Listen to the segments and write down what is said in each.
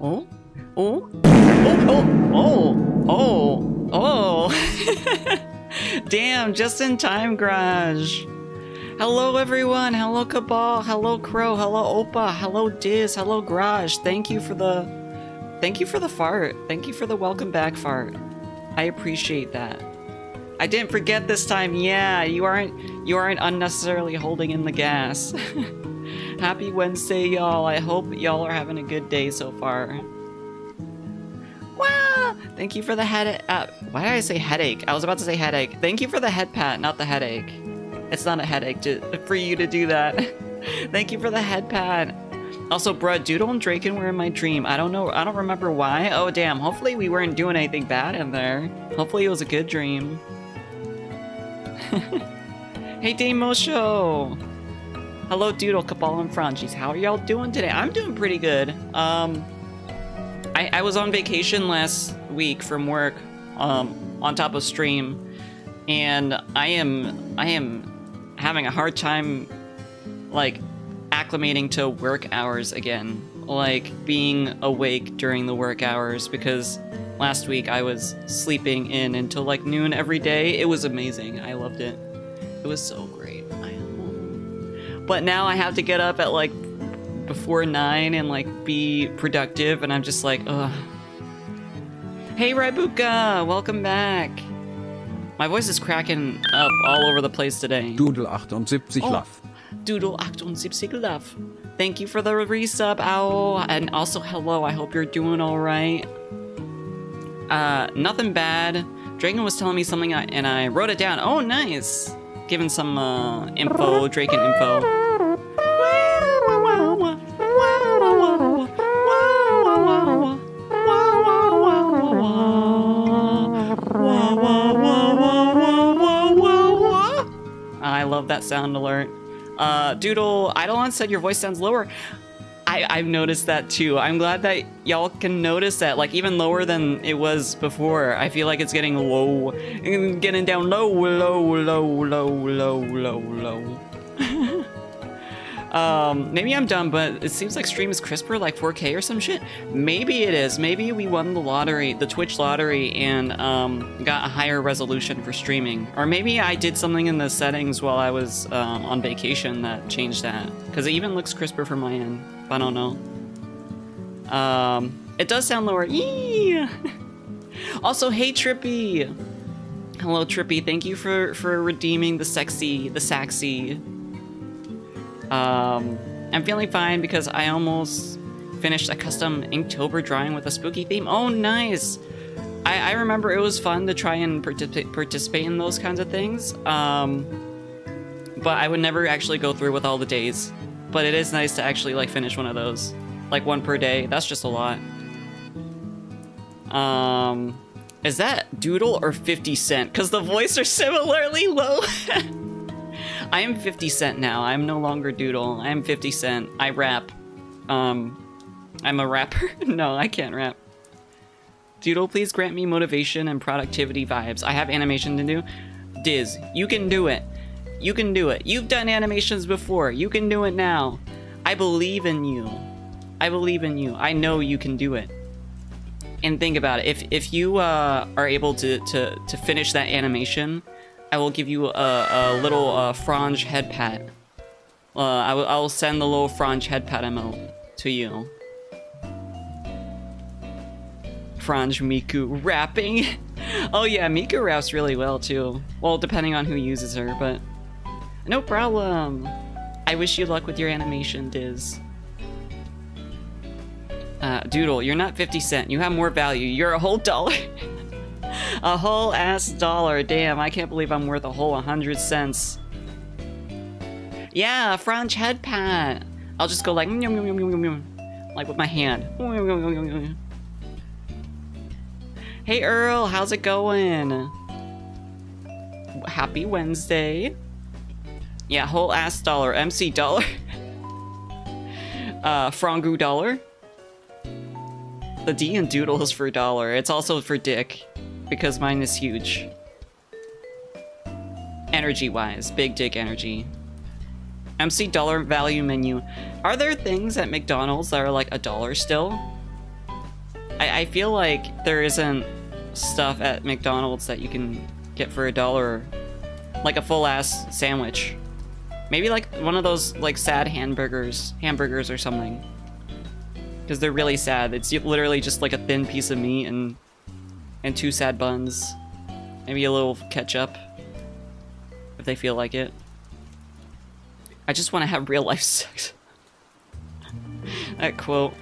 Oh, oh, oh, oh, oh, oh. Damn, just in time, Garage. Hello, everyone. Hello, Cabal. Hello, Crow. Hello, Opa. Hello, Diz. Hello, Garage. Thank you for the fart. Thank you for the welcome back fart. I appreciate that. I didn't forget this time. Yeah, you aren't unnecessarily holding in the gas. Happy Wednesday, y'all. I hope y'all are having a good day so far. Wow! Thank you for the head. Why did I say headache? I was about to say headache. Thank you for the head pat, not the headache. It's not a headache for you to do that. Thank you for the head pat. Also, bruh, Doodle and Draken were in my dream. I don't know. I don't remember why. Oh, damn. Hopefully we weren't doing anything bad in there. Hopefully it was a good dream. Hey, Dame Mosho. Hello, Doodle, Cabal, and Franchise. How are y'all doing today? I'm doing pretty good. I was on vacation last week from work, on top of stream, and I am having a hard time, like, acclimating to work hours again, like being awake during the work hours, because last week I was sleeping in until like noon every day. It was amazing. I loved it. It was so great. But now I have to get up at like before 9 and like be productive, and I'm just like, ugh. Hey Raibuka, welcome back. My voice is cracking up all over the place today. Doodle 78 love. Doodle 78 love. Thank you for the resub, Owl. And also hello, I hope you're doing alright. Nothing bad. Draken was telling me something and I wrote it down. Oh, nice. Giving some info, Draken info. I love that sound alert. Doodle Eidolon said your voice sounds lower. I've noticed that too. I'm glad that y'all can notice that, like even lower than it was before. I feel like it's getting low, getting down low, low, low, low, low, low, low. Maybe I'm dumb, but it seems like stream is crisper, like 4K or some shit. Maybe it is. Maybe we won the lottery, the Twitch lottery, and got a higher resolution for streaming. Or maybe I did something in the settings while I was on vacation that changed that, because it even looks crisper from my end. I don't know. It does sound lower. Yee! Also, hey Trippy. Hello Trippy. Thank you for redeeming the saxy. I'm feeling fine because I almost finished a custom Inktober drawing with a spooky theme. Oh, nice! I remember it was fun to try and participate in those kinds of things, but I would never actually go through with all the days. But it is nice to actually like finish one of those, like one per day. That's just a lot. Is that Doodle or 50 Cent? Because the voice are similarly low. I am 50 Cent now. I'm no longer Doodle. I am 50 Cent. I rap. I'm a rapper? No, I can't rap. Doodle, please grant me motivation and productivity vibes. I have animation to do. Diz, you can do it. You can do it. You've done animations before. You can do it now. I believe in you. I believe in you. I know you can do it. And think about it. If you are able to finish that animation, I will give you a little Frange head pat. I will send the little Frange head pat emote to you. Frange Miku rapping. Oh yeah, Miku raps really well too. Well, depending on who uses her, but no problem. I wish you luck with your animation, Diz. Doodle, you're not 50 Cent. You have more value. You're a whole dollar. A whole ass dollar. Damn, I can't believe I'm worth a whole 100 cents. Yeah, French head pat. I'll just go like, like with my hand. Hey Earl, how's it going? Happy Wednesday. Yeah, whole ass dollar. MC dollar. Frangu dollar. The D in Doodle is for dollar. It's also for dick, because mine is huge. Energy-wise, big dick energy. MC dollar value menu. Are there things at McDonald's that are like $1 still? I feel like there isn't stuff at McDonald's that you can get for $1, like a full-ass sandwich. Maybe like one of those like sad hamburgers or something. Because they're really sad. It's literally just like a thin piece of meat and 2 sad buns. Maybe a little ketchup, if they feel like it. I just want to have real life sex. That quote.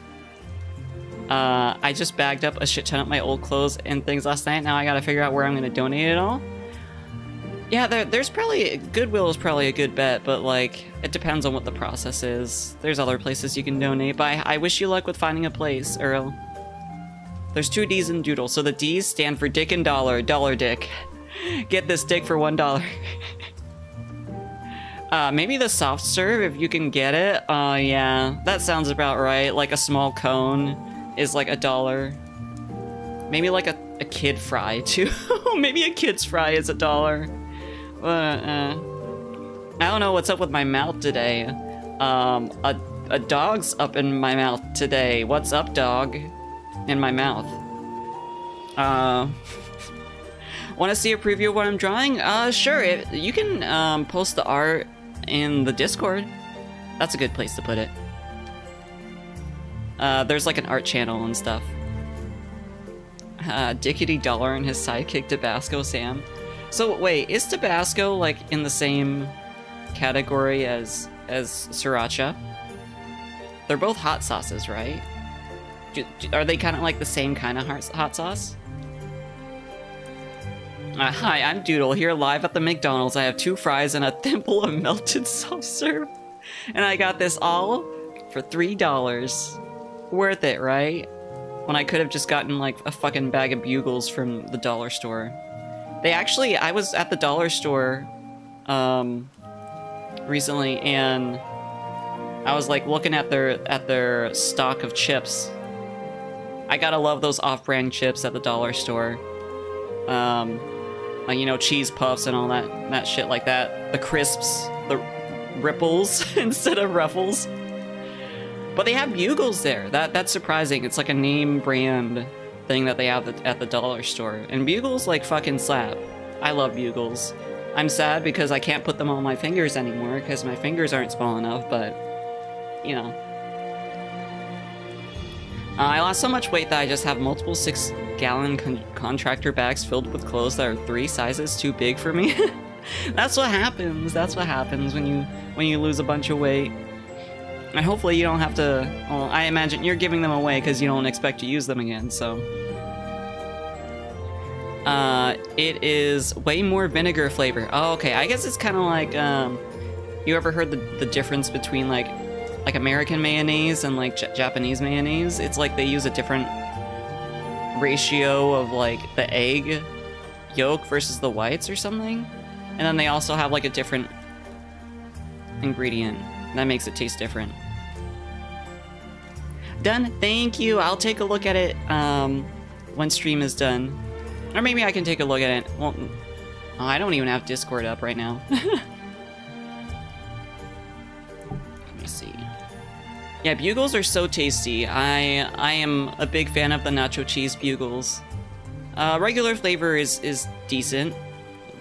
I just bagged up a shit ton of my old clothes and things last night. Now I gotta figure out where I'm gonna donate it all. Yeah, there's probably... Goodwill is probably a good bet, but like, it depends on what the process is. There's other places you can donate, but I wish you luck with finding a place, Earl. There's 2 D's in Doodle, so the D's stand for Dick and Dollar. Dollar Dick. Get this dick for $1. Maybe the soft serve, if you can get it. Yeah, that sounds about right. Like a small cone is like $1. Maybe like a kid fry, too. Maybe a kid's fry is $1. I don't know what's up with my mouth today. A dog's up in my mouth today. What's up, dog? In my mouth. Want to see a preview of what I'm drawing? Sure. You can post the art in the Discord. That's a good place to put it. There's like an art channel and stuff. Dickety Dollar and his sidekick Tabasco Sam. So wait, is Tabasco like in the same category as Sriracha? They're both hot sauces, right? Are they kind of like the same kind of hot sauce? Hi, I'm Doodle, here live at the McDonald's. I have 2 fries and a thimble of melted soft serve. And I got this all for $3. Worth it, right? When I could have just gotten like a fucking bag of Bugles from the dollar store. I was at the dollar store recently, and I was like looking at their stock of chips. I gotta love those off-brand chips at the dollar store. Like, you know, cheese puffs and all that shit like that. The crisps, the ripples instead of ruffles. But they have Bugles there. That's surprising. It's like a name brand thing that they have at the dollar store. And Bugles like fucking slap. I love Bugles. I'm sad because I can't put them on my fingers anymore because my fingers aren't small enough, but you know. I lost so much weight that I just have multiple 6-gallon contractor bags filled with clothes that are 3 sizes too big for me. That's what happens. That's what happens when you lose a bunch of weight. And hopefully you don't have to... Well, I imagine you're giving them away because you don't expect to use them again, so... It is way more vinegar flavor. Oh, okay. I guess it's kind of like, you ever heard the difference between, like American mayonnaise and, like, Japanese mayonnaise? It's like they use a different ratio of, like, the egg yolk versus the whites or something. And then they also have, like, a different ingredient. That makes it taste different. Done. Thank you. I'll take a look at it when stream is done. Or maybe I can take a look at it. Well, oh, I don't even have Discord up right now. Let me see. Yeah, Bugles are so tasty. I am a big fan of the nacho cheese Bugles. Regular flavor is decent,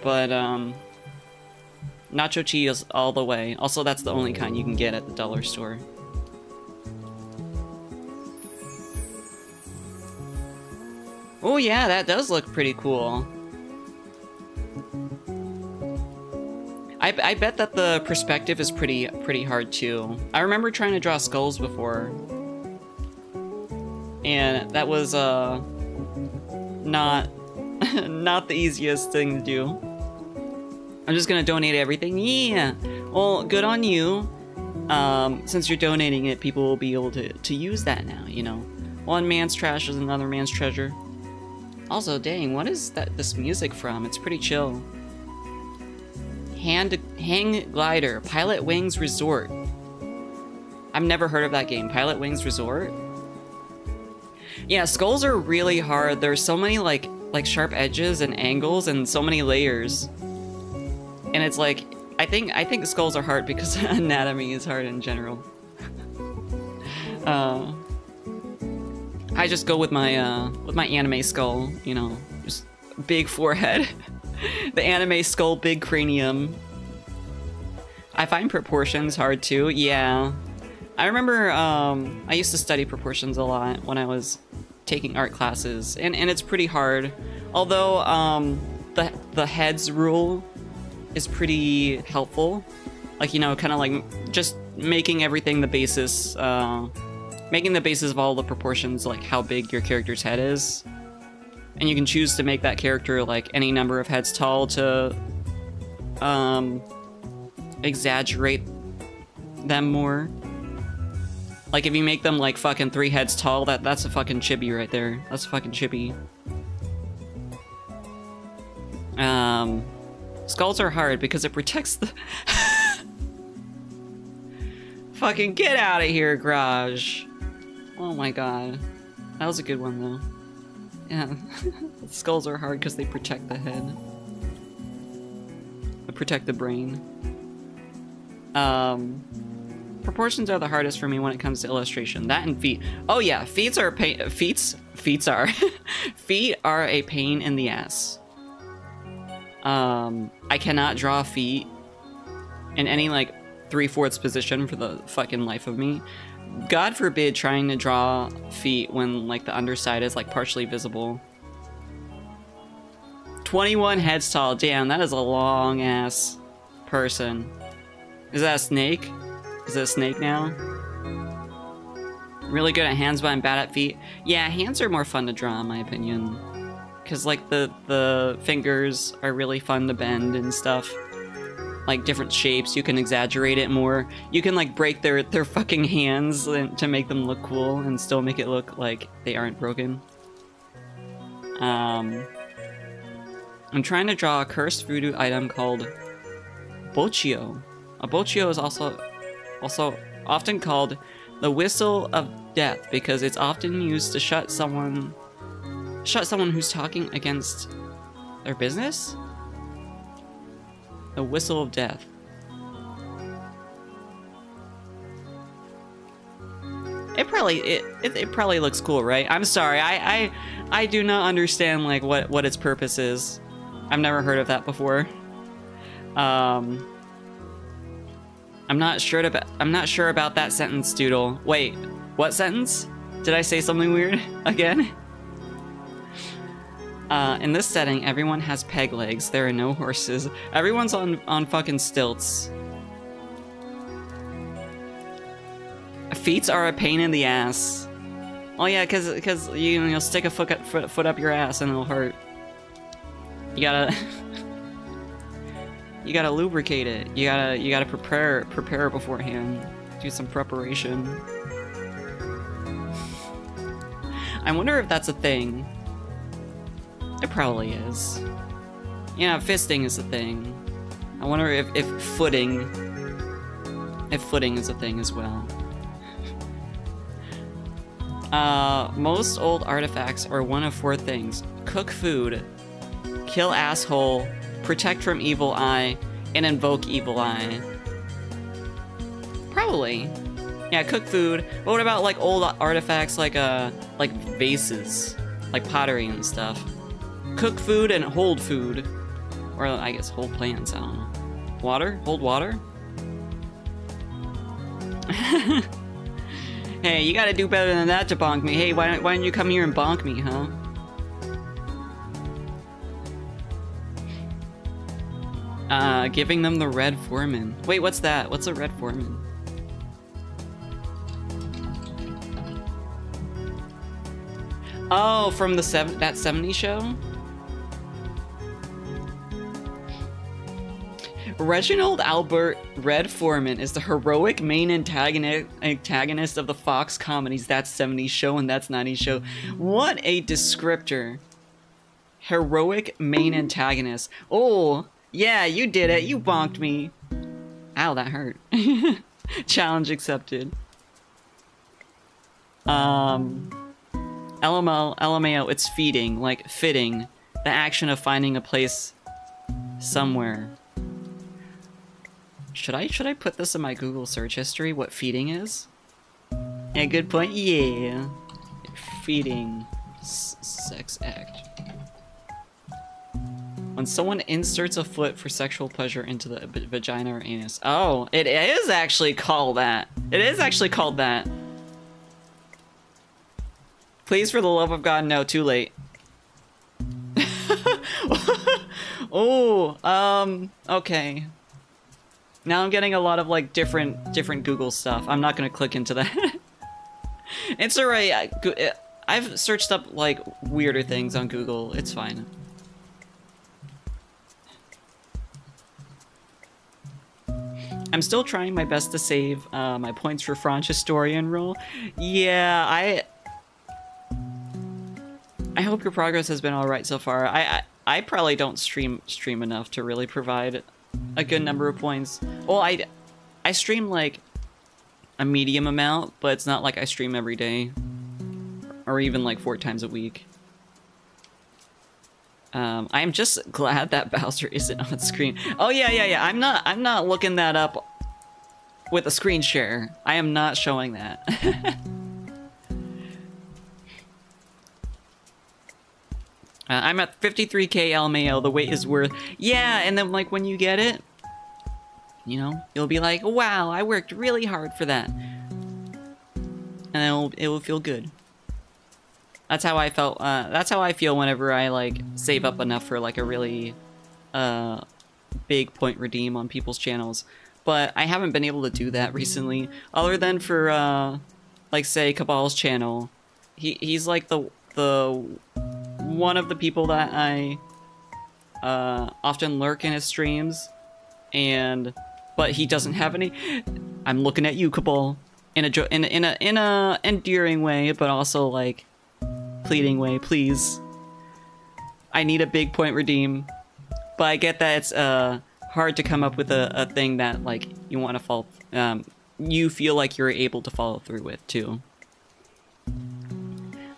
but nacho cheese all the way. Also, that's the only kind you can get at the dollar store. Oh yeah, that does look pretty cool. I bet that the perspective is pretty hard too. I remember trying to draw skulls before, and that was not the easiest thing to do. I'm just gonna donate everything. Yeah. Well, good on you. Since you're donating it, people will be able to use that now. You know, one man's trash is another man's treasure. Also, dang, what is this music from? It's pretty chill. Hang Glider, Pilot Wings Resort. I've never heard of that game. Pilot Wings Resort? Yeah, skulls are really hard. There's so many like sharp edges and angles and so many layers. And it's like, I think skulls are hard because anatomy is hard in general. I just go with my anime skull, you know, just big forehead. The anime skull, big cranium. I find proportions hard too, yeah. I remember I used to study proportions a lot when I was taking art classes, and it's pretty hard. Although the heads rule is pretty helpful. Like, you know, kind of like just making everything the basis, making the basis of all the proportions, like how big your character's head is. And you can choose to make that character like any number of heads tall to exaggerate them more. Like if you make them like fucking 3 heads tall, that's a fucking chibi right there. That's a fucking chibi. Skulls are hard because it protects the... Fucking get out of here, Garage. Oh my god. That was a good one though. Yeah. Skulls are hard because they protect the head. They protect the brain. Proportions are the hardest for me when it comes to illustration. That and feet. Oh yeah, feet are feet are a pain in the ass. I cannot draw feet in any like 3/4 position for the fucking life of me. God forbid trying to draw feet when like the underside is like partially visible. 21 heads tall. Damn, that is a long ass person. Is that a snake? Is it a snake now? Really good at hands, but I'm bad at feet. Yeah, hands are more fun to draw in my opinion. Cause like the fingers are really fun to bend and stuff. Like different shapes, you can exaggerate it more. You can like break their fucking hands to make them look cool and still make it look like they aren't broken. I'm trying to draw a cursed voodoo item called Bochio. A Bochio is also often called the whistle of death because it's often used to shut someone who's talking against their business. The whistle of death. It probably looks cool, right? I'm sorry, I do not understand like what its purpose is. I've never heard of that before. I'm not sure about that sentence, Doodle. Wait, what sentence? Did I say something weird again? In this setting, everyone has peg legs. There are no horses. Everyone's on fucking stilts. Feet are a pain in the ass. Oh yeah, cause you'll stick a foot up your ass and it'll hurt. You gotta you gotta lubricate it. You gotta prepare beforehand. Do some preparation. I wonder if that's a thing. It probably is. Yeah, fisting is a thing. I wonder if footing is a thing as well. Most old artifacts are one of 4 things: cook food, kill asshole, protect from evil eye, and invoke evil eye. Probably. Yeah, cook food. But what about like old artifacts like vases, like pottery and stuff? Cook food and hold food. Or I guess hold plants, I don't know. Water? Hold water? Hey, you gotta do better than that to bonk me. Hey, why don't you come here and bonk me, huh? Giving them the red foreman. Wait, what's that? What's a red foreman? Oh, from that 70s show? Reginald Albert Red Foreman is the heroic main antagonist of the Fox comedies That's 70s Show and That's 90s Show. What a descriptor. Heroic main antagonist. Oh, yeah, you did it. You bonked me. Ow, that hurt. Challenge accepted. LMAO, it's feeding, like fitting. The action of finding a place somewhere. Should I put this in my Google search history, what feeding is? Yeah, good point. Yeah. feeding sex act. When someone inserts a foot for sexual pleasure into the vagina or anus. Oh, it is actually called that. It is actually called that. Please, for the love of God, no, too late. Oh, okay. Now I'm getting a lot of like different Google stuff. I'm not gonna click into that. It's alright. I've searched up like weirder things on Google. It's fine. I'm still trying my best to save my points for Franz Historian role. Yeah, I hope your progress has been alright so far. I probably don't stream enough to really provide a good number of points. Well, I stream like a medium amount, but it's not like I stream every day. Or even like 4 times a week. I'm just glad that Bowser isn't on screen. Oh yeah. I'm not looking that up with a screen share. I am not showing that. I'm at 53k LMAO. The wait is worth. Yeah, and then like when you get it, you know, you'll be like, wow, I worked really hard for that, and it will feel good. That's how I felt. That's how I feel whenever I like save up enough for like a really big point redeem on people's channels. But I haven't been able to do that recently, other than for like say Cabal's channel. He's like the one of the people that I often lurk in his streams, but he doesn't have any. I'm looking at you, Cabal, in a endearing way, but also like pleading way. Please, I need a big point redeem, but I get that it's hard to come up with a thing that like you want to follow. You feel like you're able to follow through with too.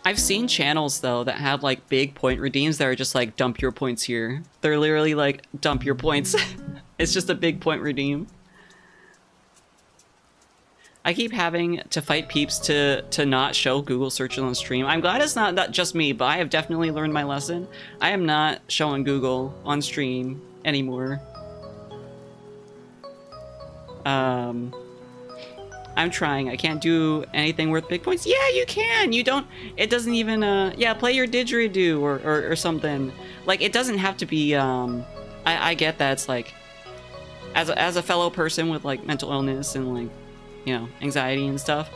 I've seen channels though that have like big point redeems that are just like dump your points here. They're literally like dump your points. It's just a big point redeem. I keep having to fight peeps to not show Google searches on stream. I'm glad it's not just me, but I have definitely learned my lesson. I am not showing Google on stream anymore. I'm trying. I can't do anything worth big points. Yeah, you can. You don't. It doesn't even. Yeah, play your didgeridoo or something. Like it doesn't have to be. I get that it's like, as a fellow person with like mental illness and like, you know, anxiety and stuff.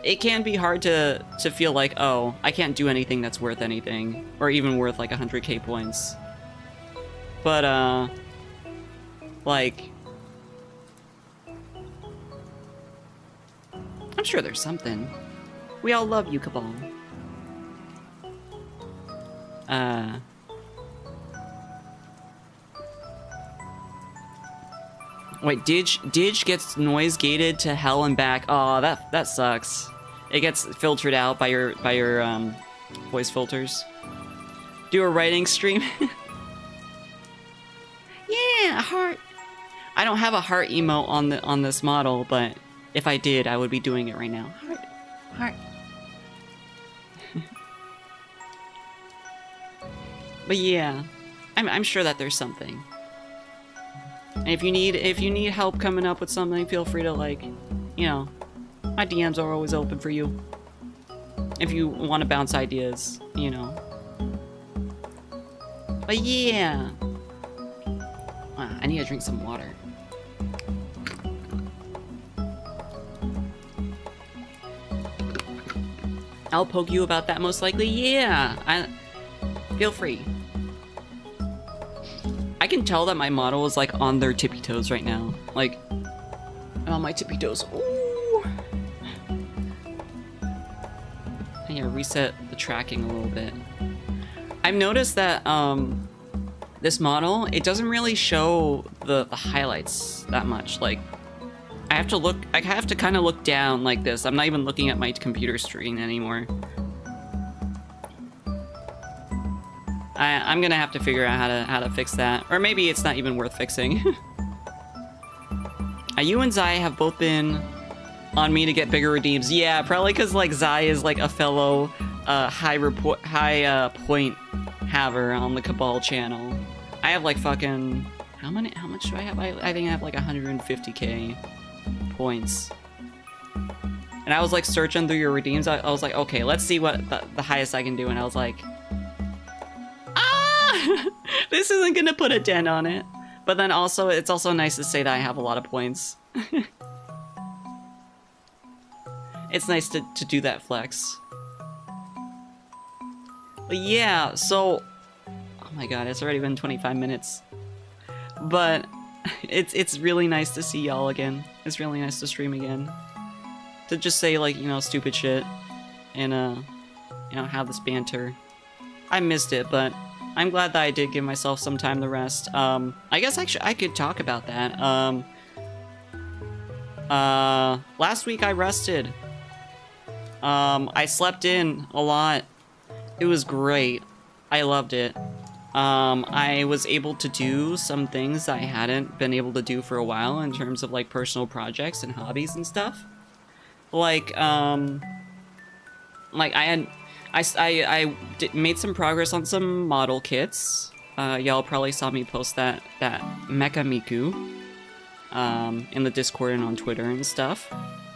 It can be hard to feel like, oh, I can't do anything that's worth anything, or even worth like 100k points. But like. I'm sure there's something. We all love you, Cabal. Wait, Dig gets noise gated to hell and back. Oh, that sucks. It gets filtered out by your voice filters. Do a writing stream. Yeah, a heart. I don't have a heart emote on this model, but if I did, I would be doing it right now. Heart. But yeah, I'm sure that there's something. And if you need help coming up with something, feel free to like, you know, my DMs are always open for you. If you want to bounce ideas, you know. But yeah, I need to drink some water. I'll poke you about that most likely. Yeah, feel free. I can tell that my model is like on their tippy toes right now. Like, I'm on my tippy toes. Ooh. I need to reset the tracking a little bit. I've noticed that this model, it doesn't really show the highlights that much. Like, I have to kind of look down like this. I'm not even looking at my computer screen anymore. I'm gonna have to figure out how to fix that, or maybe it's not even worth fixing. You and Zai have both been on me to get bigger redeems. Yeah, probably because like Zai is like a fellow high point haver on the Cabal channel. I have like fucking how much do I have? I think I have like 150k points. And I was like searching through your redeems. I was like, okay, let's see what the highest I can do. And I was like, ah, this isn't gonna put a dent on it. But then also, it's also nice to say that I have a lot of points. It's nice to do that flex. But yeah, so... Oh my god, it's already been 25 minutes. But it's really nice to see y'all again. It's really nice to stream again. To just say, like, you know, stupid shit. And, you know, have this banter. I missed it, but I'm glad that I did give myself some time to rest. I guess actually I could talk about that. Last week I rested. I slept in a lot. It was great. I loved it. I was able to do some things I hadn't been able to do for a while in terms of like personal projects and hobbies and stuff. Like I made some progress on some model kits. Y'all probably saw me post that Mecha Miku in the Discord and on Twitter and stuff.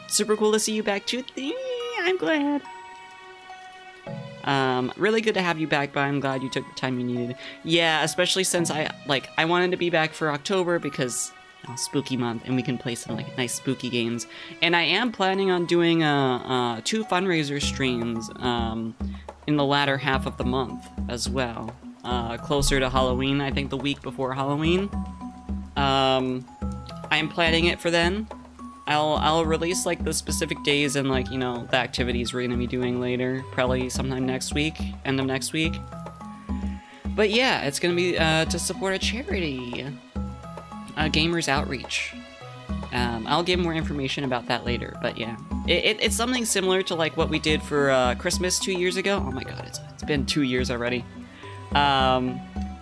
Super cool to see you back too. I'm glad. Really good to have you back, but I'm glad you took the time you needed. Yeah, especially since I wanted to be back for October because, you know, spooky month, and we can play some like nice spooky games. And I am planning on doing 2 fundraiser streams in the latter half of the month as well. Closer to Halloween, I think the week before Halloween. I am planning it for then. I'll release like the specific days and like, you know, the activities we're gonna be doing later, probably sometime next week, end of next week. But yeah, it's gonna be to support a charity, Gamers Outreach. I'll give more information about that later, but yeah, it's something similar to like what we did for Christmas 2 years ago. Oh my god, it's been 2 years already.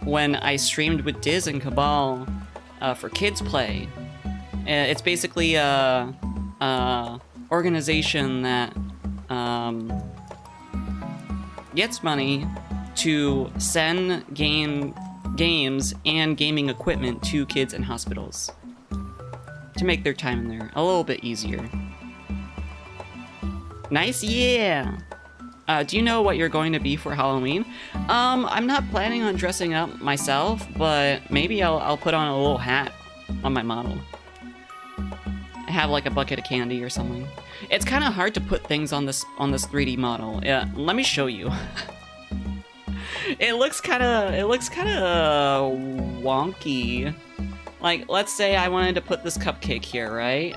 When I streamed with Diz and Cabal for Kids Play. It's basically a organization that gets money to send games and gaming equipment to kids in hospitals to make their time in there a little bit easier. Nice, yeah. Do you know what you're going to be for Halloween? I'm not planning on dressing up myself, but maybe I'll put on a little hat on my model. Have like a bucket of candy or something. It's kind of hard to put things on this 3D model. Yeah, let me show you. It looks kind of wonky. Like, let's say I wanted to put this cupcake here, right?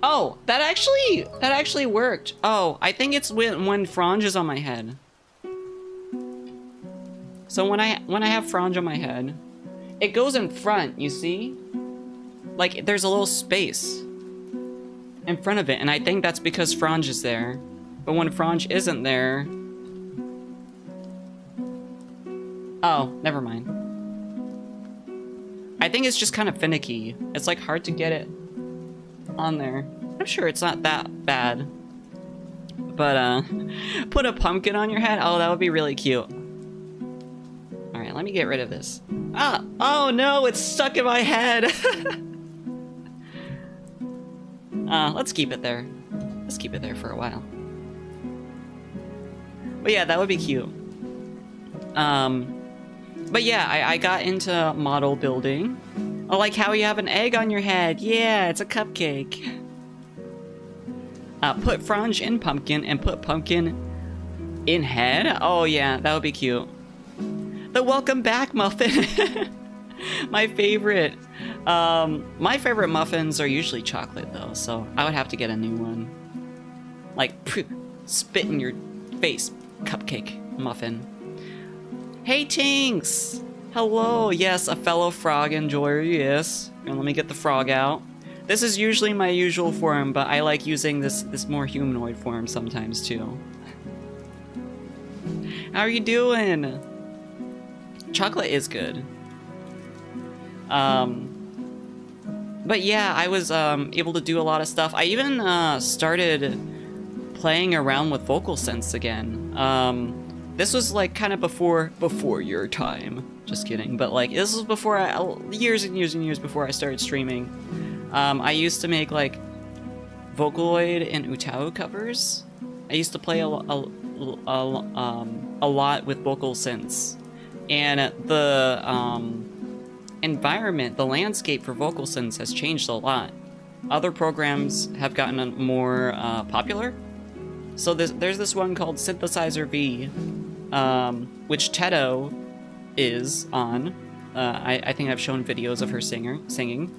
Oh, that actually worked. Oh, I think it's when Frange is on my head. So when I have Frange on my head, it goes in front, you see? Like, there's a little space in front of it, and I think that's because Frange is there. But when Frange isn't there... Oh, never mind. I think it's just kind of finicky. It's, like, hard to get it on there. I'm sure it's not that bad. But, put a pumpkin on your head? Oh, that would be really cute. Alright, let me get rid of this. Ah! Oh no, it's stuck in my head! Let's keep it there. Let's keep it there for a while. But yeah, that would be cute. But yeah, I got into model building. I like how you have an egg on your head. Yeah, it's a cupcake. Put Frange in pumpkin and put pumpkin in head? Oh yeah, that would be cute. The welcome back muffin. My favorite. My favorite muffins are usually chocolate though, so I would have to get a new one. Like, spit in your face, cupcake muffin. Hey Tinks! Hello, yes, a fellow frog enjoyer, yes. And let me get the frog out. This is usually my usual form, but I like using this more humanoid form sometimes too. How are you doing? Chocolate is good. But yeah, I was able to do a lot of stuff. I even started playing around with VocalSense again. This was like kind of before your time. Just kidding. But like this was before years and years and years before I started streaming. I used to make like Vocaloid and Utao covers. I used to play a lot with VocalSense, and the environment, the landscape for VocalSense has changed a lot. Other programs have gotten more popular. So there's this one called Synthesizer V, which Teto is on. I think I've shown videos of her singing.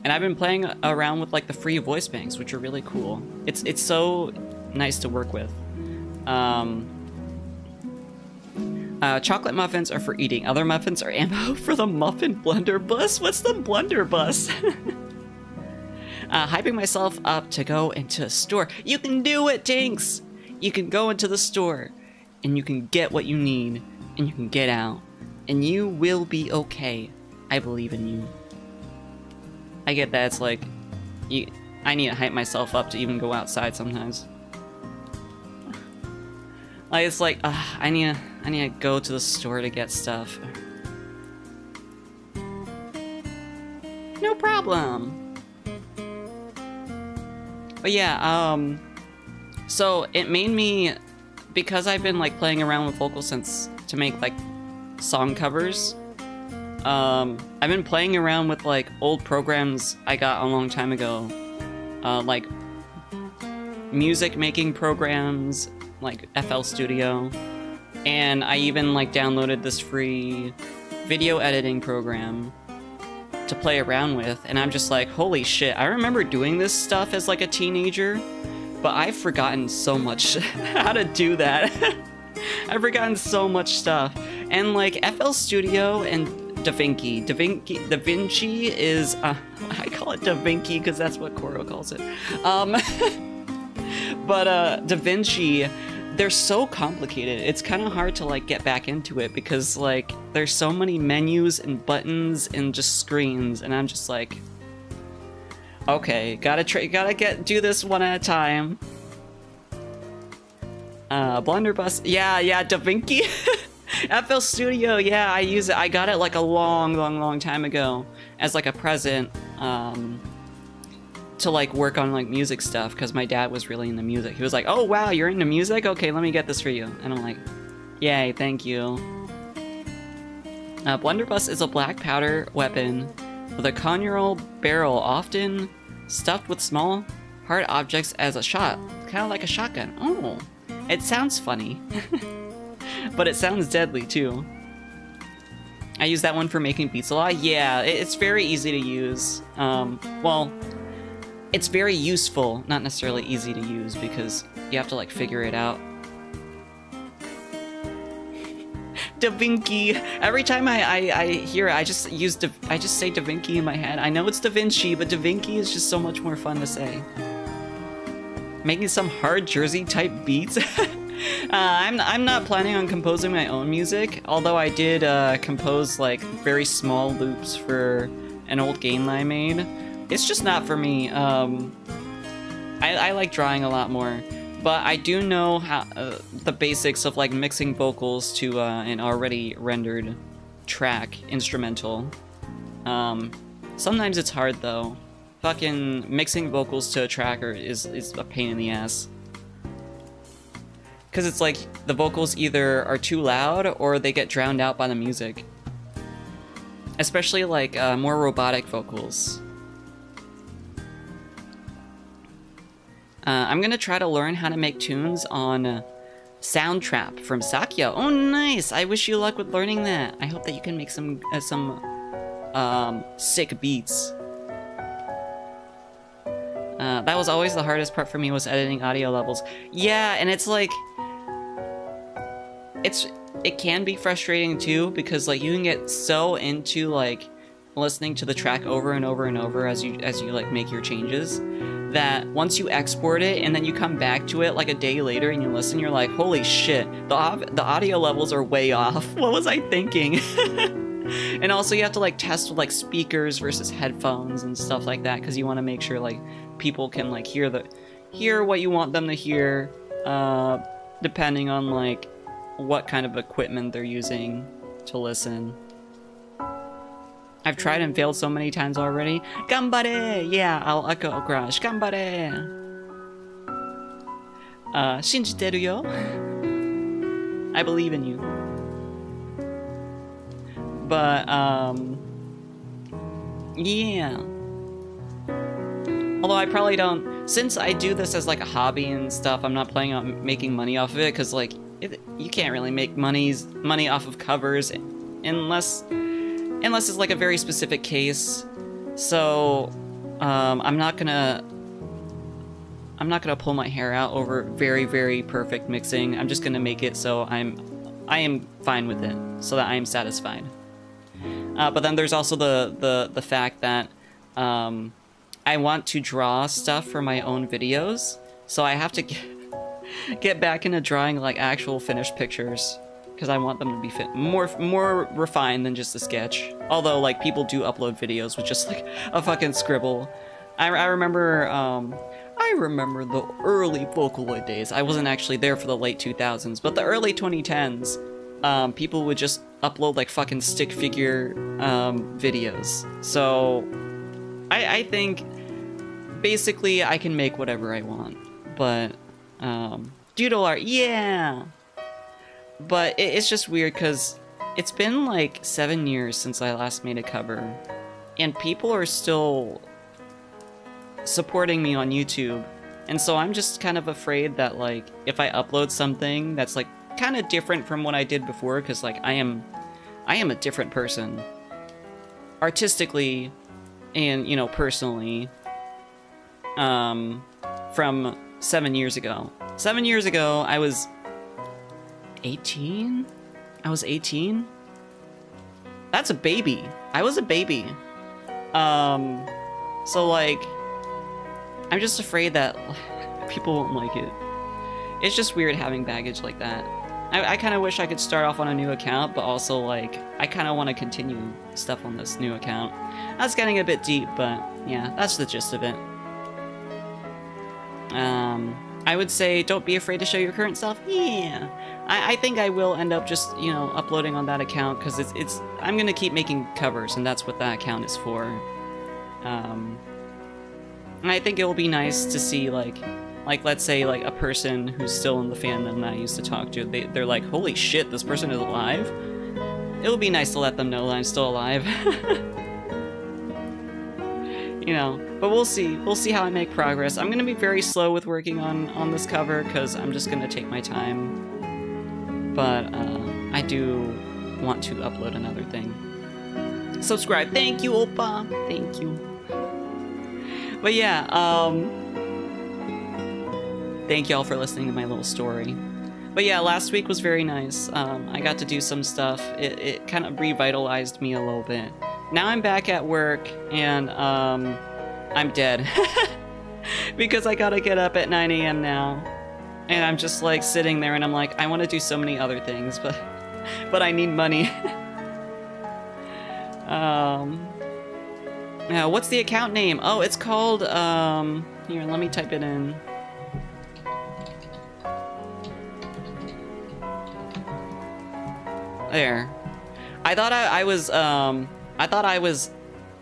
And I've been playing around with like the free voice banks, which are really cool. It's so nice to work with. Chocolate muffins are for eating. Other muffins are ammo for the muffin blunderbuss. What's the blunderbuss? Hyping myself up to go into a store. You can do it, Tinks! You can go into the store, and you can get what you need, and you can get out, and you will be okay. I believe in you. I get that it's like, I need to hype myself up to even go outside sometimes. Like it's like, I need to go to the store to get stuff. No problem. But yeah, so it made me, because I've been like playing around with VocalSense to make like song covers. I've been playing around with like old programs I got a long time ago, like music making programs like FL Studio, and I even like downloaded this free video editing program to play around with, and I'm just like, holy shit, I remember doing this stuff as like a teenager, but I've forgotten so much how to do that. I've forgotten so much stuff, and like FL Studio and DaVinci is, I call it DaVinci because that's what Koro calls it. But DaVinci, they're so complicated. It's kind of hard to like get back into it because like there's so many menus and buttons and just screens, and I'm just like, okay, gotta do this one at a time. Blunderbuss, yeah, DaVinci. FL Studio, yeah, I use it. I got it like a long time ago as like a present to like work on like music stuff because my dad was really into music. He was like, oh wow, you're into music? Okay, let me get this for you. And I'm like, yay, thank you. Blunderbuss is a black powder weapon with a conjural barrel often stuffed with small hard objects as a shot. Kind of like a shotgun. Oh, it sounds funny. But it sounds deadly too. I use that one for making beats a lot. Yeah, it's very easy to use. Well, it's very useful, not necessarily easy to use because you have to like figure it out. DaVinci. Every time I hear it, I just say DaVinci in my head. I know it's Da Vinci, but DaVinci is just so much more fun to say. Making some hard Jersey type beats. I'm not planning on composing my own music, although I did compose like very small loops for an old game that I made. It's just not for me. I like drawing a lot more, but I do know how the basics of like mixing vocals to an already rendered track instrumental. Sometimes it's hard though. Fucking mixing vocals to a tracker is a pain in the ass. Because it's like, the vocals either are too loud or they get drowned out by the music. Especially like more robotic vocals. I'm gonna try to learn how to make tunes on Soundtrap from Sakya. Oh nice! I wish you luck with learning that. I hope that you can make some sick beats. That was always the hardest part for me, was editing audio levels. Yeah, and it's like, it can be frustrating too, because like you can get so into like listening to the track over and over and over as you like make your changes, that once you export it and then you come back to it like a day later and you listen, you're like, holy shit, the audio levels are way off. What was I thinking? And also you have to like test with like speakers versus headphones and stuff like that, because you want to make sure like people can like hear what you want them to hear, depending on like what kind of equipment they're using to listen. I've tried and failed so many times already. Ganbare! Yeah, I'll echo Crash. Ganbare! Shinjiteru yo. I believe in you. But, yeah. Although I probably don't, since I do this as like a hobby and stuff, I'm not planning on making money off of it, because like, you can't really make money off of covers unless it's like a very specific case. So, I'm not gonna pull my hair out over very, very perfect mixing. I'm just gonna make it so I am fine with it, so that I am satisfied. But then there's also the fact that I want to draw stuff for my own videos, so I have to get back into drawing like actual finished pictures, because I want them to be more refined than just a sketch. Although like people do upload videos with just like a fucking scribble. I remember the early Vocaloid days. I wasn't actually there for the late 2000s, but the early 2010s, people would just upload like fucking stick figure videos. So I think basically I can make whatever I want, but doodle art, yeah. But it's just weird because it's been like 7 years since I last made a cover, and people are still supporting me on YouTube, and so I'm just kind of afraid that like if I upload something that's like kind of different from what I did before, because like I am a different person artistically and, you know, personally, from 7 years ago. 7 years ago I was 18? I was 18? That's a baby. I was a baby. So like, I'm just afraid that people won't like it. It's just weird having baggage like that. I kind of wish I could start off on a new account, but also like, I kind of want to continue stuff on this new account. That's getting a bit deep, but yeah, that's the gist of it. I would say don't be afraid to show your current self. Yeah, I think I will end up just, you know, uploading on that account, because I'm gonna keep making covers, and that's what that account is for. And I think it will be nice to see like let's say like a person who's still in the fandom that I used to talk to, they're like, holy shit, this person is alive. It will be nice to let them know that I'm still alive. You know, but we'll see how I make progress. I'm gonna be very slow with working on this cover, because I'm just gonna take my time, but I do want to upload another thing. Subscribe. Thank you, Oppa. Thank you. But yeah, thank y'all for listening to my little story. But yeah, last week was very nice. I got to do some stuff. It kind of revitalized me a little bit. Now I'm back at work, and I'm dead. Because I gotta get up at 9 AM now. And I'm just like sitting there and I'm like, I want to do so many other things, but I need money. Now, what's the account name? Oh, it's called, here, let me type it in. There. I thought I was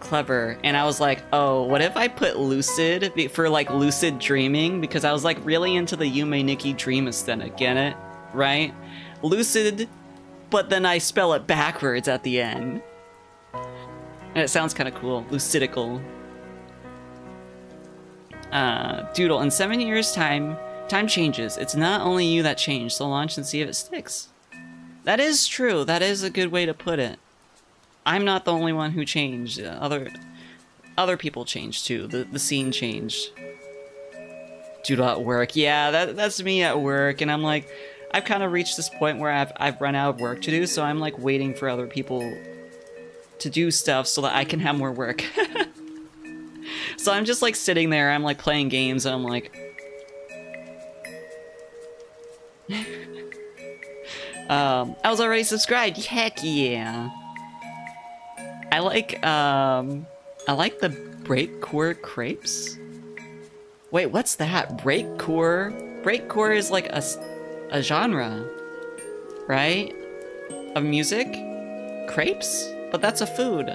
clever, and I was like, oh, what if I put lucid for like lucid dreaming, because I was like really into the Yume Nikki dream aesthetic, get it? Right? Lucid, but then I spell it backwards at the end. And it sounds kind of cool. Lucidical. Doodle, in 7 years' time changes. It's not only you that changed, so launch and see if it sticks. That is true. That is a good way to put it. I'm not the only one who changed. Other people changed too. The scene changed. Doodle at work. Yeah, that's me at work, and I'm like, I've kind of reached this point where I've run out of work to do, so I'm like waiting for other people to do stuff so that I can have more work. So I'm just like sitting there, I'm like playing games, and I'm like, I was already subscribed. Heck yeah. I like the breakcore crepes. Wait, what's that? Breakcore? Breakcore is like a genre, right? Of music? Crepes? But that's a food.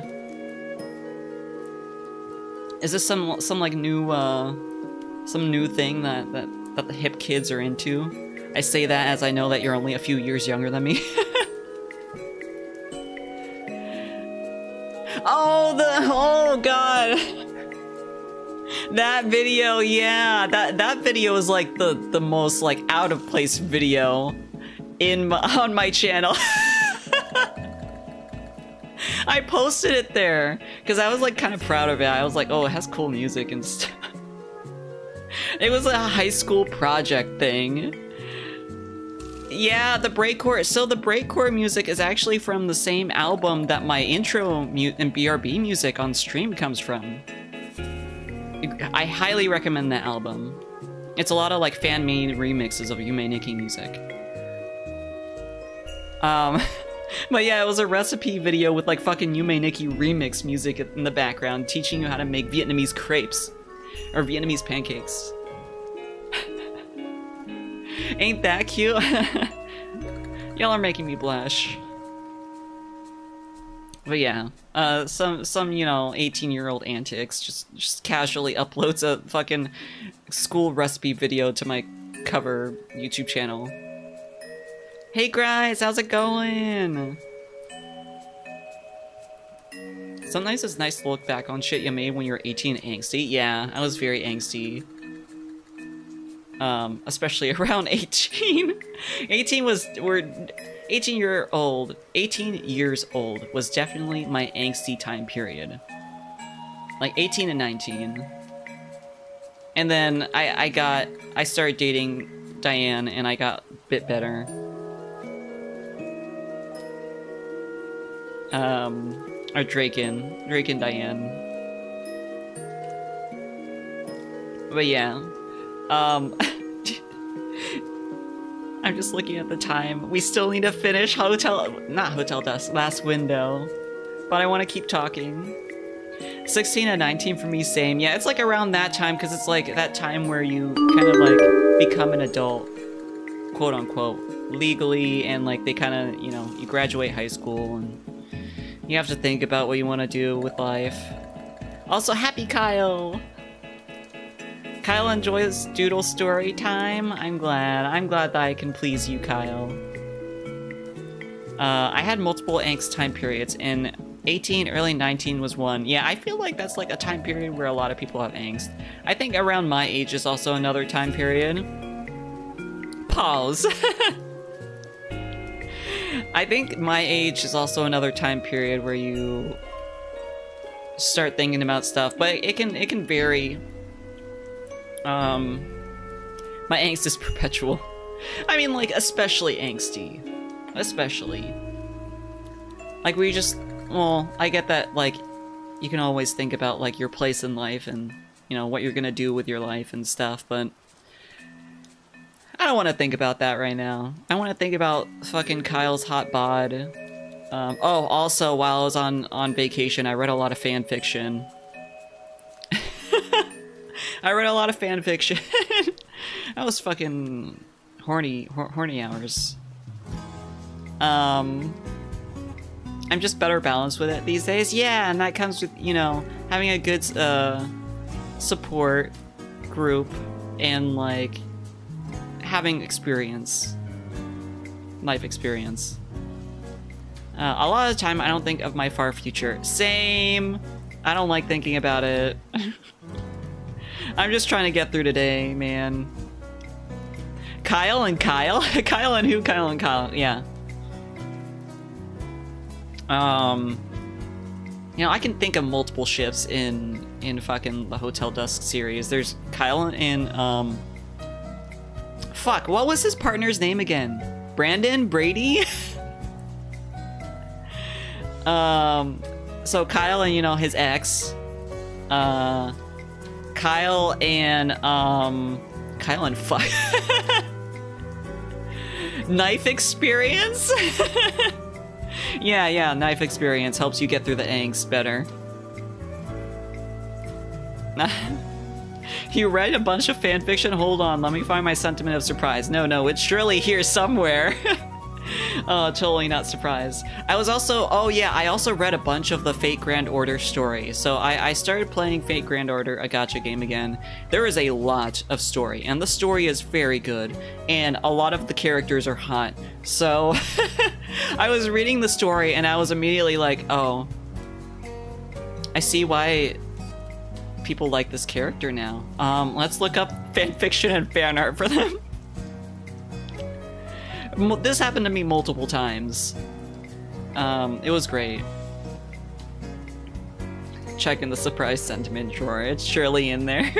Is this some like new some new thing that the hip kids are into? I say that as I know that you're only a few years younger than me. Oh god. That video, yeah, that video is like the most like out of place video on my channel. I posted it there because I was like kind of proud of it. I was like, oh, it has cool music and stuff. It was a high school project thing. Yeah, the breakcore. So the breakcore music is actually from the same album that my intro and BRB music on stream comes from. I highly recommend that album. It's a lot of like fan-made remixes of Yume Nikki music. But yeah, it was a recipe video with like fucking Yume Nikki remix music in the background, teaching you how to make Vietnamese crepes or Vietnamese pancakes. Ain't that cute? Y'all are making me blush. But yeah, some you know 18-year-old antics just casually uploads a fucking school recipe video to my cover YouTube channel. Hey guys, how's it going? Sometimes it's nice to look back on shit you made when you're 18 and angsty. Yeah, I was very angsty. Especially around 18. 18 years old was definitely my angsty time period. Like 18 and 19. And then I started dating Diane and I got a bit better. Or Drake and Diane. But yeah. I'm just looking at the time. We still need to finish not Hotel Dusk, Last Window. But I want to keep talking. 16 and 19 for me, same. Yeah, it's like around that time, because it's like that time where you kind of like become an adult, quote unquote, legally, and like they kind of, you know, you graduate high school and you have to think about what you want to do with life. Also, happy Kyle! Kyle enjoys doodle story time. I'm glad that I can please you, Kyle. I had multiple angst time periods, and 18, early 19 was one. Yeah, I feel like that's like a time period where a lot of people have angst. I think around my age is also another time period. Pause. I think my age is also another time period where you start thinking about stuff, but it can vary. My angst is perpetual. I mean, like, especially angsty. Especially. Like, we just, well, I get that, like, you can always think about, like, your place in life and, you know, what you're gonna do with your life and stuff, but I don't want to think about that right now. I want to think about fucking Kyle's hot bod. Oh, also, while I was on vacation, I read a lot of fan fiction. I read a lot of fan fiction. That was fucking horny hours. I'm just better balanced with it these days. Yeah, and that comes with, you know, having a good support group and like having experience, life experience. A lot of the time I don't think of my far future. Same. I don't like thinking about it. I'm just trying to get through today, man. Kyle and Kyle? Kyle and who? Kyle and Kyle, yeah. You know, I can think of multiple ships in fucking the Hotel Dusk series. There's Kyle and, fuck, what was his partner's name again? Brandon? Brady? So Kyle and, you know, his ex. Kyle and fuck. Knife Experience? Yeah, knife experience helps you get through the angst better. You read a bunch of fanfiction? Hold on, let me find my sentiment of surprise. No, it's surely here somewhere. Oh, totally not surprised. I was also, oh yeah, I also read a bunch of the Fate Grand Order story. So I started playing Fate Grand Order, a gacha game again. There is a lot of story, and the story is very good, and a lot of the characters are hot. So I was reading the story, and I was immediately like, oh, I see why people like this character now. Let's look up fanfiction and fan art for them. This happened to me multiple times. It was great. Checking the surprise sentiment drawer. It's surely in there.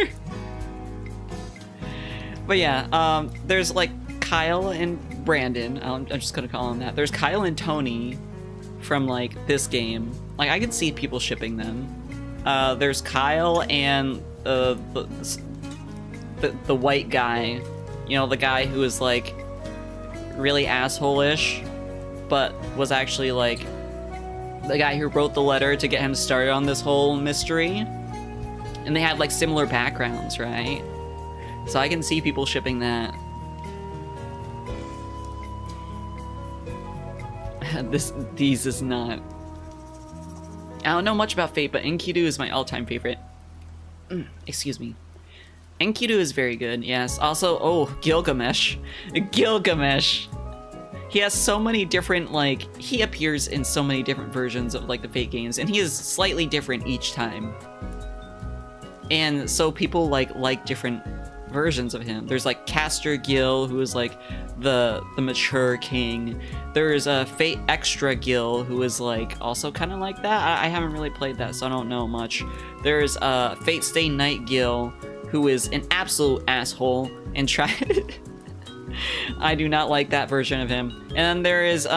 But yeah, there's like Kyle and Brandon. I'm just gonna call them that. There's Kyle and Tony from like this game. Like I could see people shipping them. There's Kyle and the white guy. You know, the guy who is like really asshole-ish, but was actually like the guy who wrote the letter to get him started on this whole mystery. And they have like similar backgrounds, right? So I can see people shipping that. These is not. I don't know much about Fate, but Enkidu is my all-time favorite. Excuse me. Enkidu is very good, yes. Also, oh, Gilgamesh. Gilgamesh! He has so many different, like, he appears in so many different versions of, like, the Fate games, and he is slightly different each time. And so people, like different versions of him. There's, like, Caster Gil, who is, like, the mature king. There's a Fate Extra Gil, who is, like, also kind of like that. I haven't really played that, so I don't know much. There's Fate Stay Night Gil, who is an absolute asshole and try. I do not like that version of him. And then there is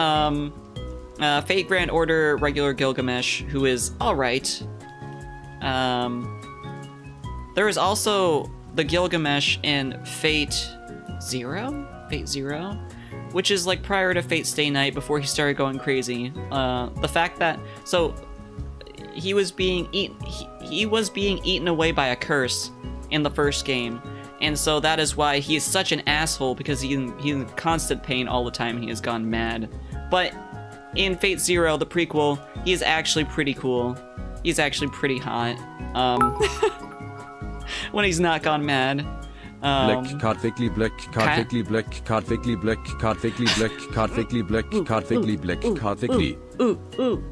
Fate Grand Order regular Gilgamesh, who is alright. There is also the Gilgamesh in Fate Zero? Fate Zero? Which is like prior to Fate Stay Night, before he started going crazy. The fact that, so he was being eaten away by a curse in the first game, and so that is why he is such an asshole, because he's in constant pain all the time. He has gone mad. But in Fate Zero, the prequel, he is actually pretty cool. He's actually pretty hot. When he's not gone mad. Black, card weekly black, card weekly black, card weekly black, card weekly black, card weekly black, card weekly black, card weekly. Ooh.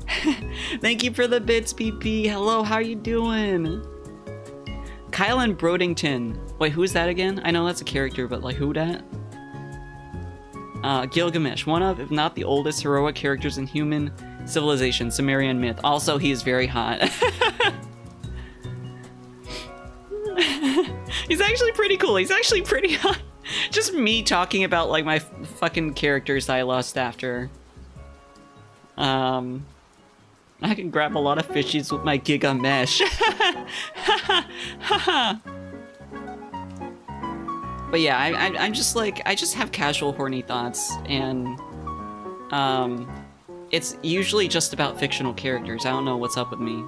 Thank you for the bits, PP. Hello, how you doing? Kyle and Brodington. Wait, who's that again? I know that's a character, but like, who dat? Gilgamesh, one of, if not the oldest heroic characters in human civilization, Sumerian myth. Also, he is very hot. He's actually pretty cool. He's actually pretty hot. Just me talking about like my fucking characters that I lost after. I can grab a lot of fishies with my Gigamesh. But yeah, I'm just like, I just have casual horny thoughts, and it's usually just about fictional characters. I don't know what's up with me.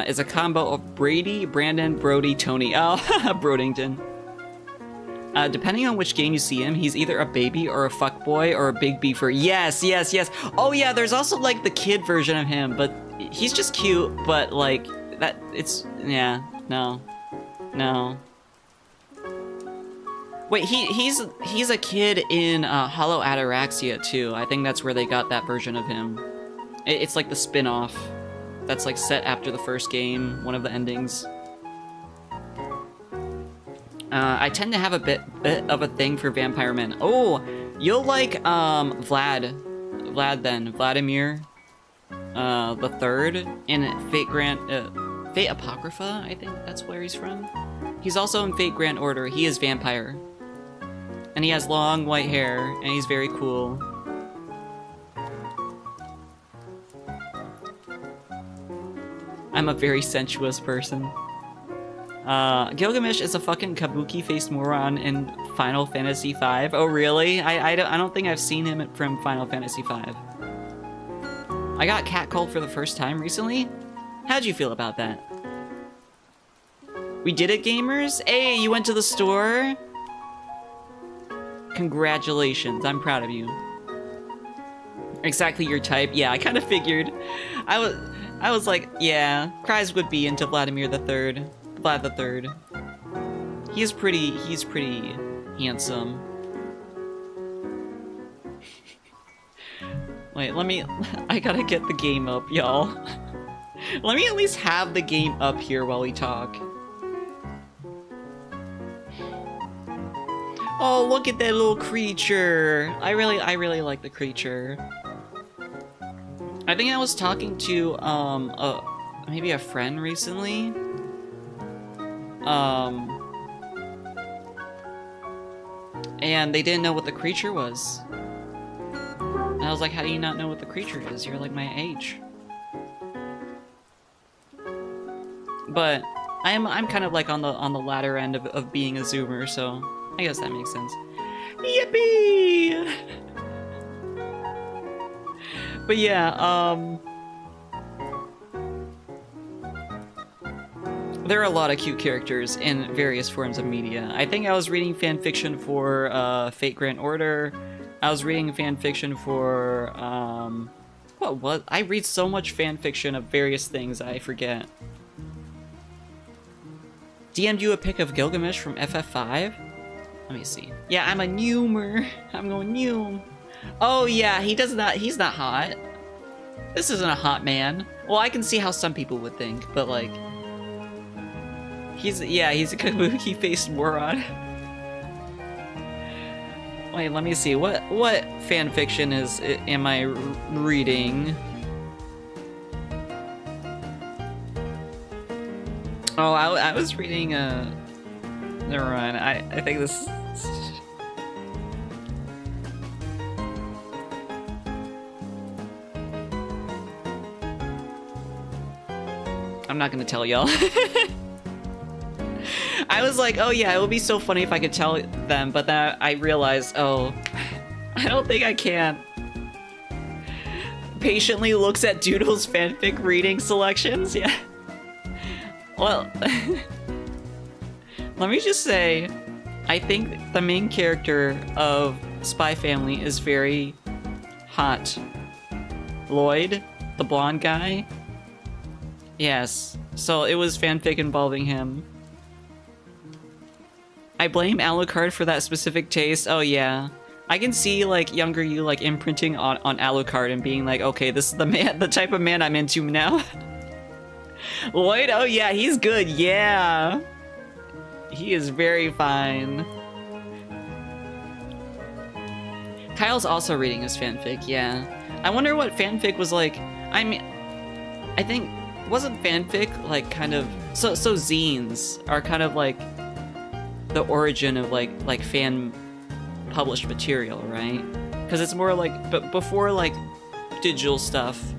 It's a combo of Brady, Brandon, Brody, Tony. Oh, Brodington. Depending on which game you see him, he's either a baby or a fuckboy or a big beefer. Yes. Oh yeah, there's also like the kid version of him, but he's just cute, but like, that, it's, yeah, no. Wait, he's a kid in Hollow Ataraxia too. I think that's where they got that version of him. It's like the spin-off that's like set after the first game, one of the endings. I tend to have a bit of a thing for vampire men. Oh, you'll like Vlad then, Vladimir the Third in Fate Apocrypha, I think that's where he's from. He's also in Fate Grand Order. He is vampire. And he has long white hair, and he's very cool. I'm a very sensuous person. Gilgamesh is a fucking kabuki-faced moron in Final Fantasy V. Oh, really? I don't think I've seen him from Final Fantasy V. I got catcalled for the first time recently. How'd you feel about that? We did it, gamers? Hey, you went to the store? Congratulations, I'm proud of you. Exactly your type. Yeah, I kind of figured. I was like, yeah, Kryze would be into Vladimir the Third. Vlad the Third. He's pretty handsome. Wait, I gotta get the game up, y'all. Let me at least have the game up here while we talk. Oh, look at that little creature. I really like the creature. I think I was talking to maybe a friend recently. And they didn't know what the creature was. And I was like, how do you not know what the creature is? You're like my age. But I'm kind of like on the latter end of being a Zoomer, so I guess that makes sense. Yippee! But yeah, there are a lot of cute characters in various forms of media. I think I was reading fanfiction for Fate Grand Order. I was reading fanfiction for what? I read so much fanfiction of various things I forget. DM'd you a pic of Gilgamesh from FF5? Let me see. Yeah, I'm a Neumer. I'm going Neum. Oh yeah, he's not hot. This isn't a hot man. Well, I can see how some people would think, but like, he's a kabuki-faced moron. Wait, let me see. What fanfiction am I reading? Oh, I was reading never mind. I think this. I'm not gonna tell y'all. I was like, oh yeah, it would be so funny if I could tell them, but then I realized, oh, I don't think I can. Patiently looks at Doodle's fanfic reading selections, yeah. Well, let me just say, I think the main character of Spy Family is very hot. Lloyd, the blonde guy. Yes, so it was fanfic involving him. I blame Alucard for that specific taste. Oh yeah. I can see like younger you like imprinting on Alucard and being like, okay, this is the type of man I'm into now. Lloyd, oh yeah, he's good, yeah. He is very fine. Kyle's also reading his fanfic, yeah. I wonder what fanfic was like. I mean, I think, wasn't fanfic like kind of, so zines are kind of like the origin of like fan published material, right? Because it's more like, but before like digital stuff,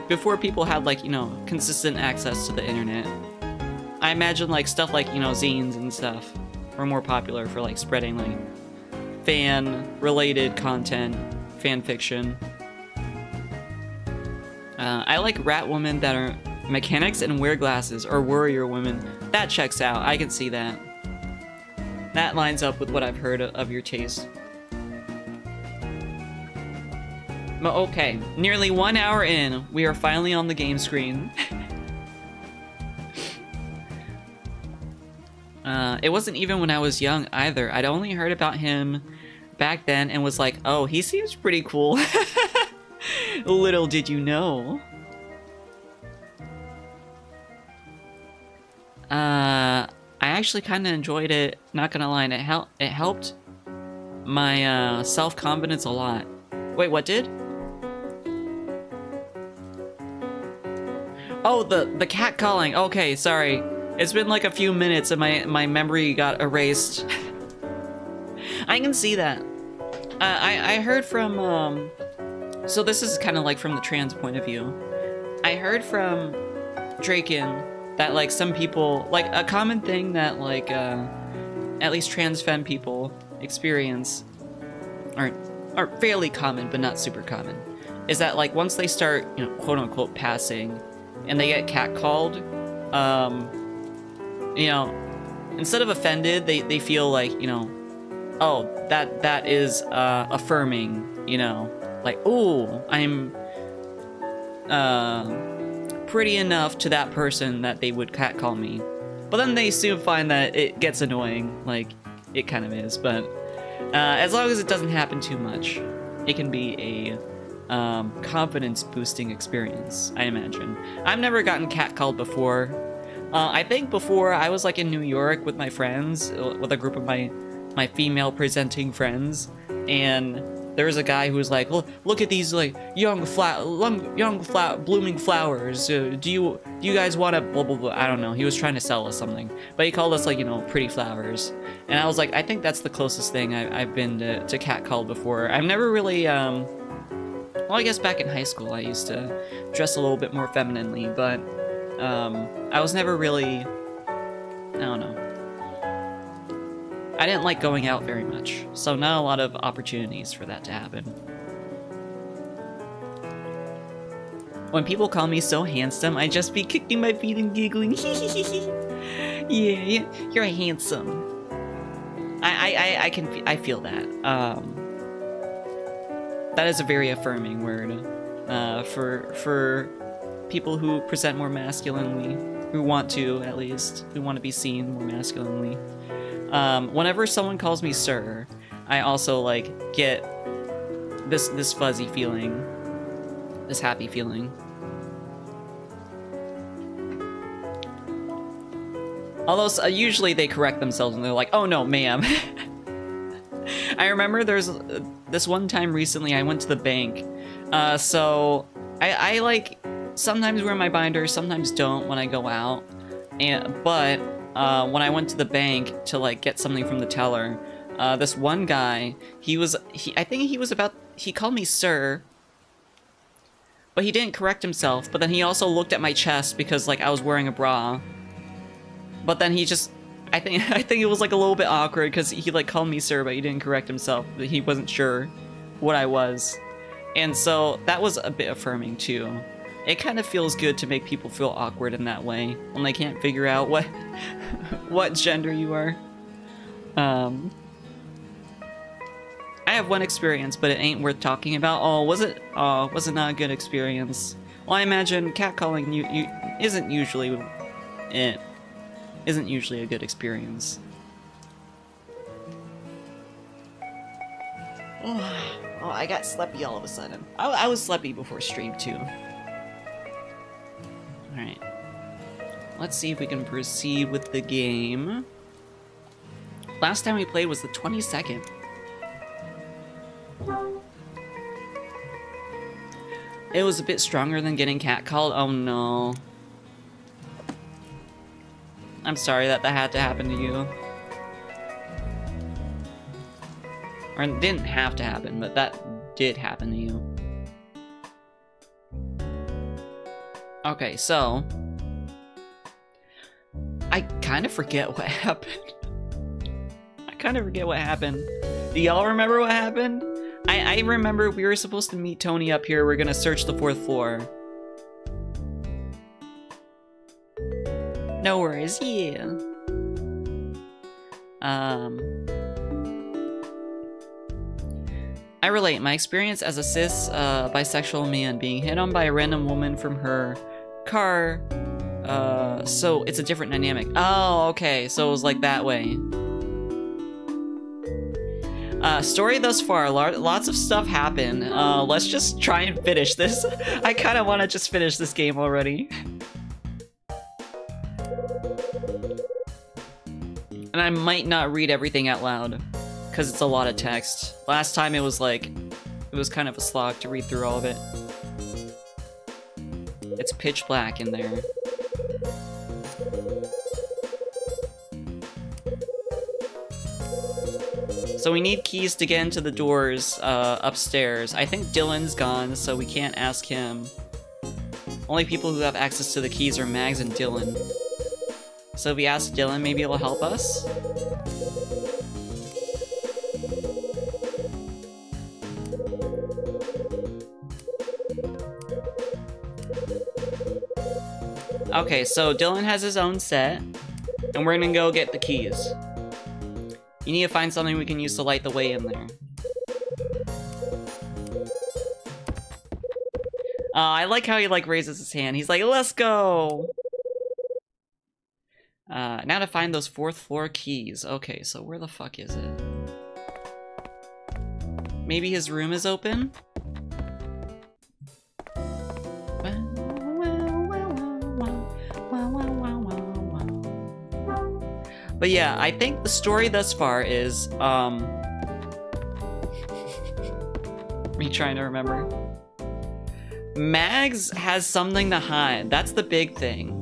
before people had like, you know, consistent access to the internet, I imagine like stuff like, you know, zines and stuff were more popular for like spreading like fan related content, fan fiction. I like rat women that are mechanics and wear glasses, or warrior women. That checks out. I can see that. That lines up with what I've heard of your taste. Okay, nearly 1 hour in, we are finally on the game screen. It wasn't even when I was young either. I'd only heard about him back then and was like, oh, he seems pretty cool. Little did you know. I actually kind of enjoyed it, not gonna lie, and it helped my self-confidence a lot. Wait, what did? Oh, the cat calling. Okay, sorry. It's been like a few minutes and my memory got erased. I can see that. I heard from, so this is kind of like from the trans point of view. I heard from Draken that like some people, like a common thing that like at least trans femme people experience, are fairly common but not super common, is that like once they start, you know, quote unquote passing, and they get catcalled, you know, instead of offended, they feel like, you know, oh, that is affirming, you know, like, oh, I'm pretty enough to that person that they would catcall me. But then they soon find that it gets annoying, like it kind of is, but as long as it doesn't happen too much, it can be a confidence boosting experience, I imagine. I've never gotten catcalled before. I think before I was like in New York with my friends, with a group of my female presenting friends, and there was a guy who was like, look at these like young blooming flowers. Do you guys want to blah blah blah? I don't know. He was trying to sell us something, but he called us like, you know, pretty flowers. And I was like, I think that's the closest thing I've been to catcalled before. I've never really well, I guess back in high school I used to dress a little bit more femininely, but I was never really, I don't know. I didn't like going out very much, so not a lot of opportunities for that to happen. When people call me so handsome, I just be kicking my feet and giggling. Yeah, you're handsome. I feel that. That is a very affirming word for people who present more masculinely, who want to at least, who want to be seen more masculinely. Whenever someone calls me sir, I also like get this fuzzy feeling, this happy feeling. Although usually they correct themselves and they're like, oh no, ma'am. I remember there's this one time recently I went to the bank. So I like sometimes wear my binders, sometimes don't when I go out. But when I went to the bank to like get something from the teller, this one guy, he called me sir, but he didn't correct himself. But then he also looked at my chest because like I was wearing a bra. But then he just, I think it was like a little bit awkward because he like called me sir, but he didn't correct himself. He wasn't sure what I was. And so that was a bit affirming too. It kind of feels good to make people feel awkward in that way when they can't figure out what gender you are. I have one experience, but it ain't worth talking about. Oh, was it not a good experience? Well, I imagine catcalling isn't usually a good experience. Oh, I got sleepy all of a sudden. I was sleepy before stream too. Alright. Let's see if we can proceed with the game. Last time we played was the 22nd. It was a bit stronger than getting catcalled. Oh no. I'm sorry that had to happen to you. Or it didn't have to happen, but that did happen to you. Okay, so I kind of forget what happened. Do y'all remember what happened? I remember we were supposed to meet Tony up here. We're gonna search the 4th floor. No worries, yeah. I relate. My experience as a cis bisexual man being hit on by a random woman from her car. So it's a different dynamic. Oh, okay. So it was like that way. Story thus far. Lots of stuff happened. Let's just try and finish this. I kind of want to just finish this game already. And I might not read everything out loud, because it's a lot of text. Last time it was kind of a slog to read through all of it. It's pitch black in there. So we need keys to get into the doors upstairs. I think Dylan's gone, so we can't ask him. Only people who have access to the keys are Mags and Dylan. So if we ask Dylan, maybe he'll help us. Okay, so Dylan has his own set, and we're gonna go get the keys. You need to find something we can use to light the way in there. I like how he like raises his hand. He's like, let's go! Now to find those 4th floor keys. Okay, so where the fuck is it? Maybe his room is open? But yeah, I think the story thus far is, me trying to remember. Mags has something to hide. That's the big thing.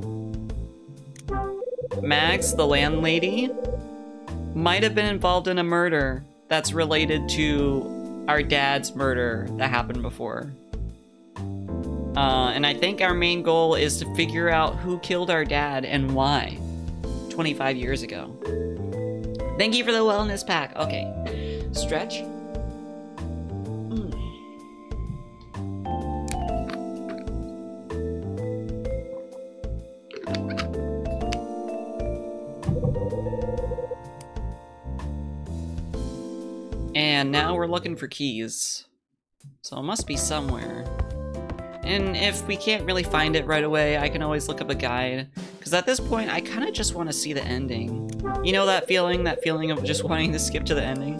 Mags, the landlady, might have been involved in a murder that's related to our dad's murder that happened before. And I think our main goal is to figure out who killed our dad and why. 25 years ago. Thank you for the wellness pack. Okay. Stretch. And now we're looking for keys. So it must be somewhere. And if we can't really find it right away, I can always look up a guide. Because at this point, I kind of just want to see the ending. You know that feeling of just wanting to skip to the ending?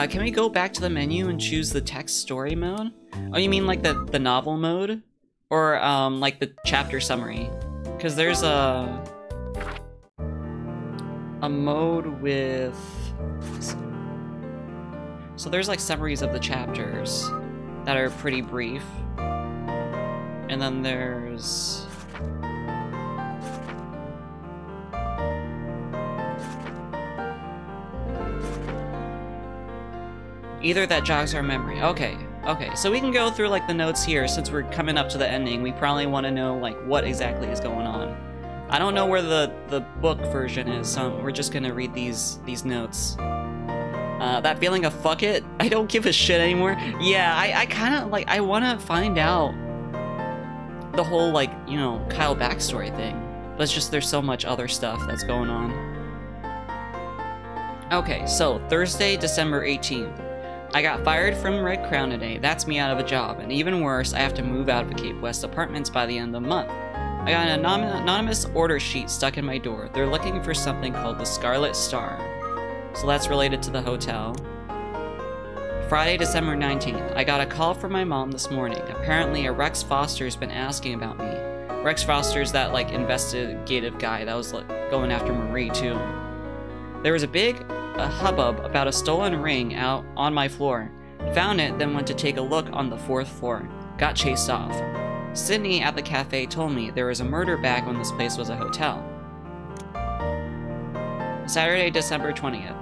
Can we go back to the menu and choose the text story mode? Oh, you mean like the novel mode? Or like the chapter summary? Because there's a mode with... So there's like summaries of the chapters that are pretty brief. And then there's... either that jogs our memory. Okay, okay. So we can go through like the notes here since we're coming up to the ending. We probably want to know like what exactly is going on. I don't know where the book version is, so we're just gonna read these notes. That feeling of fuck it, I don't give a shit anymore. Yeah, I kind of like, I want to find out the whole like, you know, Kyle backstory thing. But it's just there's so much other stuff that's going on. Okay, so Thursday, December 18th. I got fired from Red Crown today. That's me out of a job. And even worse, I have to move out of the Cape West apartments by the end of the month. I got an anonymous order sheet stuck in my door. They're looking for something called the Scarlet Star. So that's related to the hotel. Friday, December 19th. I got a call from my mom this morning. Apparently a Rex Foster's been asking about me. Rex Foster's that like investigative guy that was like going after Marie too. There was a big hubbub about a stolen ring out on my floor. Found it, then went to take a look on the 4th floor. Got chased off. Sydney at the cafe told me there was a murder back when this place was a hotel. Saturday, December 20th.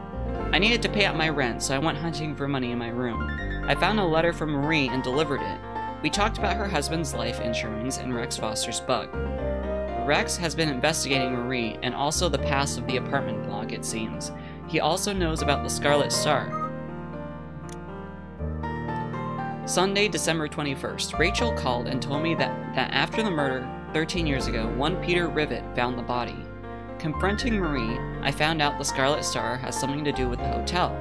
I needed to pay out my rent, so I went hunting for money in my room. I found a letter from Marie and delivered it. We talked about her husband's life insurance and Rex Foster's bug. Rex has been investigating Marie and also the past of the apartment block, it seems. He also knows about the Scarlet Star. Sunday, December 21st. Rachel called and told me that after the murder 13 years ago, one Peter Rivet found the body. Confronting Marie, I found out the Scarlet Star has something to do with the hotel.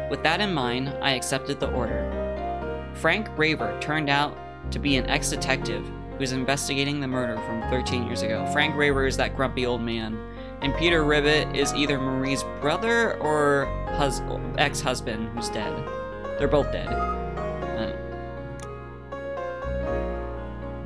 With that in mind, I accepted the order. Frank Raver turned out to be an ex-detective who's investigating the murder from 13 years ago. Frank Raver is that grumpy old man. And Peter Rivet is either Marie's brother or ex-husband who's dead. They're both dead.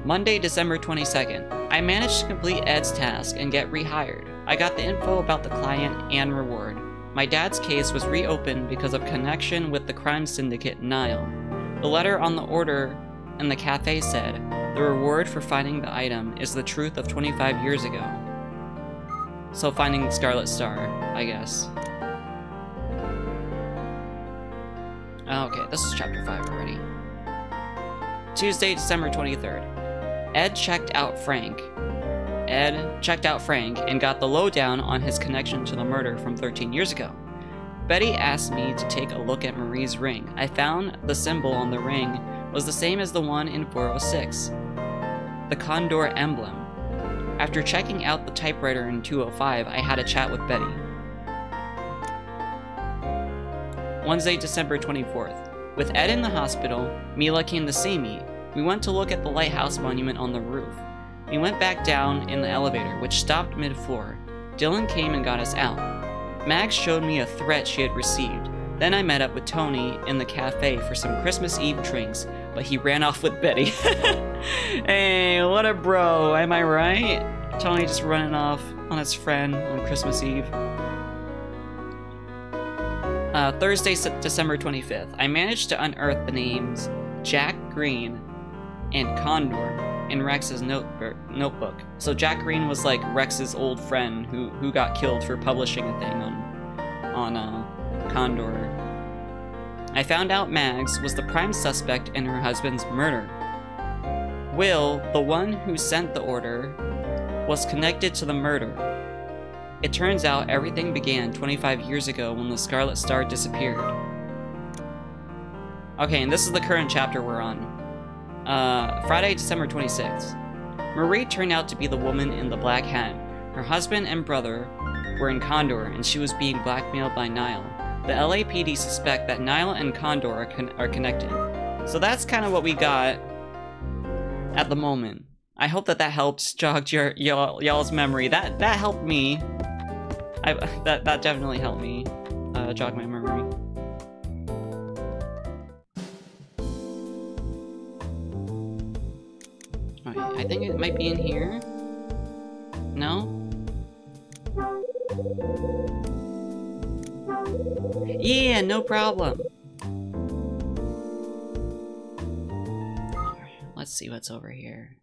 Monday, December 22nd. I managed to complete Ed's task and get rehired. I got the info about the client and reward. My dad's case was reopened because of connection with the crime syndicate Nile. The letter on the order in the cafe said, the reward for finding the item is the truth of 25 years ago. So finding the Scarlet Star, I guess. Okay, this is chapter 5 already. Tuesday, December 23rd. Ed checked out Frank and got the lowdown on his connection to the murder from 13 years ago. Betty asked me to take a look at Marie's ring. I found the symbol on the ring was the same as the one in 406, the condor emblem. After checking out the typewriter in 205, I had a chat with Betty. Wednesday, December 24th. With Ed in the hospital, Mila came to see me. We went to look at the lighthouse monument on the roof. We went back down in the elevator, which stopped mid-floor. Dylan came and got us out. Mags showed me a threat she had received. Then I met up with Tony in the cafe for some Christmas Eve drinks, but he ran off with Betty. Hey, what a bro, am I right? Tony just running off on his friend on Christmas Eve. Thursday, December 25th. I managed to unearth the names Jack Green and Condor in Rex's notebook. So Jack Green was like Rex's old friend who got killed for publishing a thing on Condor. I found out Mags was the prime suspect in her husband's murder. Will, the one who sent the order, was connected to the murder. It turns out everything began 25 years ago when the Scarlet Star disappeared. Okay, and this is the current chapter we're on. Friday, December 26th. Marie turned out to be the woman in the black hat. Her husband and brother were in Condor, and she was being blackmailed by Niall. The LAPD suspect that Niall and Condor are connected. So that's kind of what we got at the moment. I hope that helped jog y'all's memory. That helped me. That definitely helped me jog my memory. I think it might be in here. No? Yeah, no problem. Let's see what's over here.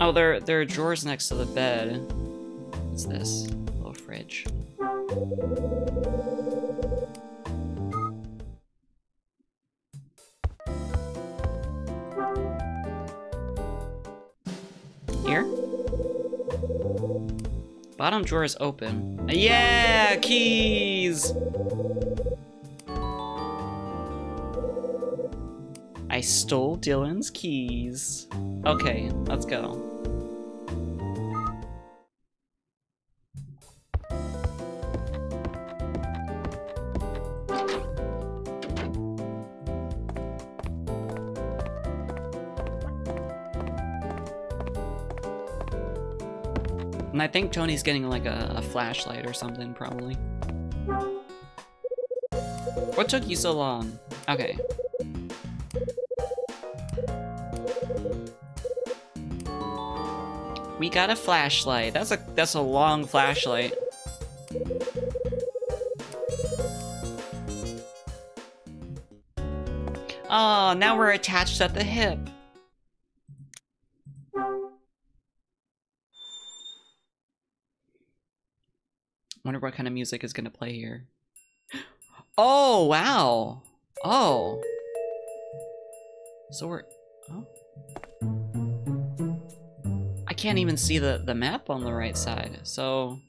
Oh, there are drawers next to the bed. What's this? A little fridge. Here? Bottom drawer is open. Yeah, keys! I stole Dylan's keys. Okay, let's go. And I think Tony's getting like a flashlight or something, probably. What took you so long? Okay. We got a flashlight. That's a long flashlight. Oh, now we're attached at the hip. Wonder what kind of music is gonna play here. Oh, wow. Oh. So we're... Oh. I can't even see the map on the right side. So...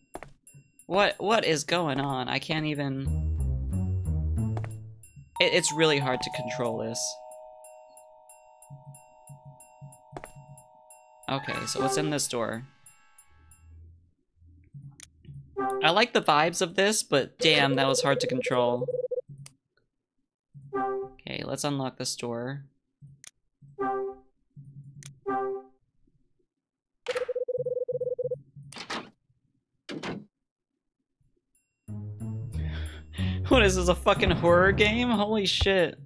What is going on? I can't even... It's really hard to control this. Okay, so what's in this door? I like the vibes of this, but damn, that was hard to control. Okay, let's unlock this door. What is this, a fucking horror game? Holy shit.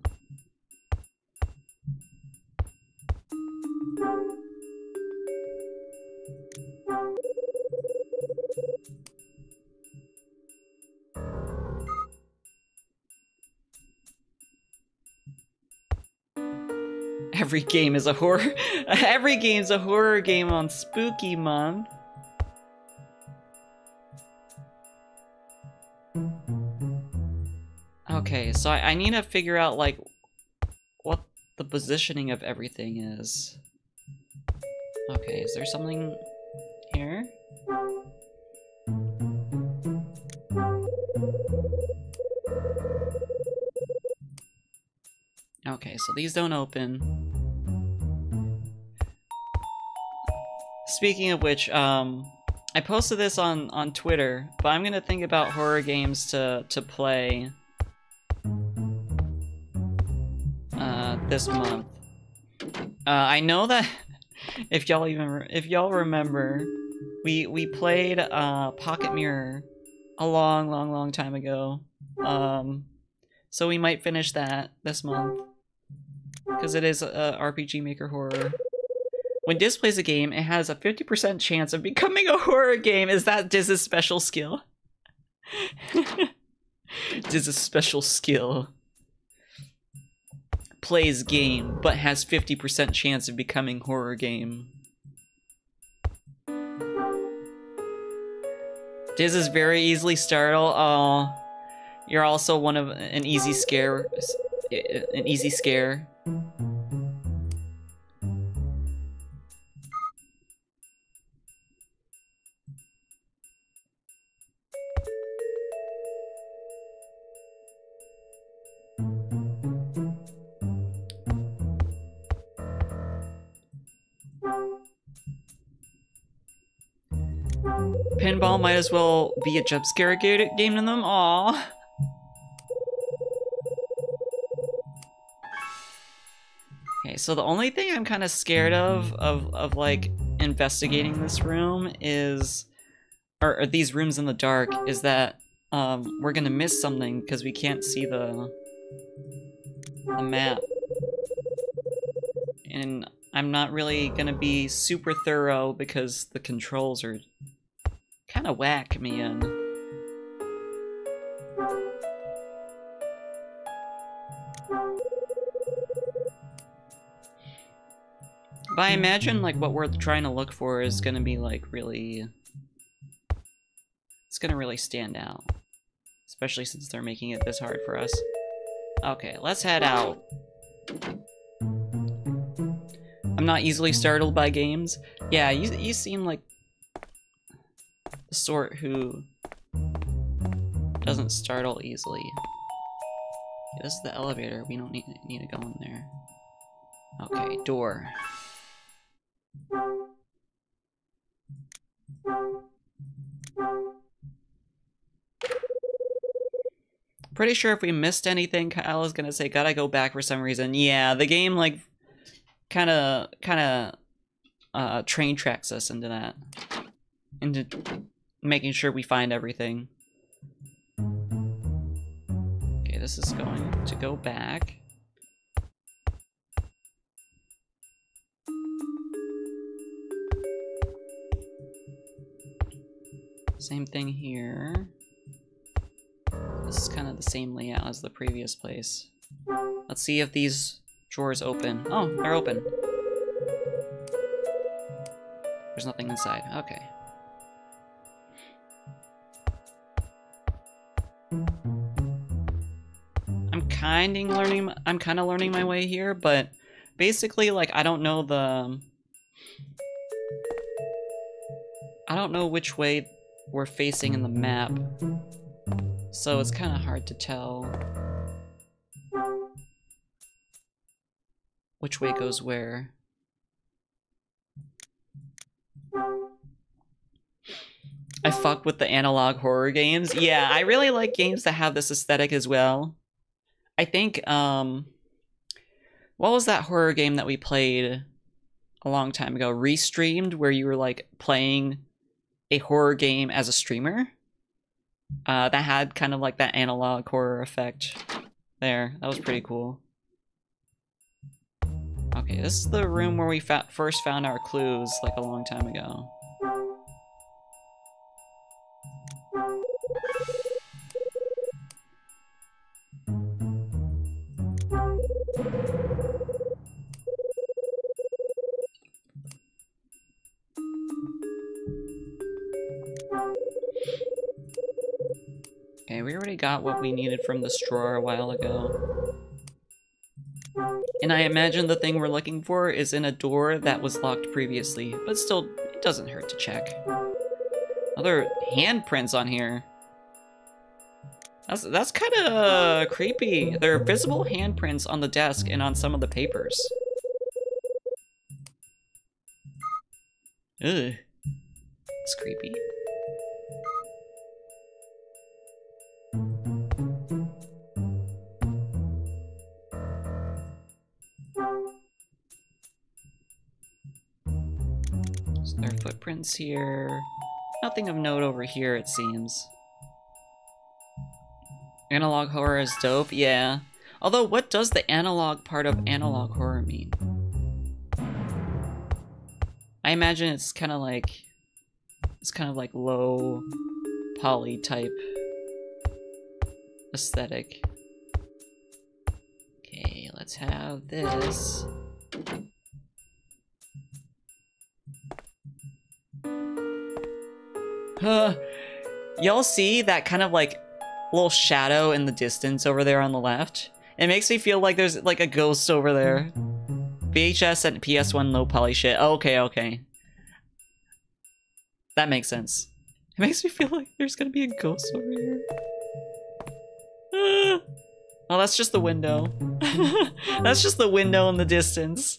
Every game is a horror. Every game's a horror game on Spooky Month. Okay, so I need to figure out like what the positioning of everything is. Okay, is there something here? Okay, so these don't open. Speaking of which, I posted this on Twitter, but I'm gonna think about horror games to play this month. I know that if y'all remember, we played Pocket Mirror a long time ago. So we might finish that this month because it is a RPG Maker horror. When Diz plays a game, it has a 50% chance of becoming a horror game. Is that Diz's special skill? Diz's special skill. Plays game, but has 50% chance of becoming horror game. Diz is very easily startled. Oh, you're also one of an easy scare. An easy scare. Pinball might as well be a jump scare game to them. Aww. Okay, so the only thing I'm kind of scared of like investigating this room is, or these rooms in the dark, is that we're gonna miss something because we can't see the map, and I'm not really gonna be super thorough because the controls are kind of whack me in. But I imagine like what we're trying to look for is gonna be like really, it's gonna really stand out, especially since they're making it this hard for us. Okay, let's head out. I'm not easily startled by games. Yeah, you seem like the sort who doesn't startle easily. Okay, this is the elevator. We don't need to go in there. Okay, door. Pretty sure if we missed anything, Kyle is gonna say, gotta go back for some reason. Yeah, the game like kinda train tracks us into that. Into making sure we find everything. Okay, this is going to go back. Same thing here. This is kind of the same layout as the previous place. Let's see if these drawers open. Oh, they're open. There's nothing inside. Okay. I'm kind of learning my way here, but basically, like, I don't know which way we're facing in the map, so it's kind of hard to tell which way goes where. I fuck with the analog horror games. Yeah, I really like games that have this aesthetic as well. I think, what was that horror game that we played a long time ago? Restreamed, where you were like playing a horror game as a streamer? That had kind of like that analog horror effect there. That was pretty cool. Okay, this is the room where we first found our clues like a long time ago. Okay, we already got what we needed from this drawer a while ago. And I imagine the thing we're looking for is in a door that was locked previously, but still, it doesn't hurt to check. Other handprints on here. That's kind of creepy. There are visible handprints on the desk and on some of the papers. Ugh. It's creepy. So there are footprints here. Nothing of note over here, it seems. Analog horror is dope, yeah. Although, what does the analog part of analog horror mean? I imagine it's kind of like low poly type aesthetic. Okay, let's have this. Y'all see that kind of like little shadow in the distance over there on the left? It makes me feel like there's like a ghost over there. VHS and PS1 low poly shit. Oh, okay. That makes sense. It makes me feel like there's gonna be a ghost over here. Oh, that's just the window. That's just the window in the distance.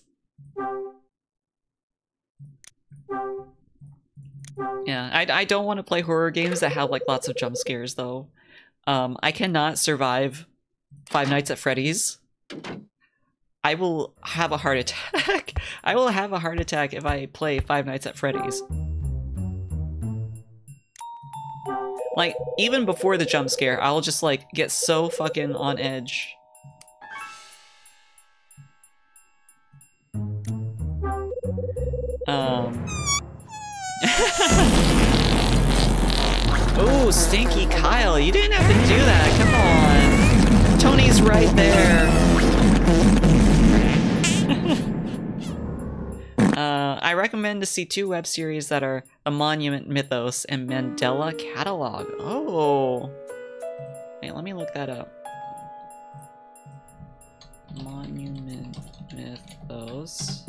Yeah, I don't want to play horror games that have like lots of jump scares though. I cannot survive Five Nights at Freddy's. I will have a heart attack. I will have a heart attack if I play Five Nights at Freddy's. Like, even before the jump scare, I'll just like get so fucking on edge. Ooh, Stinky Kyle, you didn't have to do that, come on. Tony's right there. I recommend to see 2 web series that are The Monument Mythos and Mandela Catalog. Oh. Wait, let me look that up. Monument Mythos.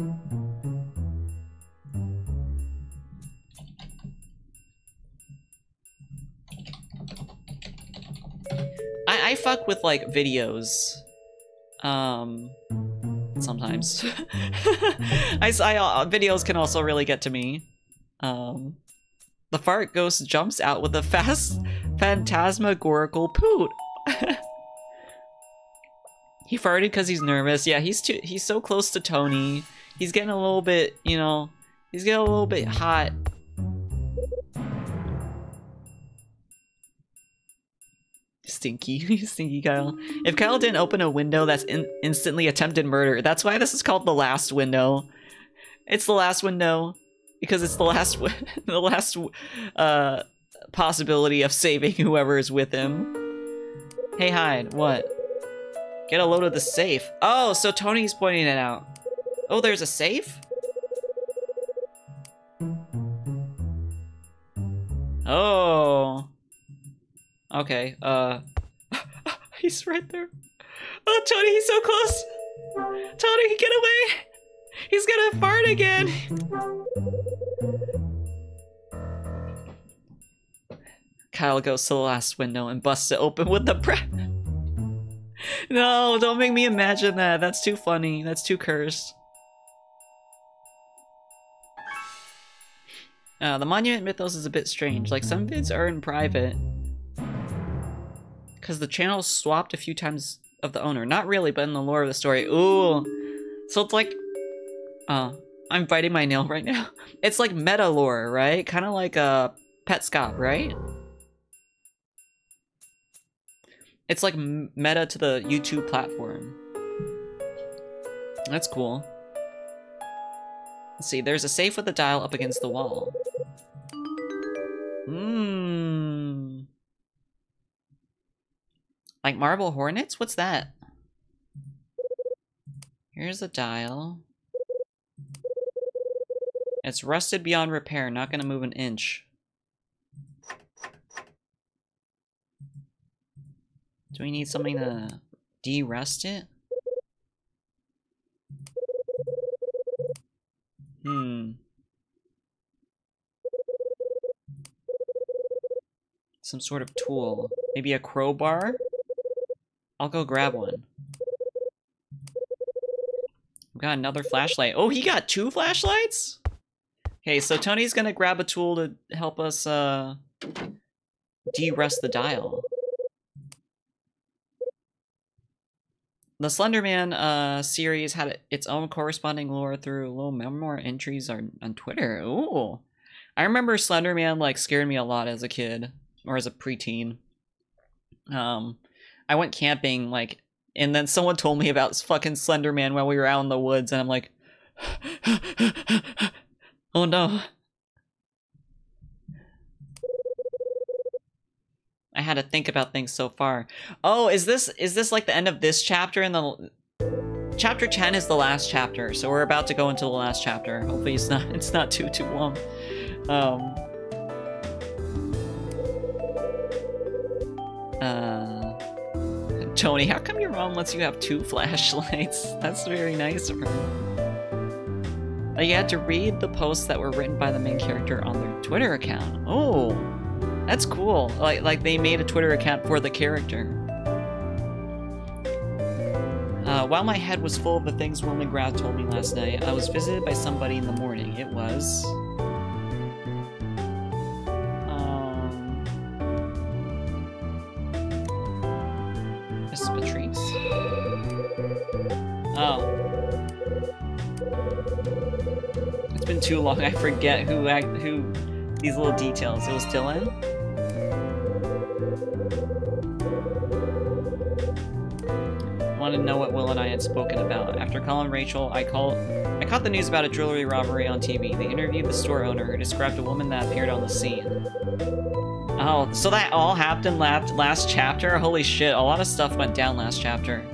I fuck with like videos. Sometimes. Videos can also really get to me. The fart ghost jumps out with a fast phantasmagorical poot. He farted because he's nervous. Yeah, he's so close to Tony. He's getting a little bit, you know, he's getting a little bit hot. Stinky Kyle. If Kyle didn't open a window, that's instantly attempted murder. That's why this is called the last window. It's the last window because it's the last possibility of saving whoever is with him. Hey, Hyde, what? Get a load of the safe. Oh, so Tony's pointing it out. Oh, there's a safe? Oh. Okay, he's right there. Oh, Tony, he's so close! Tony, get away! He's gonna fart again! Kyle goes to the last window and busts it open with the breath. No, don't make me imagine that. That's too funny. That's too cursed. The Monument Mythos is a bit strange. Like, some vids are in private. Because the channel swapped a few times of the owner. Not really, but in the lore of the story. Ooh. So it's like... I'm biting my nail right now. It's like meta lore, right? Kind of like a Petscop, right? It's like meta to the YouTube platform. That's cool. Let's see, there's a safe with a dial up against the wall. Like marble hornets? What's that? Here's a dial. It's rusted beyond repair, not gonna move an inch. Do we need something to de-rust it? Some sort of tool. Maybe a crowbar? I'll go grab one. We've got another flashlight. Oh, he got 2 flashlights? Okay, so Tony's gonna grab a tool to help us, de-rust the dial. The Slender Man series had its own corresponding lore through little memoir entries on Twitter. Ooh. I remember Slender Man, like, scared me a lot as a kid. Or as a preteen. I went camping, like, and then someone told me about fucking Slender Man while we were out in the woods, and I'm like, oh no. I had to think about things so far. Oh, is this like the end of this chapter? And the chapter 10 is the last chapter, so we're about to go into the last chapter. Hopefully it's not too long. Tony, how come your mom lets you have 2 flashlights? That's very nice of her. You had to read the posts that were written by the main character on their Twitter account. Oh, that's cool. Like they made a Twitter account for the character. While my head was full of the things Will McGrath told me last night, I was visited by somebody in the morning. It was... Miss Patrice? Oh. It's been too long, I forget who these little details. It was Dylan? I wanted to know what Will and I had spoken about. After calling Rachel, I caught the news about a jewelry robbery on TV. They interviewed the store owner, who described a woman that appeared on the scene. Oh, so that all happened last chapter? Holy shit, a lot of stuff went down last chapter.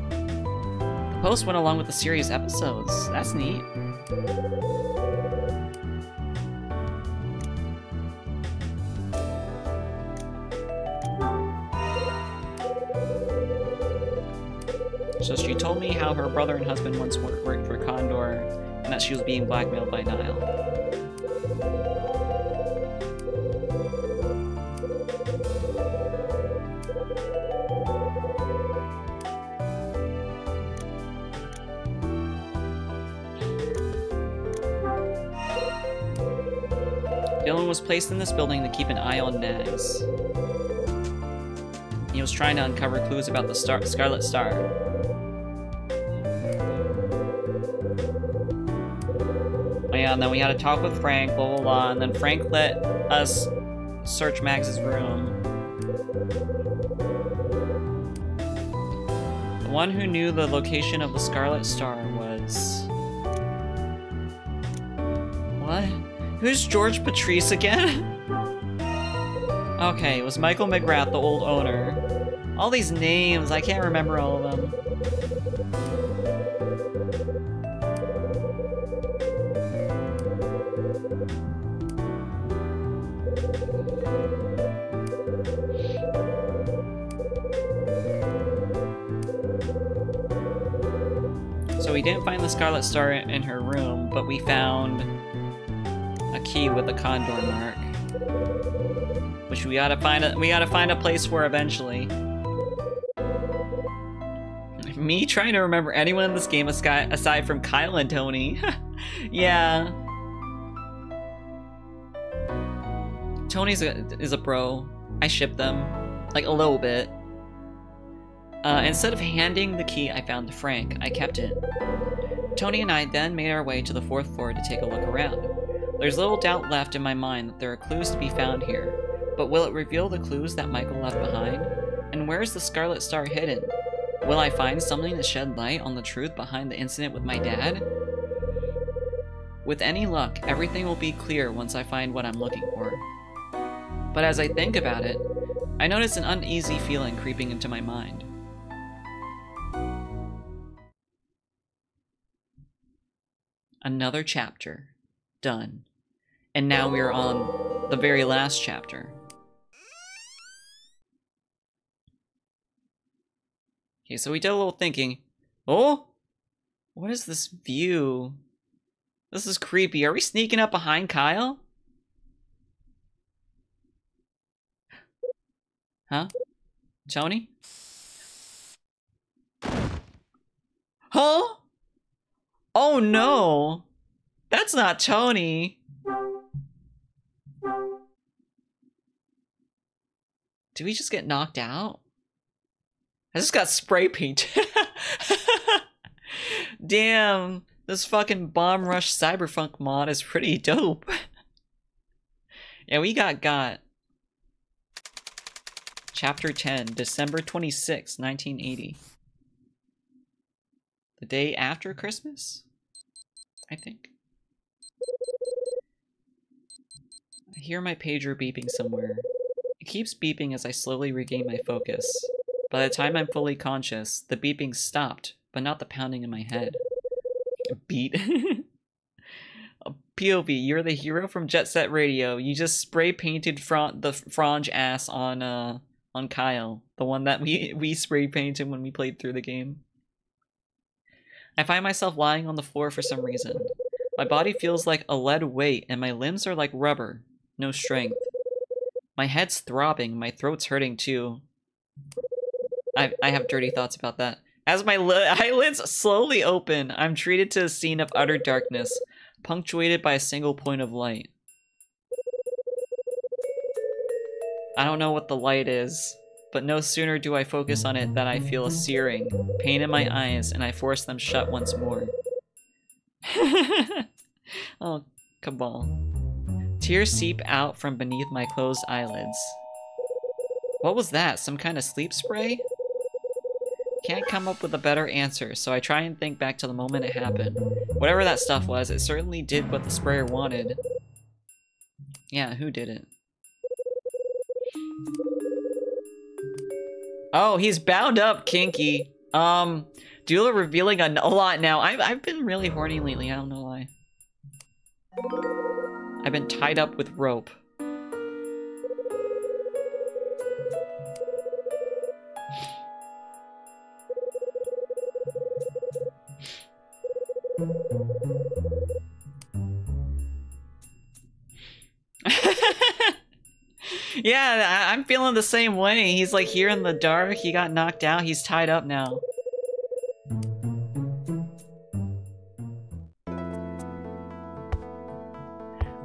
The post went along with the series episodes. That's neat. So she told me how her brother and husband once worked for Condor, and that she was being blackmailed by Niall. Dylan was placed in this building to keep an eye on Nags. He was trying to uncover clues about the Scarlet Star. Oh yeah, and then we had a talk with Frank, blah blah blah, and then Frank let us search Mags's room. The one who knew the location of the Scarlet Star was... What? Who's George Patrice again? Okay, it was Michael McGrath, the old owner. All these names, I can't remember all of them. So we didn't find the Scarlet Star in her room, but we found a key with a condor mark, which we gotta find a place for eventually. Me trying to remember anyone in this game aside from Kyle and Tony. Yeah. Tony's is a bro. I ship them, like a little bit. Instead of handing the key I found to Frank, I kept it. Tony and I then made our way to the 4th floor to take a look around. There's little doubt left in my mind that there are clues to be found here, but will it reveal the clues that Michael left behind? And where's the Scarlet Star hidden? Will I find something to shed light on the truth behind the incident with my dad? With any luck, everything will be clear once I find what I'm looking for. But as I think about it, I notice an uneasy feeling creeping into my mind. Another chapter. Done. And now we are on the very last chapter. Okay, so we did a little thinking. Oh! What is this view? This is creepy. Are we sneaking up behind Kyle? Huh? Tony? Huh? Oh no! That's not Tony! Did we just get knocked out? I just got spray painted. Damn, this fucking Bomb Rush Cyberpunk mod is pretty dope. Yeah, we got. Chapter 10, December 26, 1980. The day after Christmas? I think. I hear my pager beeping somewhere. It keeps beeping as I slowly regain my focus. By the time I'm fully conscious, the beeping stopped, but not the pounding in my head. Beat. POV, you're the hero from Jet Set Radio. You just spray painted the Frange ass on Kyle, the one that we spray painted when we played through the game. I find myself lying on the floor for some reason. My body feels like a lead weight, and my limbs are like rubber, no strength. My head's throbbing, my throat's hurting too. I have dirty thoughts about that. As my eyelids slowly open, I'm treated to a scene of utter darkness, punctuated by a single point of light. I don't know what the light is, but no sooner do I focus on it than I feel a searing pain in my eyes, and I force them shut once more. Oh, Cabal. Tears seep out from beneath my closed eyelids. What was that? Some kind of sleep spray? Can't come up with a better answer, so I try and think back to the moment it happened. Whatever that stuff was, it certainly did what the sprayer wanted. Yeah, who did it? Oh, he's bound up, Kinky. Dula revealing a lot now. I've been really horny lately, I don't know why. I've been tied up with rope. Yeah, I'm feeling the same way. He's like here in the dark, he got knocked out, he's tied up now.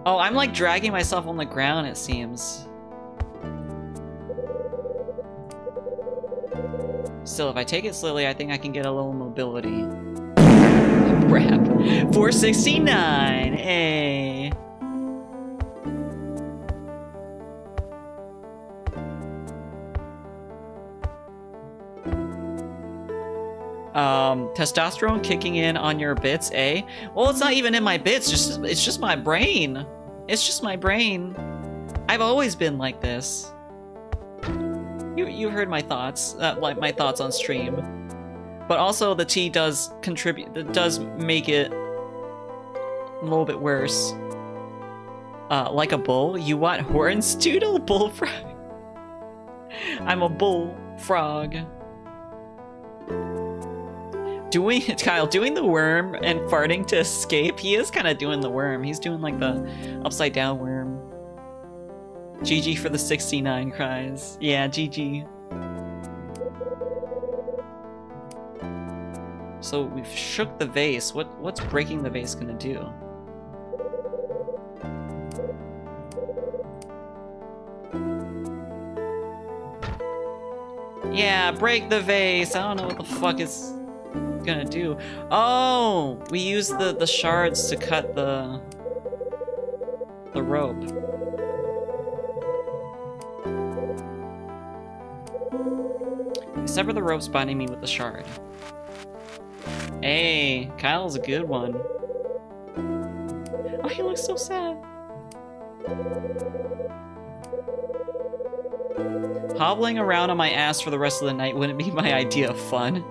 Oh, I'm like dragging myself on the ground, it seems. Still, if I take it slowly, I think I can get a little mobility. Crap. 469, hey. Testosterone kicking in on your bits, eh? Well, it's not even in my bits, it's just my brain. It's just my brain. I've always been like this. You heard my thoughts, like my thoughts on stream. But also the tea does contribute, it does make it a little bit worse. Like a bull? You want horns, Doodle? Bullfrog? I'm a bullfrog. Kyle, doing the worm and farting to escape, he is kind of doing the worm. He's doing like the upside down worm. GG for the 69 cries. Yeah, GG. So we've shook the vase. What's breaking the vase gonna do? Yeah, break the vase. I don't know what the fuck it's gonna do. Oh, we use the shards to cut the rope. Sever the ropes binding me with the shard. Hey, Kyle's a good one. Oh, he looks so sad. Hobbling around on my ass for the rest of the night wouldn't be my idea of fun.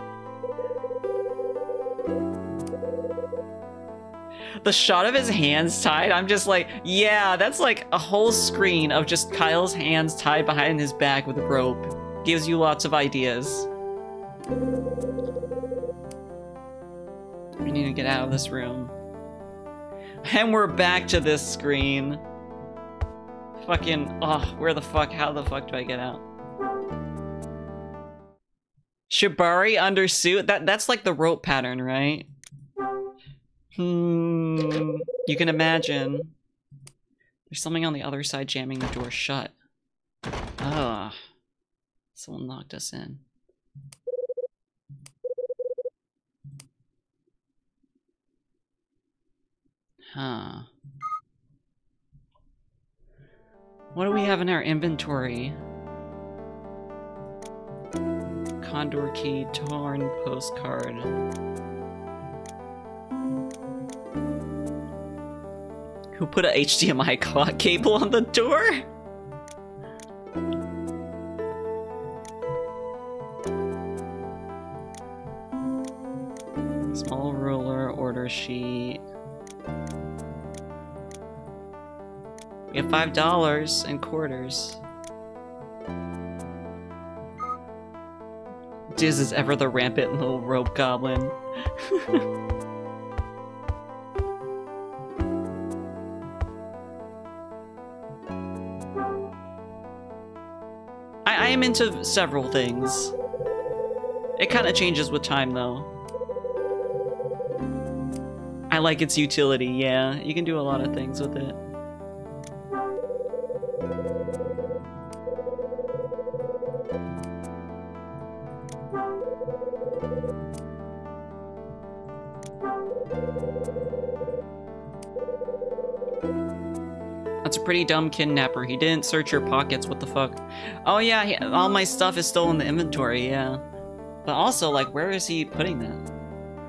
The shot of his hands tied, I'm just like, yeah, that's like a whole screen of just Kyle's hands tied behind his back with a rope. Gives you lots of ideas. We need to get out of this room. And we're back to this screen. Fucking, oh, where the fuck, how the fuck do I get out? Shibari undersuit? That's like the rope pattern, right? You can imagine. There's something on the other side jamming the door shut. Ah. Someone locked us in. Huh. What do we have in our inventory? Condor key, torn postcard. Who put a HDMI clock cable on the door? Small ruler, order sheet. We have $5 and quarters. Diz is ever the rampant little rope goblin. I am into several things. It kind of changes with time, though. I like its utility, yeah. You can do a lot of things with it. That's a pretty dumb kidnapper. He didn't search your pockets, what the fuck? Oh yeah, all my stuff is still in the inventory, yeah. But also, like, where is he putting that?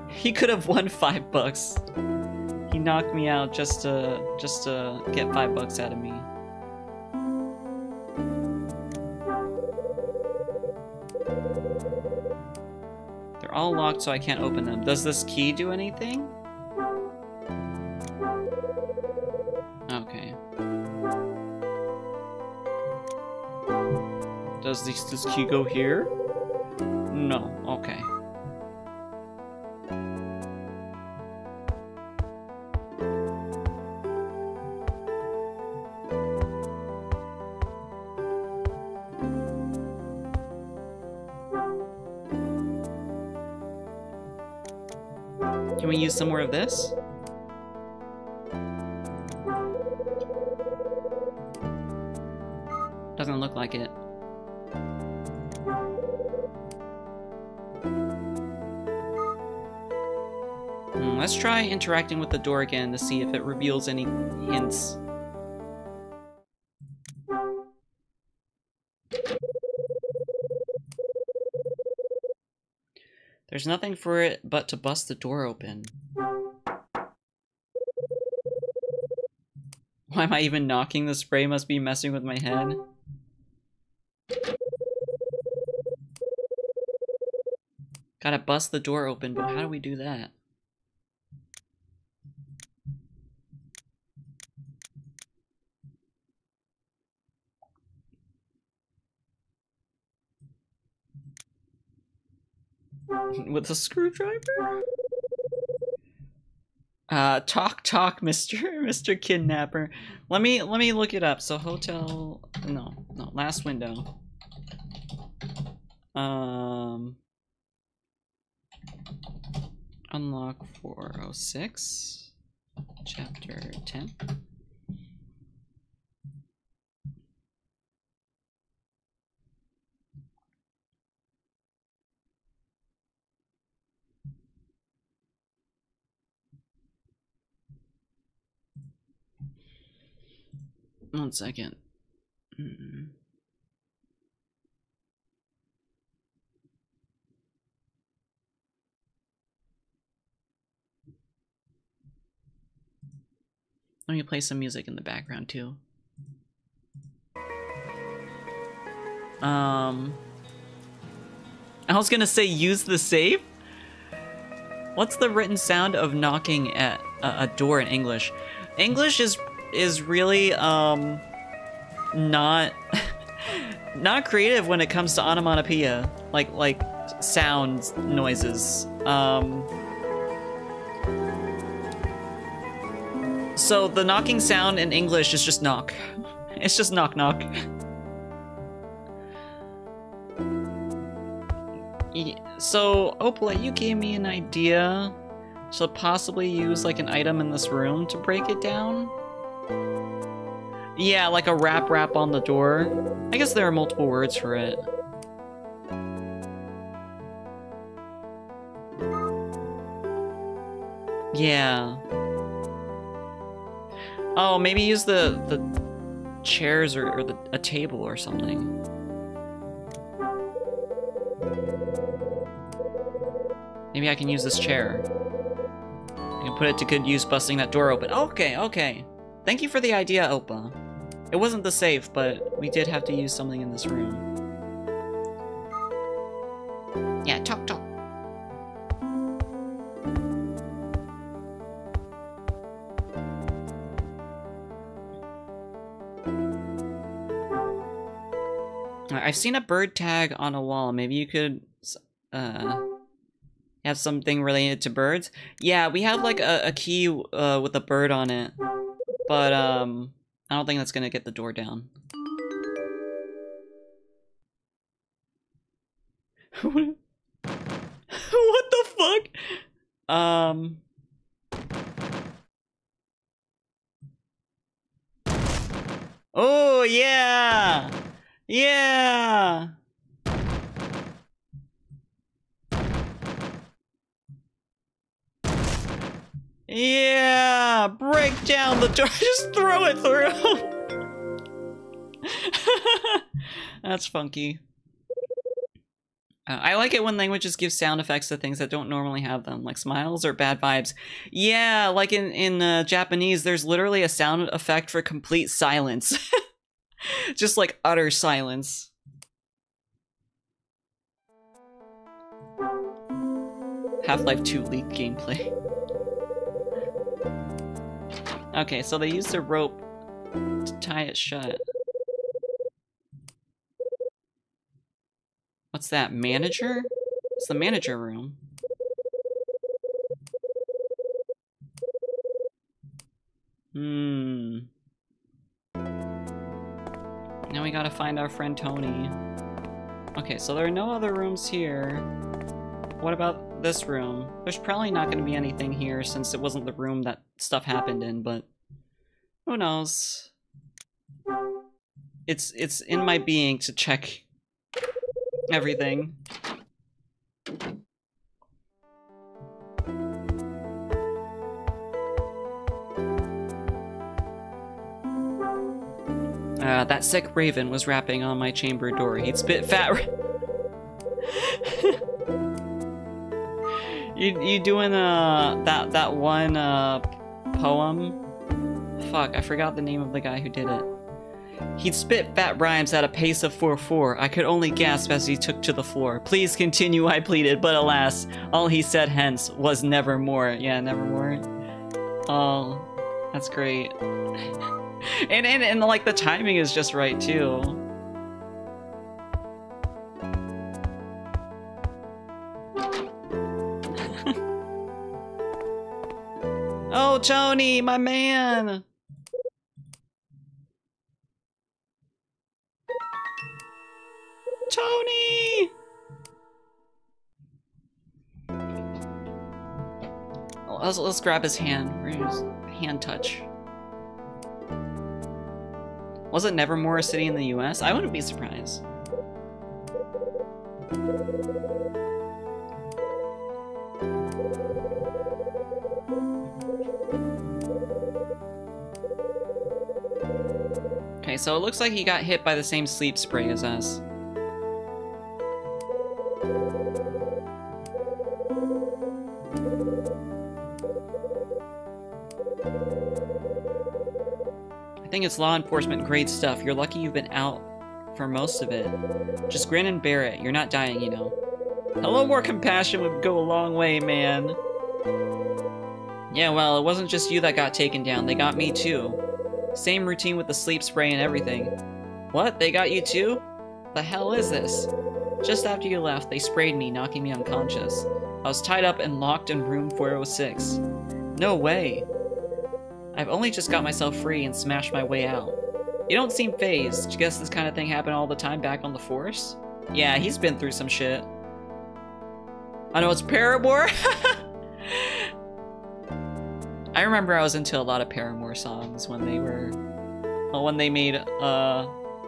He could have won $5. He knocked me out just to get $5 out of me. They're all locked, so I can't open them. Does this key do anything? Okay. Does this key go here? No. Okay. Can we use some more of this? Doesn't look like it. Let's try interacting with the door again to see if it reveals any hints. There's nothing for it but to bust the door open. Why am I even knocking? The spray must be messing with my head. Gotta bust the door open, but how do we do that? With a screwdriver? Talk, Mr. Kidnapper. Let me look it up. So hotel, no, last window. Unlock 406, chapter 10. One second. Let me play some music in the background too. I was gonna say use the safe? What's the written sound of knocking at a door in English? English is really not not creative when it comes to onomatopoeia, like sound noises. So the knocking sound in English is just knock. It's just knock knock. So, Opala, you gave me an idea to possibly use like an item in this room to break it down. Yeah, like a rap on the door. I guess there are multiple words for it. Yeah. Oh, maybe use the chairs or a table or something. Maybe I can use this chair. I can put it to good use busting that door open. Okay, okay. Thank you for the idea, Opa. It wasn't the safe, but we did have to use something in this room. Yeah, talk. I've seen a bird tag on a wall. Maybe you could have something related to birds. Yeah, we have like a key with a bird on it, but I don't think that's gonna get the door down. What the fuck? Oh yeah. Yeah! Yeah! Break down the door! Just throw it through! That's funky. I like it when languages give sound effects to things that don't normally have them, like smiles or bad vibes. Yeah, like in Japanese, there's literally a sound effect for complete silence. Just like utter silence. Half-Life 2 leaked gameplay. Okay, so they used a rope to tie it shut. What's that, manager? It's the manager room. Now we gotta find our friend Tony. Okay, so there are no other rooms here. What about this room? There's probably not gonna be anything here since it wasn't the room that stuff happened in, but who knows? It's in my being to check everything. That sick raven was rapping on my chamber door. He'd spit fat. You doing that one poem? Fuck, I forgot the name of the guy who did it. He'd spit fat rhymes at a pace of 4/4. I could only gasp as he took to the floor. Please continue, I pleaded, but alas, all he said hence was nevermore. Yeah, nevermore. Oh, that's great. And like the timing is just right too. Oh, Tony, my man. Tony. Let's grab his hand. Where's his hand touch? Wasn't Nevermore a city in the US? I wouldn't be surprised. Okay, so it looks like he got hit by the same sleep spray as us. I think it's law enforcement grade stuff. You're lucky you've been out for most of it. Just grin and bear it. You're not dying, you know. A little more compassion would go a long way, man. Yeah, well, it wasn't just you that got taken down. They got me too. Same routine with the sleep spray and everything. What? They got you too? The hell is this? Just after you left, they sprayed me, knocking me unconscious. I was tied up and locked in room 406. No way. I've only just got myself free and smashed my way out. You don't seem phased. Guess this kind of thing happened all the time back on the Force? Yeah, he's been through some shit. I know it's Paramore. I remember I was into a lot of Paramore songs when they were, well, when they made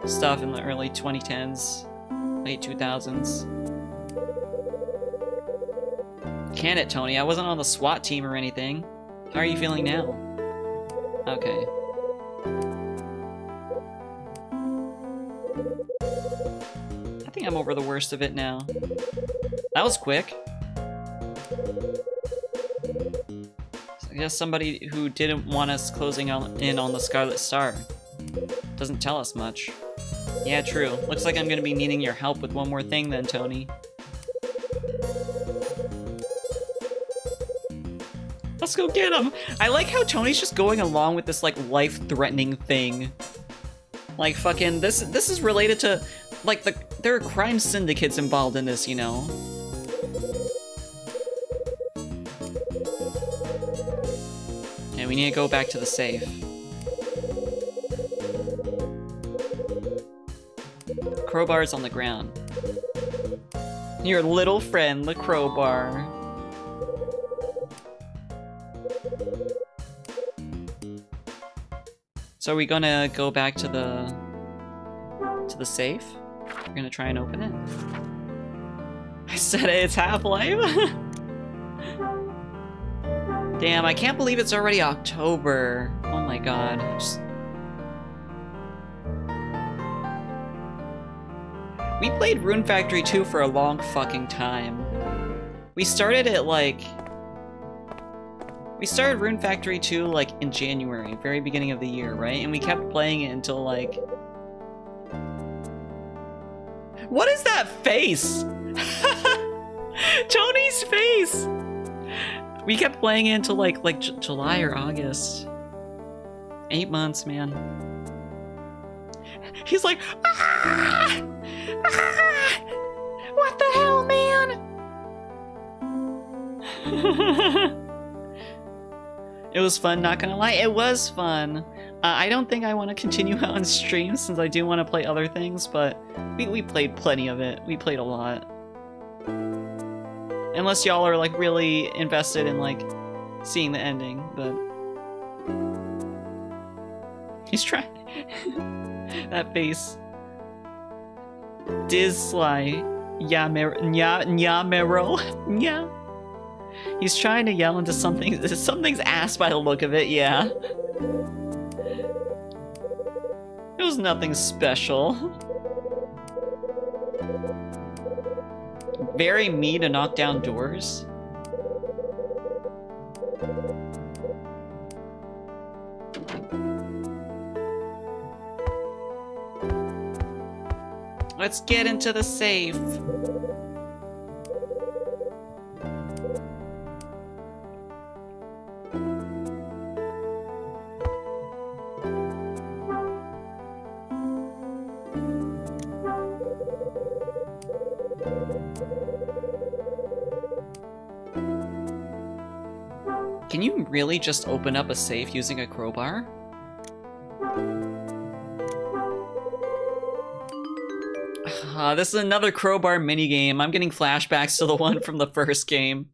stuff in the early 2010s, late 2000s. Can it, Tony? I wasn't on the SWAT team or anything. How are you feeling now? Okay. I think I'm over the worst of it now. That was quick. I guess somebody who didn't want us closing in on the Scarlet Star. Doesn't tell us much. Yeah, true. Looks like I'm gonna be needing your help with one more thing then, Tony. Let's go get him! I like how Tony's just going along with this, like, life-threatening thing. Like, fucking, this is related to, like, there are crime syndicates involved in this, you know? And we need to go back to the safe. Crowbar's on the ground. Your little friend, the crowbar. So are we gonna go back to the safe? We're gonna try and open it. I said it's Half-Life. Damn, I can't believe it's already October. Oh my god. We played Rune Factory 2 for a long fucking time. We started it like... We started Rune Factory 2 like in January, very beginning of the year, right? And we kept playing it until like... What is that face? Tony's face! We kept playing it until like July or August. 8 months, man. He's like, ah! Ah! What the hell, man? It was fun, not gonna lie. It was fun. I don't think I want to continue on stream since I do want to play other things, but we played plenty of it. We played a lot. Unless y'all are like really invested in like seeing the ending, but he's trying. That face. Dizly Nyamero. Yeah. He's trying to yell into something's ass by the look of it, yeah. It was nothing special. Very me to knock down doors. Let's get into the safe. Can you really just open up a safe using a crowbar? This is another crowbar minigame. I'm getting flashbacks to the one from the first game.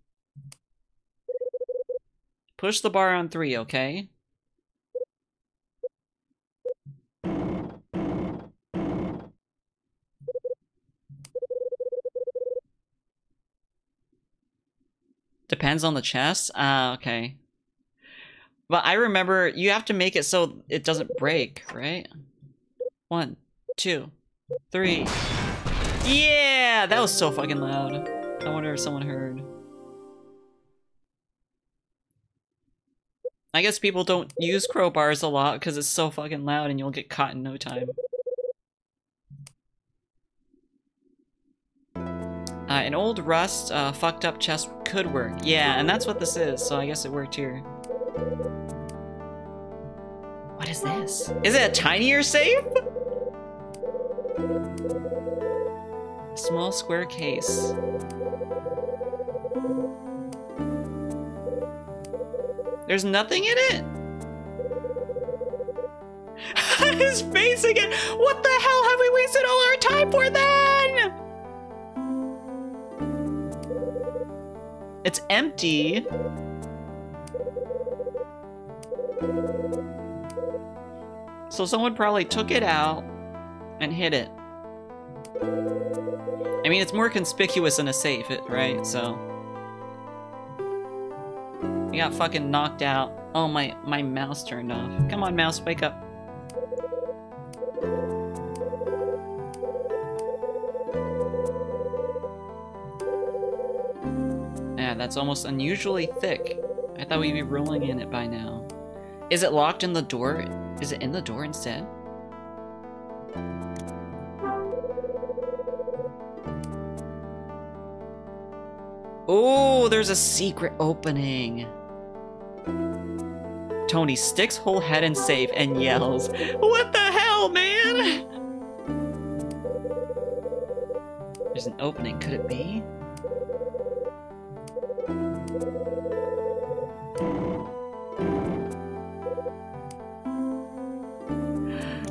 Push the bar on 3, okay? Depends on the chest? Okay. But I remember you have to make it so it doesn't break, right? 1, 2, 3. Yeah! That was so fucking loud. I wonder if someone heard. I guess people don't use crowbars a lot because it's so fucking loud and you'll get caught in no time. An old rust, fucked up chest could work. Yeah, and that's what this is, so I guess it worked here. What is this? Is it a tinier safe? Small square case. There's nothing in it? His face again! What the hell have we wasted all our time for then? It's empty. So someone probably took it out and hid it. I mean, it's more conspicuous in a safe, right? So we got fucking knocked out. Oh, my mouse turned off. Come on, mouse, wake up. Yeah, that's almost unusually thick. I thought we'd be rolling in it by now. Is it locked in the door? Is it in the door instead? Oh, there's a secret opening. Tony sticks whole head in safe and yells, "What the hell, man?" There's an opening. Could it be?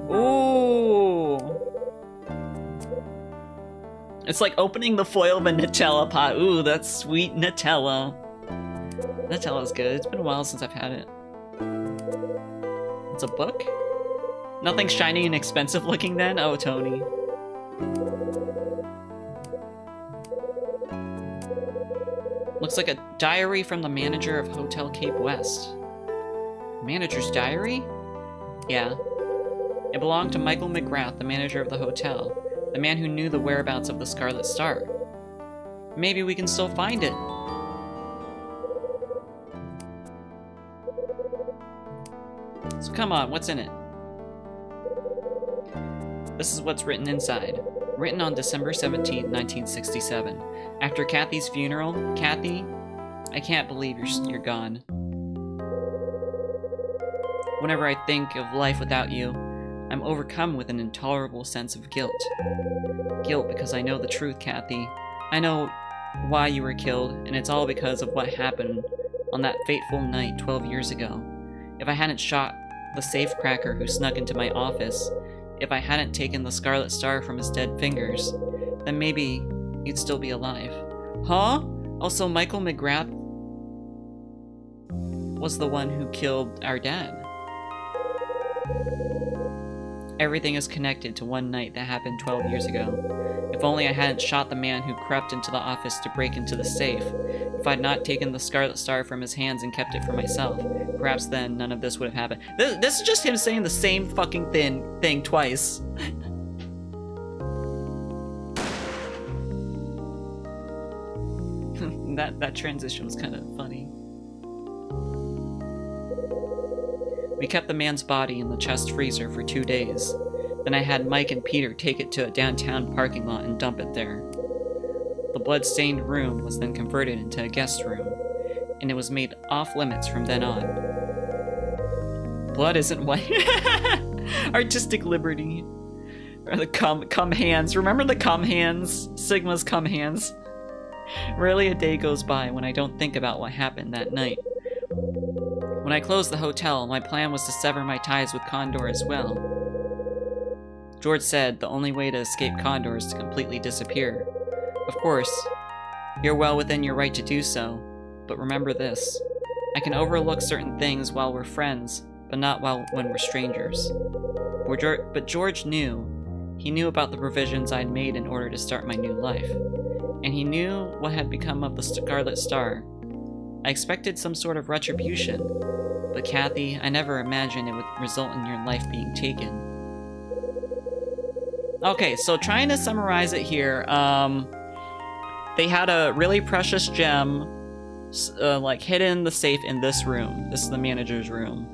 Ooh. It's like opening the foil of a Nutella pot. Ooh, that's sweet Nutella. Nutella's good. It's been a while since I've had it. It's a book? Nothing shiny and expensive looking then? Oh, Tony. Looks like a diary from the manager of Hotel Cape West. Manager's diary? Yeah. It belonged to Michael McGrath, the manager of the hotel, the man who knew the whereabouts of the Scarlet Star. Maybe we can still find it. So come on, what's in it? This is what's written inside. Written on December 17, 1967. After Kathy's funeral, Kathy, I can't believe you're gone. Whenever I think of life without you, I'm overcome with an intolerable sense of guilt. Guilt because I know the truth, Kathy. I know why you were killed, and it's all because of what happened on that fateful night 12 years ago. If I hadn't shot the safecracker who snuck into my office, if I hadn't taken the Scarlet Star from his dead fingers, then maybe you'd still be alive. Huh? Also, Michael McGrath was the one who killed our dad. Everything is connected to one night that happened 12 years ago. If only I hadn't shot the man who crept into the office to break into the safe. If I'd not taken the Scarlet Star from his hands and kept it for myself, perhaps then none of this would have happened. This is just him saying the same fucking thing twice. that transition was kind of funny. We kept the man's body in the chest freezer for 2 days. Then I had Mike and Peter take it to a downtown parking lot and dump it there. The blood-stained room was then converted into a guest room, and it was made off-limits from then on. Blood isn't white. Artistic liberty. Or the cum hands. Remember the cum hands? Sigma's cum hands. Rarely a day goes by when I don't think about what happened that night. When I closed the hotel, my plan was to sever my ties with Condor as well. George said the only way to escape Condor is to completely disappear. Of course, you're well within your right to do so, but remember this. I can overlook certain things while we're friends, but not when we're strangers. But George knew. He knew about the provisions I'd made in order to start my new life. And he knew what had become of the Scarlet Star. I expected some sort of retribution, but Kathy, I never imagined it would result in your life being taken. Okay, so trying to summarize it here, they had a really precious gem, like hidden in the safe in this room. This is the manager's room.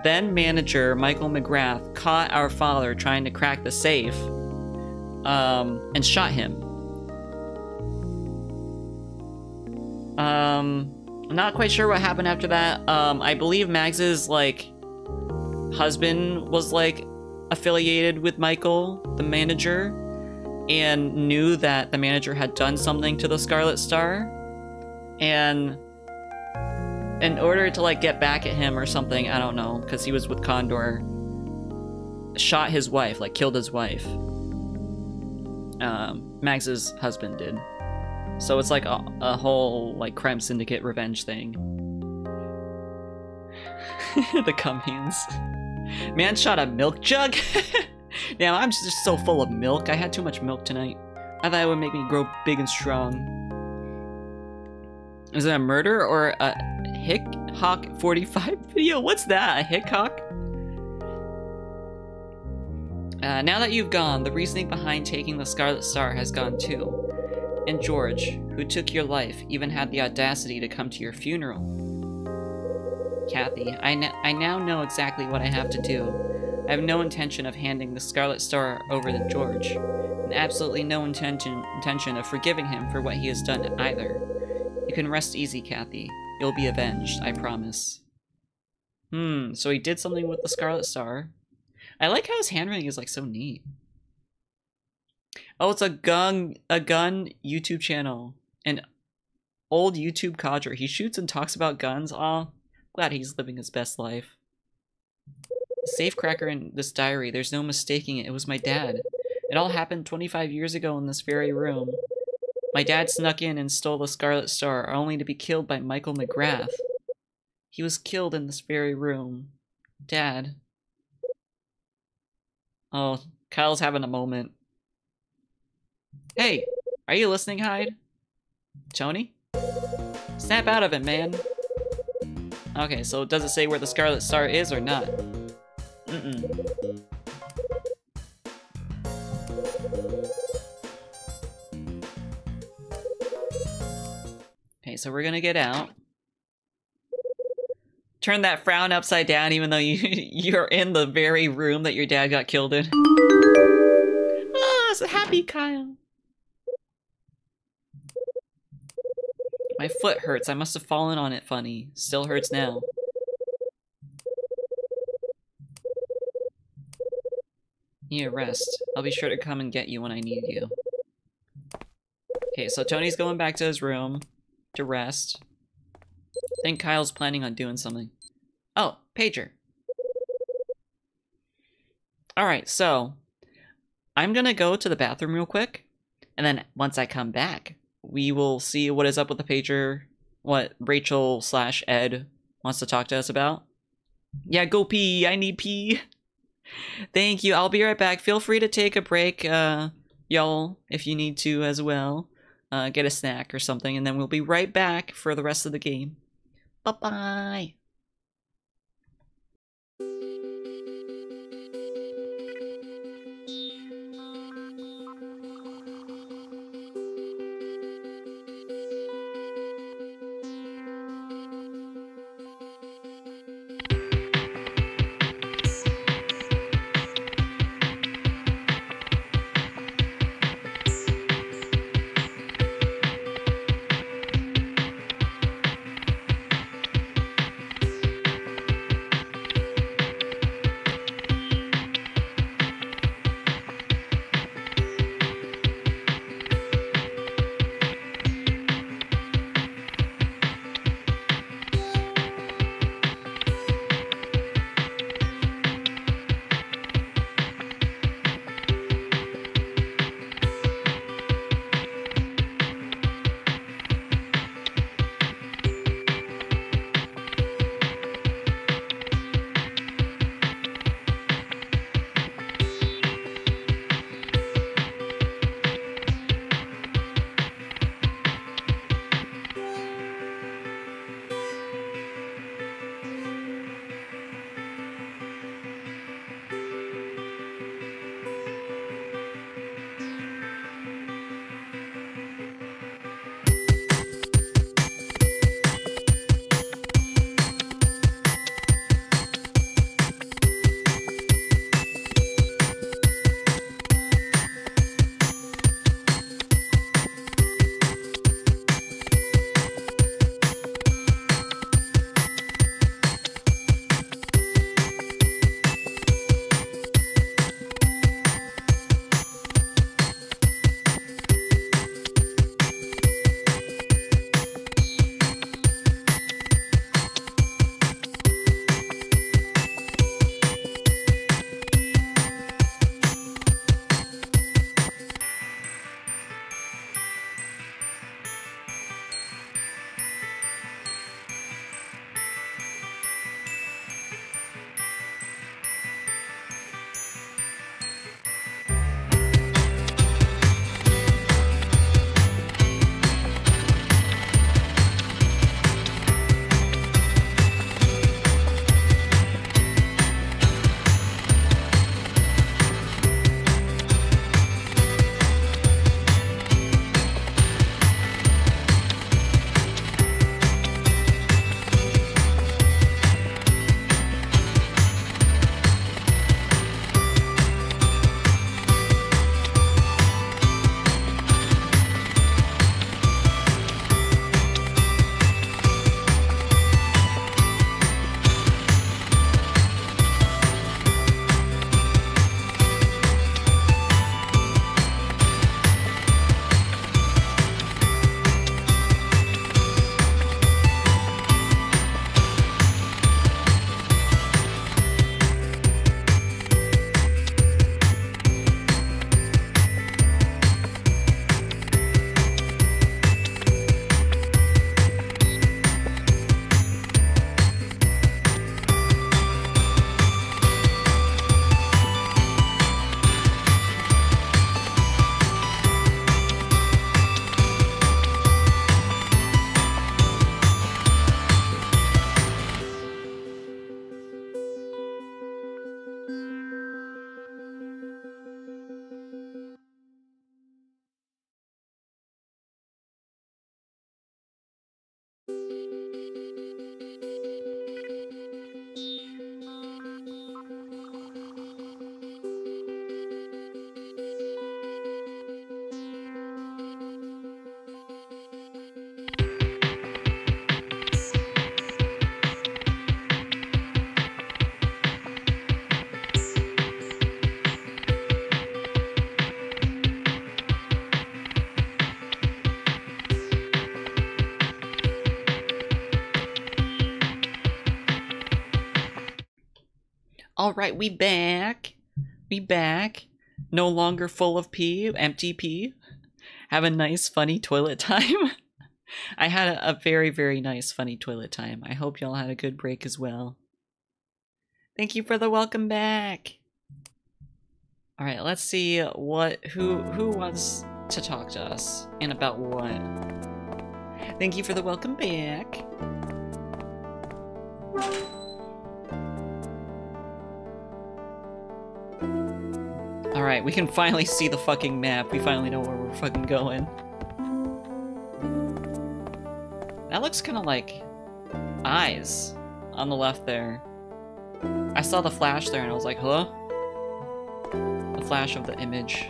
Then manager Michael McGrath caught our father trying to crack the safe, and shot him. I'm not quite sure what happened after that. I believe Mags's, like, husband was, like, affiliated with Michael, the manager, and knew that the manager had done something to the Scarlet Star. And in order to, like, get back at him or something, I don't know, because he was with Condor, shot his wife, like killed his wife. Max's husband did. So it's like a whole like crime syndicate revenge thing. The cum hands. Man shot a milk jug. Damn, I'm just so full of milk. I had too much milk tonight. I thought it would make me grow big and strong. Is it a murder or a Hick-Hawk 45 video? What's that? A Hick-Hawk? Now that you've gone, the reasoning behind taking the Scarlet Star has gone too. And George, who took your life, even had the audacity to come to your funeral. Kathy, I now know exactly what I have to do. I have no intention of handing the Scarlet Star over to George, and absolutely no intention of forgiving him for what he has done either. You can rest easy, Kathy. You'll be avenged, I promise. So he did something with the Scarlet Star. I like how his handwriting is like so neat. Oh, it's a gun YouTube channel. An old YouTube codger. He shoots and talks about guns. Aw, glad he's living his best life. Safecracker in this diary, there's no mistaking it. It was my dad. It all happened 25 years ago in this very room. My dad snuck in and stole the Scarlet Star, only to be killed by Michael McGrath. He was killed in this very room. Dad. Oh, Kyle's having a moment. Hey, are you listening, Hyde? Tony? Snap out of it, man. Okay, so does it say where the Scarlet Star is or not? Okay, so we're gonna get out. Turn that frown upside down even though you're in the very room that your dad got killed in. Ah, so happy Kyle. My foot hurts. I must have fallen on it funny. Still hurts now. Need a rest. I'll be sure to come and get you when I need you. Okay, so Tony's going back to his room to rest. I think Kyle's planning on doing something. Oh, pager. Alright, so I'm gonna go to the bathroom real quick, and then once I come back, we will see what is up with the pager, what Rachel/Ed wants to talk to us about. Yeah, go pee. I need pee. Thank you. I'll be right back. Feel free to take a break, y'all, if you need to as well. Get a snack or something, and then we'll be right back for the rest of the game. Bye-bye. Alright, we back. We back. No longer full of pee, empty pee. Have a nice, funny toilet time. I had a very, very nice, funny toilet time. I hope y'all had a good break as well. Thank you for the welcome back. Alright, let's see who wants to talk to us and about what. Thank you for the welcome back. Alright, we can finally see the fucking map. We finally know where we're fucking going. That looks kind of like eyes on the left there. I saw the flash there and I was like, hello? The flash of the image.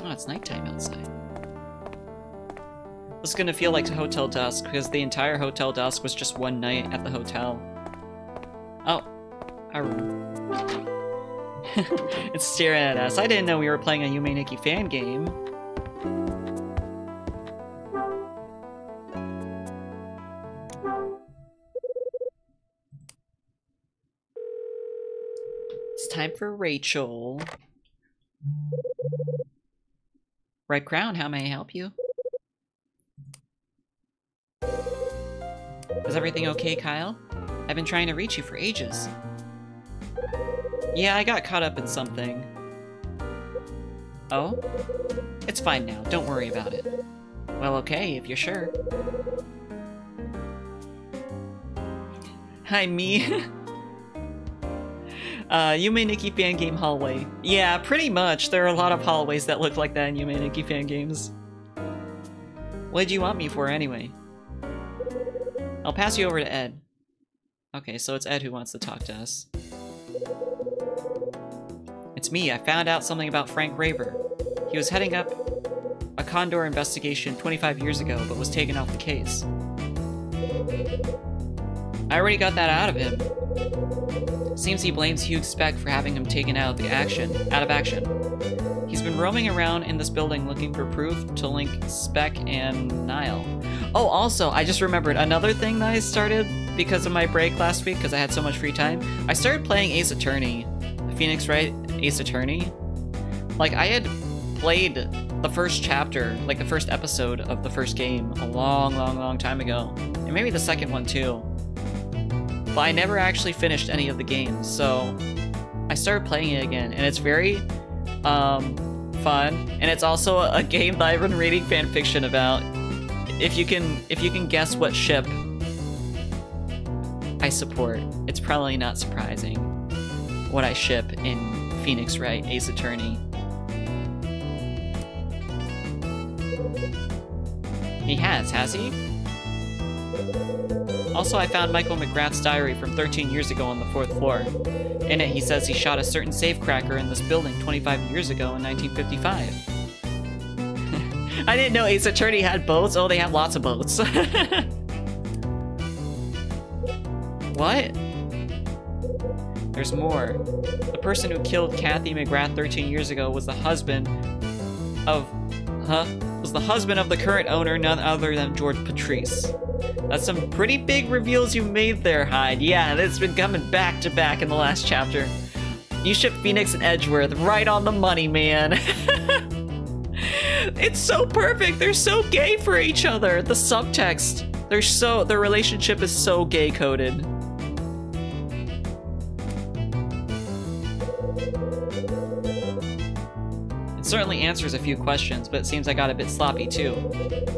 Oh, it's nighttime outside. This is gonna feel like Hotel Dusk because the entire Hotel Dusk was just one night at the hotel. Oh. Our room. It's staring at us. I didn't know we were playing a Yume Nikki fan game. It's time for Rachel. Red Crown, how may I help you? Is everything okay, Kyle? I've been trying to reach you for ages. Yeah, I got caught up in something. Oh? It's fine now, don't worry about it. Well, okay, if you're sure. Hi, me. Yume Nikki fan game hallway. Yeah, pretty much. There are a lot of hallways that look like that in Yume Nikki fan games. What did you want me for anyway? I'll pass you over to Ed. Okay, so it's Ed who wants to talk to us. It's me. I found out something about Frank Raver. He was heading up a Condor investigation 25 years ago, but was taken off the case. I already got that out of him. Seems he blames Hugh Speck for having him taken out of action. He's been roaming around in this building looking for proof to link Speck and Niall. Oh, also, I just remembered another thing that I started because of my break last week, because I had so much free time. I started playing Ace Attorney. Phoenix Wright Ace Attorney. Like, I had played the first chapter, like the first episode of the first game a long time ago. And maybe the second one too. But I never actually finished any of the games, so I started playing it again, and it's very fun. And it's also a game that I've been reading fanfiction about. If you can guess what ship I support, it's probably not surprising what I ship in Phoenix Wright Ace Attorney. He has he? Also, I found Michael McGrath's diary from 13 years ago on the 4th floor. In it, he says he shot a certain safecracker in this building 25 years ago in 1955. I didn't know Ace Attorney had boats. Oh, they have lots of boats. What? There's more. The person who killed Kathy McGrath 13 years ago was the husband of... was the husband of the current owner, none other than George Patrice. That's some pretty big reveals you made there, Hyde. Yeah, it's been coming back to back in the last chapter. You ship Phoenix and Edgeworth right on the money, man. It's so perfect. They're so gay for each other. The subtext. Their relationship is so gay coded. Certainly answers a few questions, but it seems I got a bit sloppy too.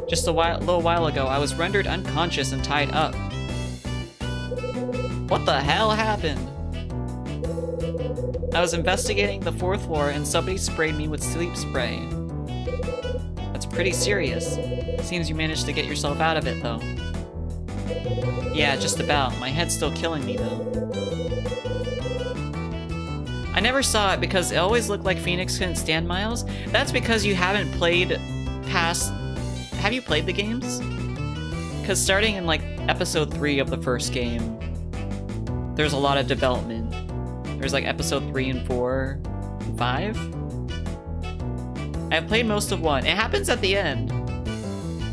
Just a little while ago, I was rendered unconscious and tied up. What the hell happened? I was investigating the 4th floor and somebody sprayed me with sleep spray. That's pretty serious. Seems you managed to get yourself out of it though. Yeah, just about. My head's still killing me though. I never saw it because it always looked like Phoenix couldn't stand Miles. That's because you haven't played past... Have you played the games? Because starting in like episode 3 of the first game, there's a lot of development. There's like episode 3 and 4 and 5. I've played most of 1. It happens at the end.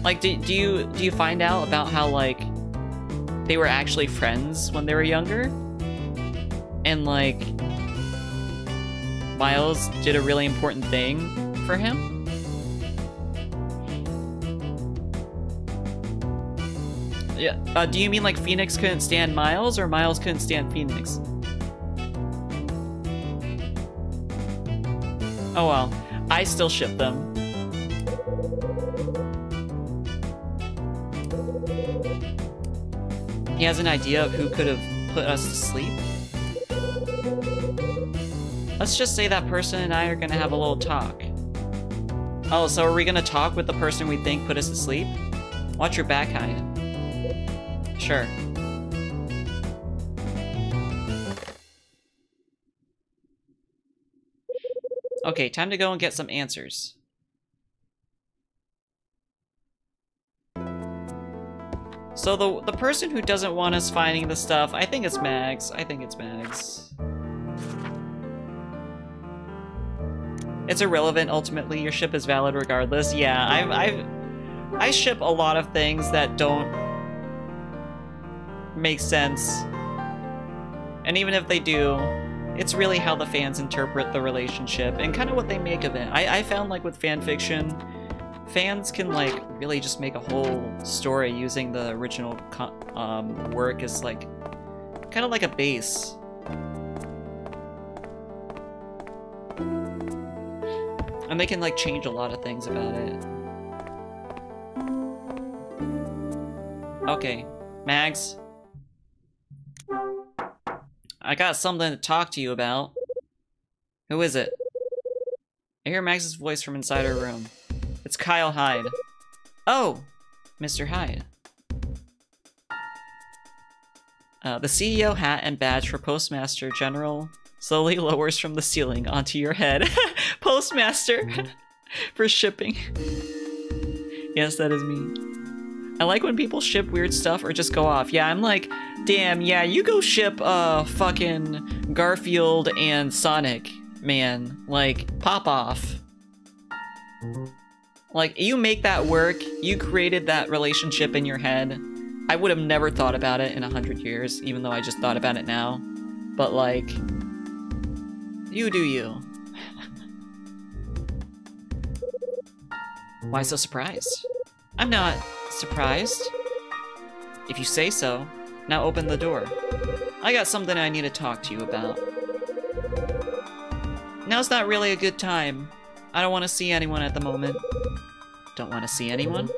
Like, do you find out about how like they were actually friends when they were younger. And like, Miles did a really important thing for him. Yeah, do you mean like Phoenix couldn't stand Miles, or Miles couldn't stand Phoenix? Oh well, I still ship them. He has an idea of who could have put us to sleep. Let's just say that person and I are gonna have a little talk. Oh, so are we gonna talk with the person we think put us to sleep? Watch your back, Hyde. Sure. Okay, time to go and get some answers. So the person who doesn't want us finding the stuff, I think it's Mags. I think it's Mags. It's irrelevant, ultimately. Your ship is valid regardless. Yeah, I ship a lot of things that don't make sense. And even if they do, it's really how the fans interpret the relationship and kind of what they make of it. I found like with fan fiction, fans can like really just make a whole story using the original work as like kind of like a base. And they can like change a lot of things about it. Okay, Mags. I got something to talk to you about. Who is it? I hear Max's voice from inside her room. It's Kyle Hyde. Oh, Mr. Hyde. The CEO hat and badge for Postmaster General slowly lowers from the ceiling onto your head. Postmaster for shipping. Yes, that is me. I like when people ship weird stuff or just go off. Yeah, I'm like, damn, yeah, you go ship fucking Garfield and Sonic, man. Like, pop off. Like, you make that work. You created that relationship in your head. I would have never thought about it in 100 years, even though I just thought about it now. But like, you do you. Why so surprised? I'm not surprised. If you say so. Now open the door. I got something I need to talk to you about. Now's not really a good time. I don't want to see anyone at the moment. Don't want to see anyone?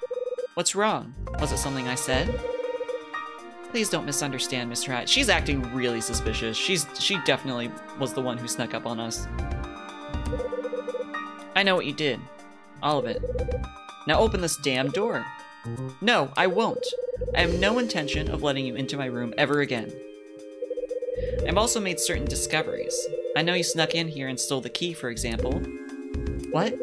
What's wrong? Was it something I said? Please don't misunderstand, Mr. Hyde. She's acting really suspicious. She definitely was the one who snuck up on us. I know what you did. All of it. Now open this damn door. No, I won't. I have no intention of letting you into my room ever again. I've also made certain discoveries. I know you snuck in here and stole the key, for example. What?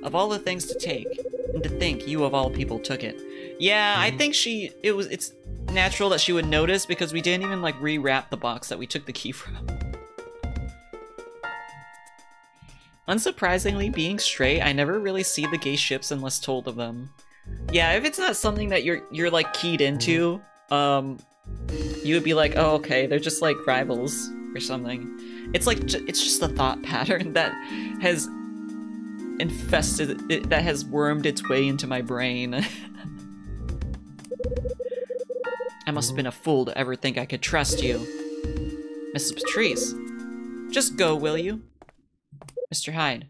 Of all the things to take, and to think you of all people took it. Yeah, I think it's natural that she would notice because we didn't even like rewrap the box that we took the key from. Unsurprisingly, being straight, I never really see the gay ships unless told of them. Yeah, if it's not something that you're like keyed into, you would be like, oh, okay, they're just like rivals or something. It's like it's just a thought pattern that has infested it, that has wormed its way into my brain. I must have been a fool to ever think I could trust you. Mrs. Patrice, just go, will you? Mr. Hyde.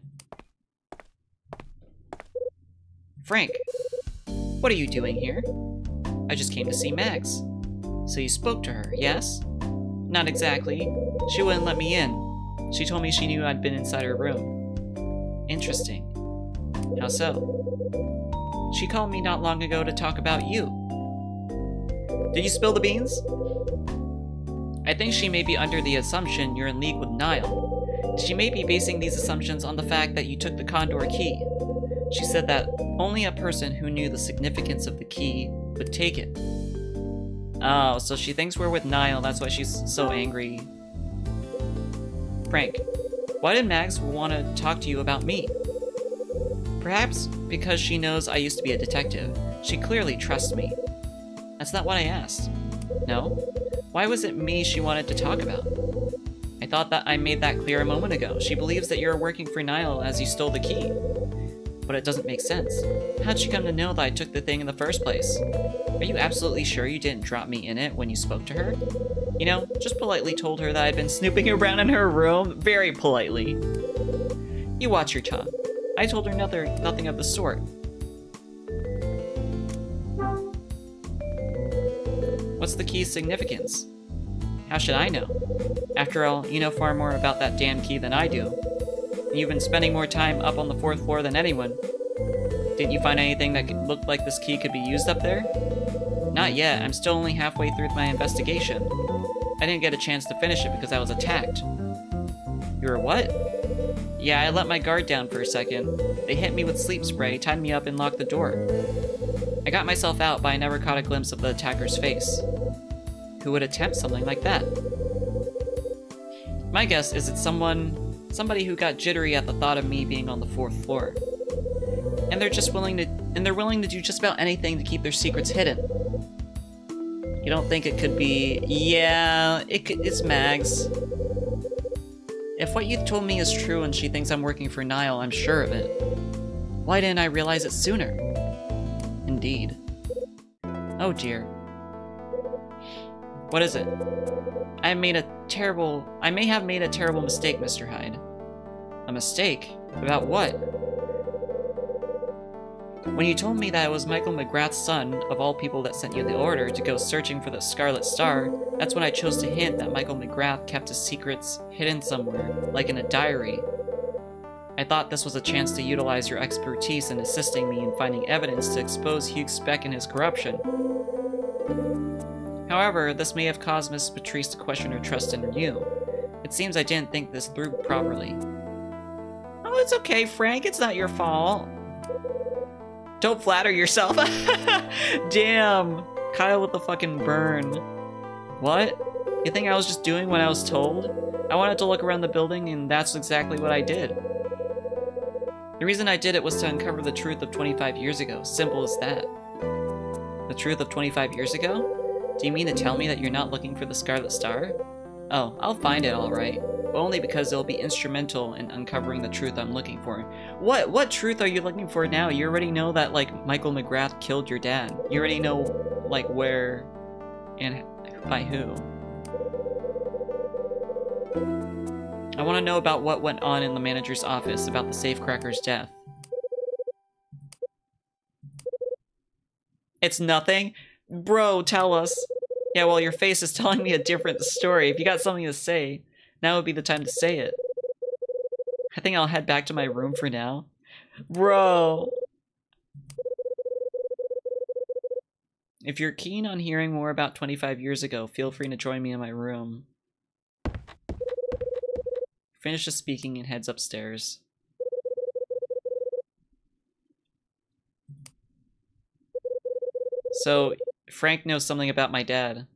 Frank, what are you doing here? I just came to see Mags. So you spoke to her, yes? Not exactly. She wouldn't let me in. She told me she knew I'd been inside her room. Interesting. How so? She called me not long ago to talk about you. Did you spill the beans? I think she may be under the assumption you're in league with Niall. She may be basing these assumptions on the fact that you took the Condor key. She said that only a person who knew the significance of the key would take it. Oh, so she thinks we're with Niall, that's why she's so angry. Frank, why did Mags want to talk to you about me? Perhaps because she knows I used to be a detective. She clearly trusts me. That's not what I asked. No? Why was it me she wanted to talk about? I thought that I made that clear a moment ago. She believes that you're working for Niall as you stole the key. But it doesn't make sense. How'd she come to know that I took the thing in the first place? Are you absolutely sure you didn't drop me in it when you spoke to her? You know, just politely told her that I'd been snooping around in her room. Very politely. You watch your tongue. I told her nothing of the sort. What's the key's significance? How should I know? After all, you know far more about that damn key than I do. You've been spending more time up on the 4th floor than anyone. Didn't you find anything that looked like this key could be used up there? Not yet. I'm still only halfway through my investigation. I didn't get a chance to finish it because I was attacked. You were what? Yeah, I let my guard down for a second. They hit me with sleep spray, tied me up, and locked the door. I got myself out, but I never caught a glimpse of the attacker's face. Who would attempt something like that? My guess is it's somebody who got jittery at the thought of me being on the 4th floor. And they're willing to do just about anything to keep their secrets hidden. You don't think it could be... Yeah, it's Mags. If what you told me is true and she thinks I'm working for Niall, I'm sure of it. Why didn't I realize it sooner? Indeed. Oh dear. What is it? I may have made a terrible mistake, Mr. Hyde. A mistake? About what? When you told me that it was Michael McGrath's son, of all people, that sent you the order to go searching for the Scarlet Star, that's when I chose to hint that Michael McGrath kept his secrets hidden somewhere, like in a diary. I thought this was a chance to utilize your expertise in assisting me in finding evidence to expose Hugh Speck and his corruption. However, this may have caused Mrs. Patrice to question her trust in you. It seems I didn't think this through properly. Oh, it's okay, Frank. It's not your fault. Don't flatter yourself. Damn. Kyle with the fucking burn. What? You think I was just doing what I was told? I wanted to look around the building, and that's exactly what I did. The reason I did it was to uncover the truth of 25 years ago. Simple as that. The truth of 25 years ago? Do you mean to tell me that you're not looking for the Scarlet Star? Oh, I'll find it alright. But only because it'll be instrumental in uncovering the truth I'm looking for. What truth are you looking for now? You already know that, like, Michael McGrath killed your dad. You already know, like, where and by who. I want to know about what went on in the manager's office about the safecracker's death. It's nothing? Bro, tell us. Yeah, well, your face is telling me a different story. If you got something to say, now would be the time to say it. I think I'll head back to my room for now. Bro. If you're keen on hearing more about 25 years ago, feel free to join me in my room. Finishes speaking and heads upstairs. So, Frank knows something about my dad.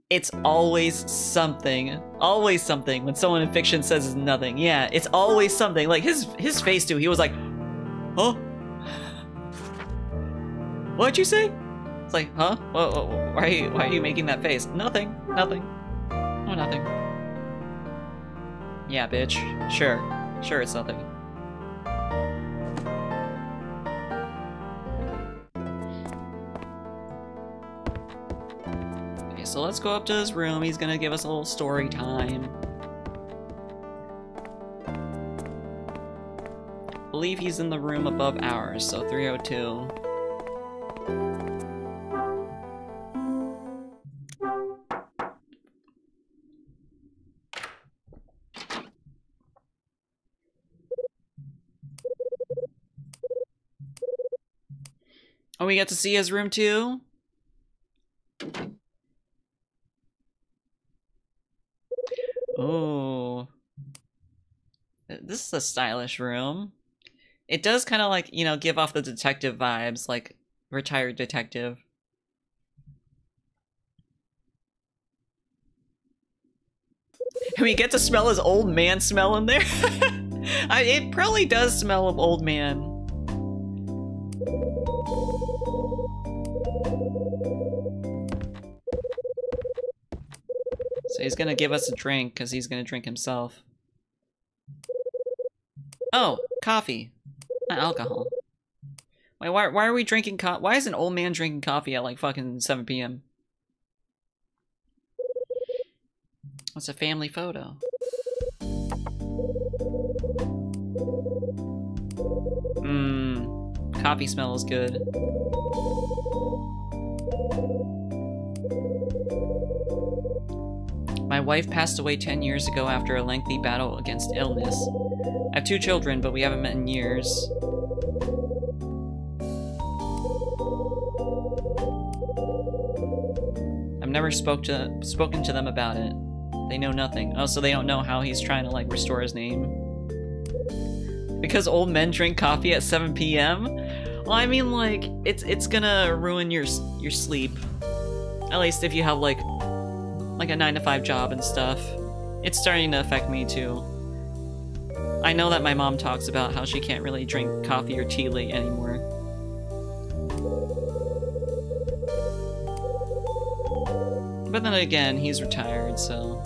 It's always something. Always something when someone in fiction says it's nothing. Yeah, it's always something. Like, his face too. He was like, huh? What'd you say? It's like, huh? Why are you making that face? Nothing. Nothing. Oh, nothing. Yeah, bitch. Sure. Sure, it's nothing. Okay, so let's go up to his room. He's gonna give us a little story time. I believe he's in the room above ours, so 302. Oh, we get to see his room too? Oh. This is a stylish room. It does kind of like, you know, give off the detective vibes, like retired detective. And we get to smell his old man smell in there. It probably does smell of old man. So he's gonna give us a drink because he's gonna drink himself. Oh, coffee, not alcohol. Wait, why are we drinking coffee? Why is an old man drinking coffee at like fucking 7 p.m.? It's a family photo. Coffee smells good. My wife passed away 10 years ago after a lengthy battle against illness. I have 2 children, but we haven't met in years. I've never spoken to them about it. They know nothing. Oh, so they don't know how he's trying to like restore his name. Because old men drink coffee at 7 p.m.? Well, I mean, like, it's gonna ruin your sleep. At least if you have like a 9-to-5 job and stuff. It's starting to affect me too. I know that my mom talks about how she can't really drink coffee or tea late anymore. But then again, he's retired, so...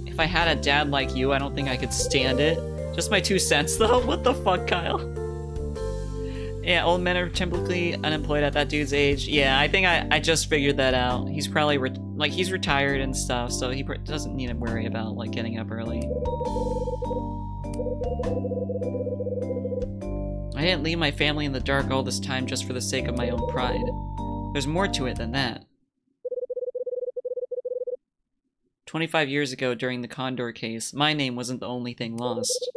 If I had a dad like you, I don't think I could stand it. Just my 2 cents though? What the fuck, Kyle? Yeah, old men are typically unemployed at that dude's age. Yeah, I think I just figured that out. He's probably, like, he's retired and stuff, so he doesn't need to worry about, like, getting up early. I didn't leave my family in the dark all this time just for the sake of my own pride. There's more to it than that. 25 years ago during the Condor case, my name wasn't the only thing lost.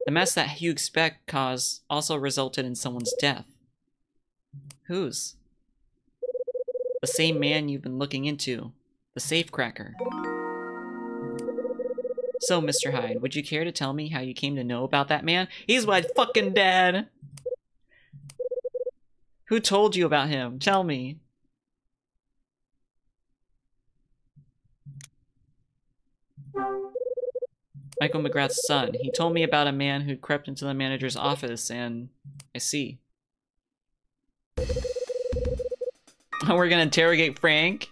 The mess that Hugh Speck caused also resulted in someone's death. Whose? The same man you've been looking into. The safecracker. So, Mr. Hyde, would you care to tell me how you came to know about that man? He's my fucking dad! Who told you about him? Tell me. Michael McGrath's son. He told me about a man who crept into the manager's office, and I see. Oh, we're gonna interrogate Frank?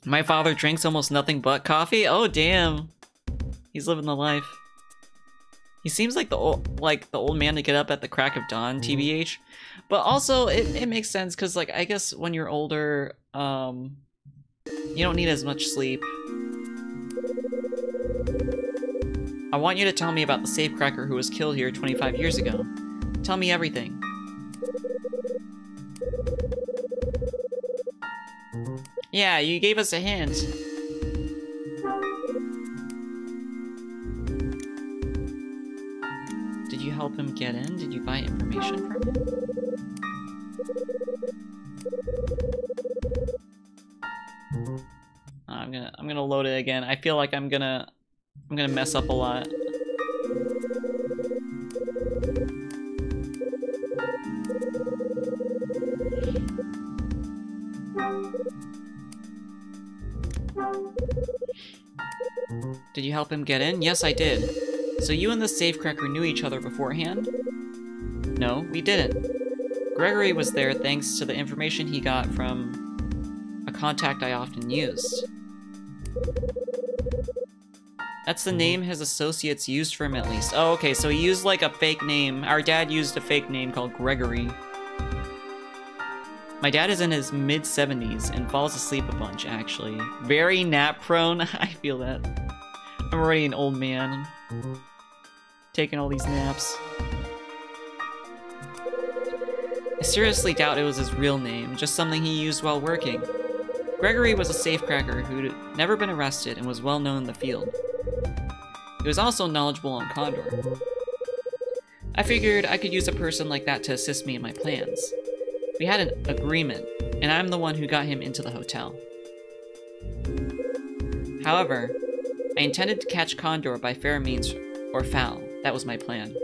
My father drinks almost nothing but coffee? Oh, damn. He's living the life. He seems like the old man to get up at the crack of dawn, TBH. But also, it makes sense, because, like, I guess when you're older, you don't need as much sleep. I want you to tell me about the safecracker who was killed here 25 years ago. Tell me everything. Yeah, you gave us a hint. Did you help him get in? Did you buy information from him? I'm gonna load it again. I feel like I'm gonna mess up a lot. Did you help him get in? Yes, I did. So you and the safecracker knew each other beforehand? No, we didn't. Gregory was there thanks to the information he got from a contact I often used. That's the name his associates used for him, at least. Oh, okay, so he used, like, a fake name. Our dad used a fake name called Gregory. My dad is in his mid-70s and falls asleep a bunch, actually. Very nap-prone. I feel that. I'm already an old man. Taking all these naps. I seriously doubt it was his real name, just something he used while working. Gregory was a safecracker who'd never been arrested and was well known in the field. He was also knowledgeable on Condor. I figured I could use a person like that to assist me in my plans. We had an agreement, and I'm the one who got him into the hotel. However, I intended to catch Condor by fair means or foul. That was my plan.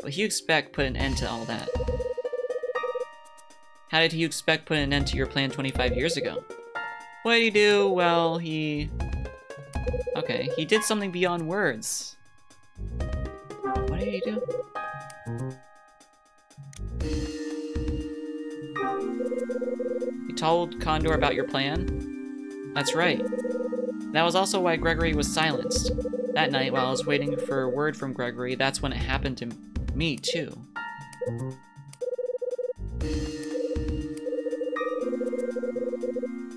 But Hugh Speck put an end to all that. How did Hugh Speck put an end to your plan 25 years ago? What did he do? Well, he Okay, he did something beyond words. What did he do? You told Condor about your plan? That's right. That was also why Gregory was silenced. That night, while I was waiting for word from Gregory, that's when it happened to me, too.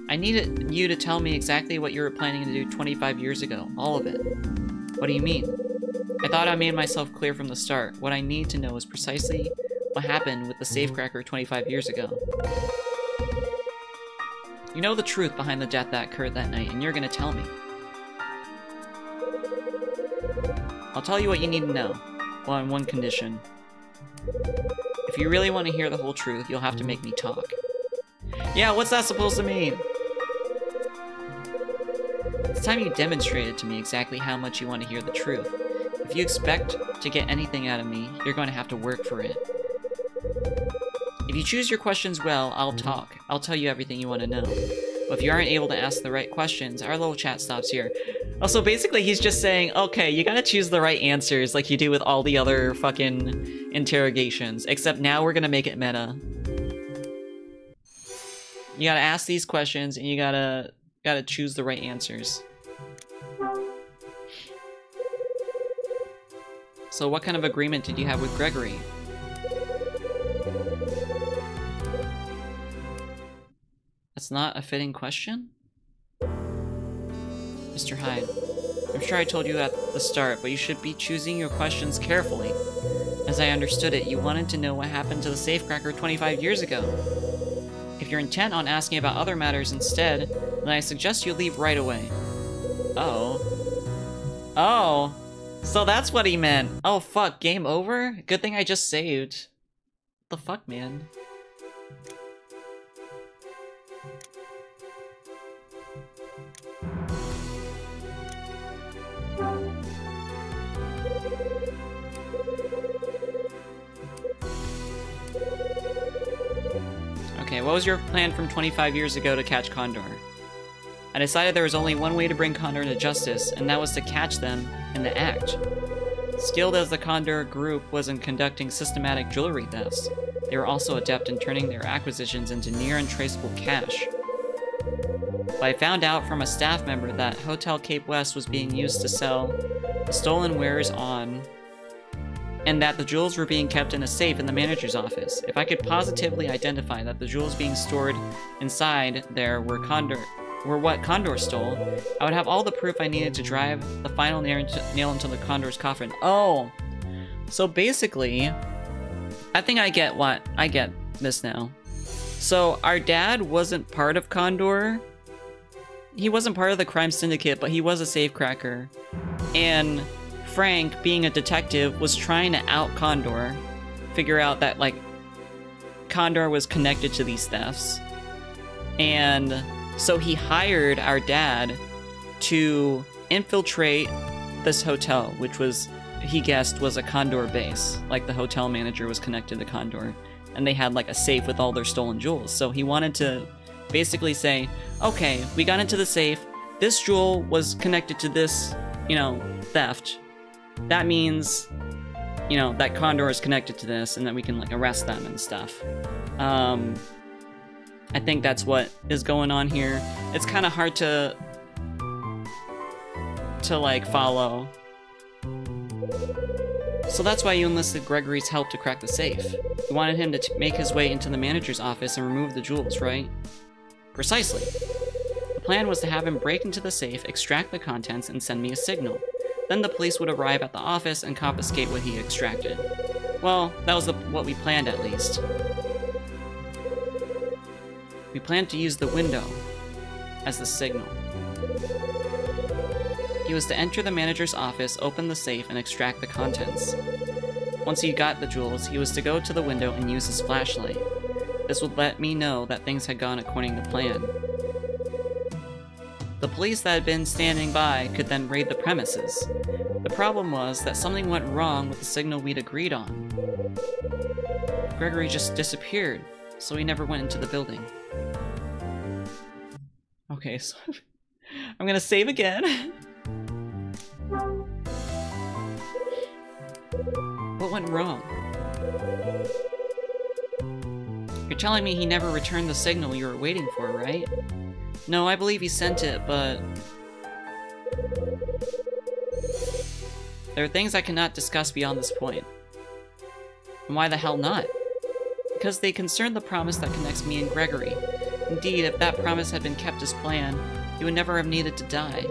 I needed you to tell me exactly what you were planning to do 25 years ago. All of it. What do you mean? I thought I made myself clear from the start. What I need to know is precisely what happened with the safecracker 25 years ago. You know the truth behind the death that occurred that night, and you're gonna tell me. I'll tell you what you need to know. Well, on one condition. If you really want to hear the whole truth, you'll have to make me talk. Yeah, what's that supposed to mean? It's time you demonstrated to me exactly how much you want to hear the truth. If you expect to get anything out of me, you're going to have to work for it. If you choose your questions well, I'll talk. I'll tell you everything you want to know. But if you aren't able to ask the right questions, our little chat stops here. Also, basically, he's just saying, okay, you gotta choose the right answers like you do with all the other fucking interrogations. Except now we're gonna make it meta. You gotta ask these questions and you gotta choose the right answers. So what kind of agreement did you have with Gregory? That's not a fitting question? Mr. Hyde, I'm sure I told you at the start, but you should be choosing your questions carefully. As I understood it, you wanted to know what happened to the safecracker 25 years ago. If you're intent on asking about other matters instead, then I suggest you leave right away. Uh-oh. Oh! So that's what he meant! Oh fuck, game over? Good thing I just saved. What the fuck, man? Okay, what was your plan from 25 years ago to catch Condor? I decided there was only one way to bring Condor to justice, and that was to catch them in the act. Skilled as the Condor group was in conducting systematic jewelry thefts, they were also adept in turning their acquisitions into near untraceable cash. But I found out from a staff member that Hotel Cape West was being used to sell the stolen wares on, and that the jewels were being kept in a safe in the manager's office. If I could positively identify that the jewels being stored inside there were what Condor stole, I would have all the proof I needed to drive the final nail into the Condor's coffin. Oh! So basically, I think I get this now. So our dad wasn't part of Condor. He wasn't part of the crime syndicate, but he was a safecracker. And Frank, being a detective, was trying to out Condor, figure out that, like, Condor was connected to these thefts. And so he hired our dad to infiltrate this hotel, which was, he guessed, was a Condor base. Like, the hotel manager was connected to Condor. And they had, like, a safe with all their stolen jewels. So he wanted to basically say, okay, we got into the safe, this jewel was connected to this, you know, theft. That means, you know, that Condor is connected to this, and that we can, like, arrest them and stuff. I think that's what is going on here. It's kind of hard to like, follow. So that's why you enlisted Gregory's help to crack the safe. You wanted him to make his way into the manager's office and remove the jewels, right? Precisely. The plan was to have him break into the safe, extract the contents, and send me a signal. Then the police would arrive at the office and confiscate what he extracted. Well, that was what we planned, at least. We planned to use the window as the signal. He was to enter the manager's office, open the safe, and extract the contents. Once he got the jewels, he was to go to the window and use his flashlight. This would let me know that things had gone according to plan. The police that had been standing by could then raid the premises. The problem was that something went wrong with the signal we'd agreed on. Gregory just disappeared, so he never went into the building. Okay, so I'm gonna save again. What went wrong? You're telling me he never returned the signal you were waiting for, right? No, I believe he sent it, but... there are things I cannot discuss beyond this point. And why the hell not? Because they concern the promise that connects me and Gregory. Indeed, if that promise had been kept as planned, he would never have needed to die.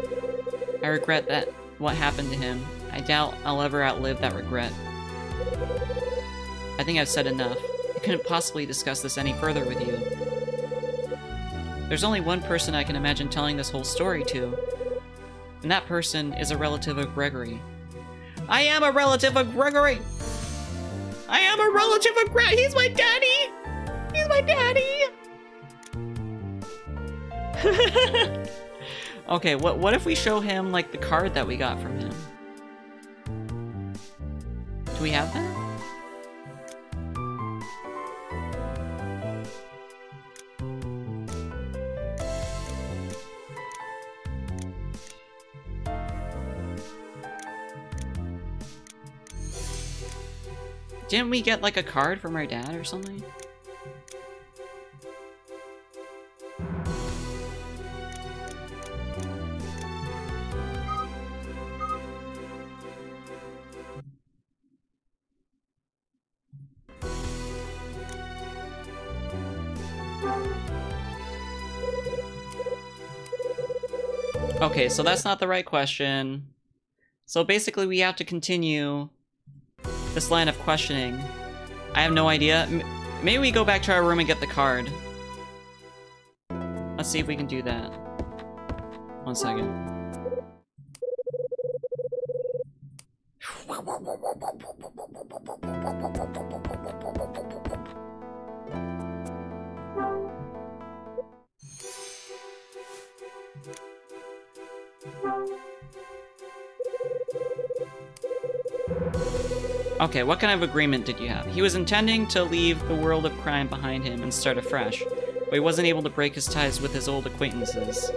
I regret that what happened to him. I doubt I'll ever outlive that regret. I think I've said enough. I couldn't possibly discuss this any further with you. There's only one person I can imagine telling this whole story to, and that person is a relative of Gregory. I am a relative of Gregory! I am a relative of Gregory! He's my daddy! He's my daddy! Okay, what if we show him, like, the card that we got from him? Do we have that? Didn't we get, like, a card from our dad or something? Okay, so that's not the right question. So basically we have to continue this line of questioning. I have no idea. Maybe we go back to our room and get the card. Let's see if we can do that. 1 second. Okay, what kind of agreement did you have? He was intending to leave the world of crime behind him and start afresh, but he wasn't able to break his ties with his old acquaintances.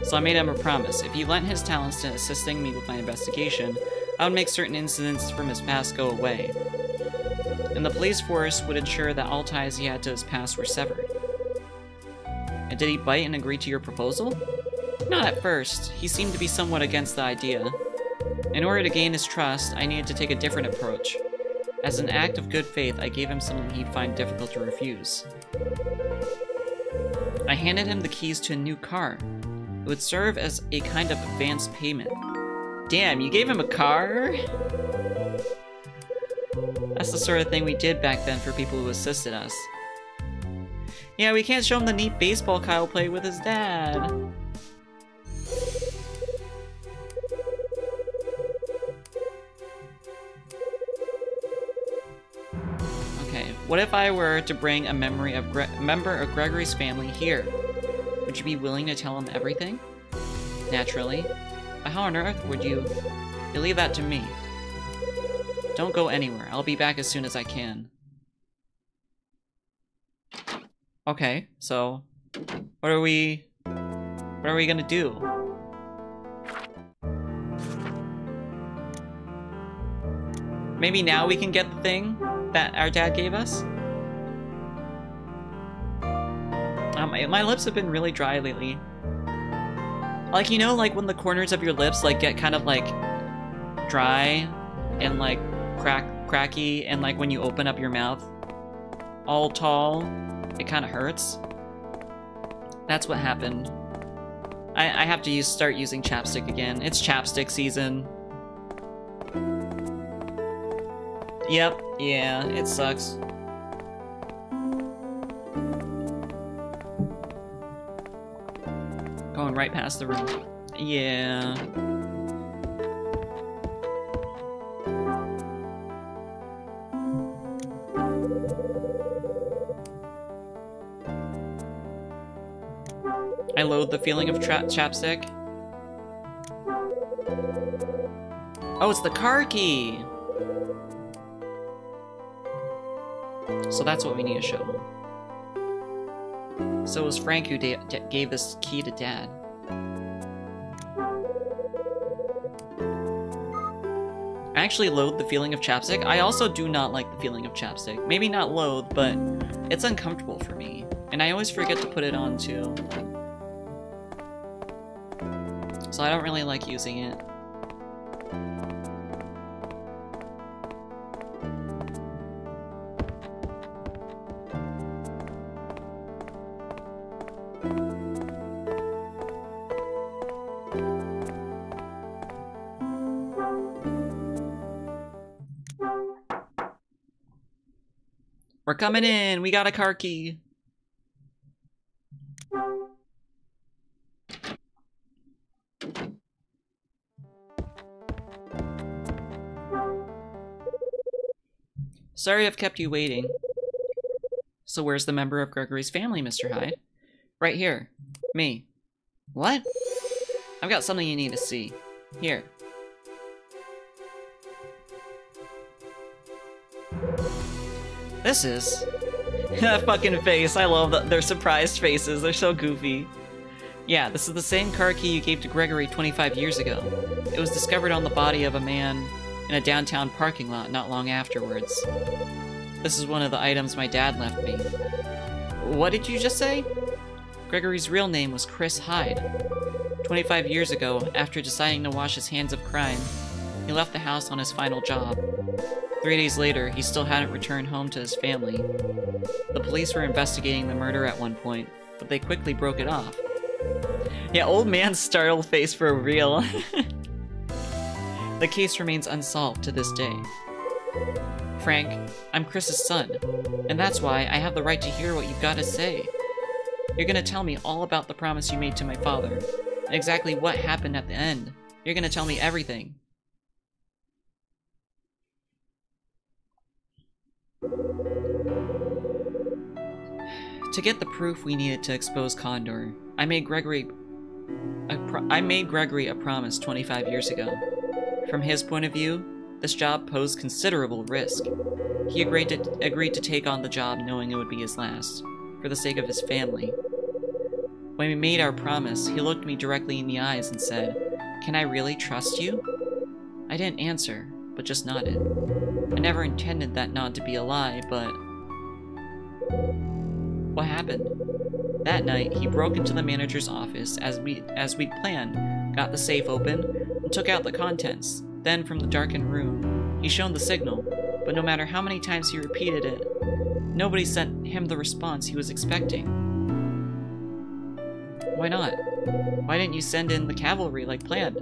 So I made him a promise. If he lent his talents to assisting me with my investigation, I would make certain incidents from his past go away. And the police force would ensure that all ties he had to his past were severed. And did he bite and agree to your proposal? Not at first. He seemed to be somewhat against the idea. In order to gain his trust, I needed to take a different approach. As an act of good faith, I gave him something he'd find difficult to refuse. I handed him the keys to a new car. It would serve as a kind of advance payment. Damn, you gave him a car? That's the sort of thing we did back then for people who assisted us. Yeah, we can't show him the neat baseball Kyle played with his dad. What if I were to bring a member of Gregory's family here? Would you be willing to tell him everything? Naturally. But how on earth would you... You leave that to me. Don't go anywhere. I'll be back as soon as I can. Okay, so... What are we gonna do? Maybe now we can get the thing that our dad gave us? My lips have been really dry lately. Like, you know, like when the corners of your lips like get kind of like dry and like cracky, and like when you open up your mouth all tall, it kind of hurts. That's what happened. I have to start using chapstick again. It's chapstick season. Yep, yeah, it sucks. Going right past the room. Yeah. I loathe the feeling of chapstick. Oh, it's the car key! So that's what we need to show him. So it was Frank who gave this key to Dad. I actually loathe the feeling of chapstick. I also do not like the feeling of chapstick. Maybe not loathe, but it's uncomfortable for me. And I always forget to put it on too. So I don't really like using it. We're coming in. We got a car key. Sorry I've kept you waiting. So where's the member of Gregory's family, Mr. Hyde? Right here. Me. What? I've got something you need to see. Here. This is... that fucking face. I love their surprised faces. They're so goofy. Yeah, this is the same car key you gave to Gregory 25 years ago. It was discovered on the body of a man in a downtown parking lot not long afterwards. This is one of the items my dad left me. What did you just say? Gregory's real name was Chris Hyde. 25 years ago, after deciding to wash his hands of crime, he left the house on his final job. 3 days later, he still hadn't returned home to his family. The police were investigating the murder at one point, but they quickly broke it off. Yeah, old man's startled face for real. The case remains unsolved to this day. Frank, I'm Chris's son, and that's why I have the right to hear what you've got to say. You're gonna tell me all about the promise you made to my father, and exactly what happened at the end. You're gonna tell me everything. To get the proof we needed to expose Condor, I made Gregory a promise 25 years ago. From his point of view, this job posed considerable risk. He agreed to take on the job knowing it would be his last, for the sake of his family. When we made our promise, he looked me directly in the eyes and said, "Can I really trust you?" I didn't answer, but just nodded. I never intended that nod to be a lie, but... What happened? That night, he broke into the manager's office as we'd planned, got the safe open, and took out the contents. Then, from the darkened room, he shone the signal, but no matter how many times he repeated it, nobody sent him the response he was expecting. Why not? Why didn't you send in the cavalry like planned?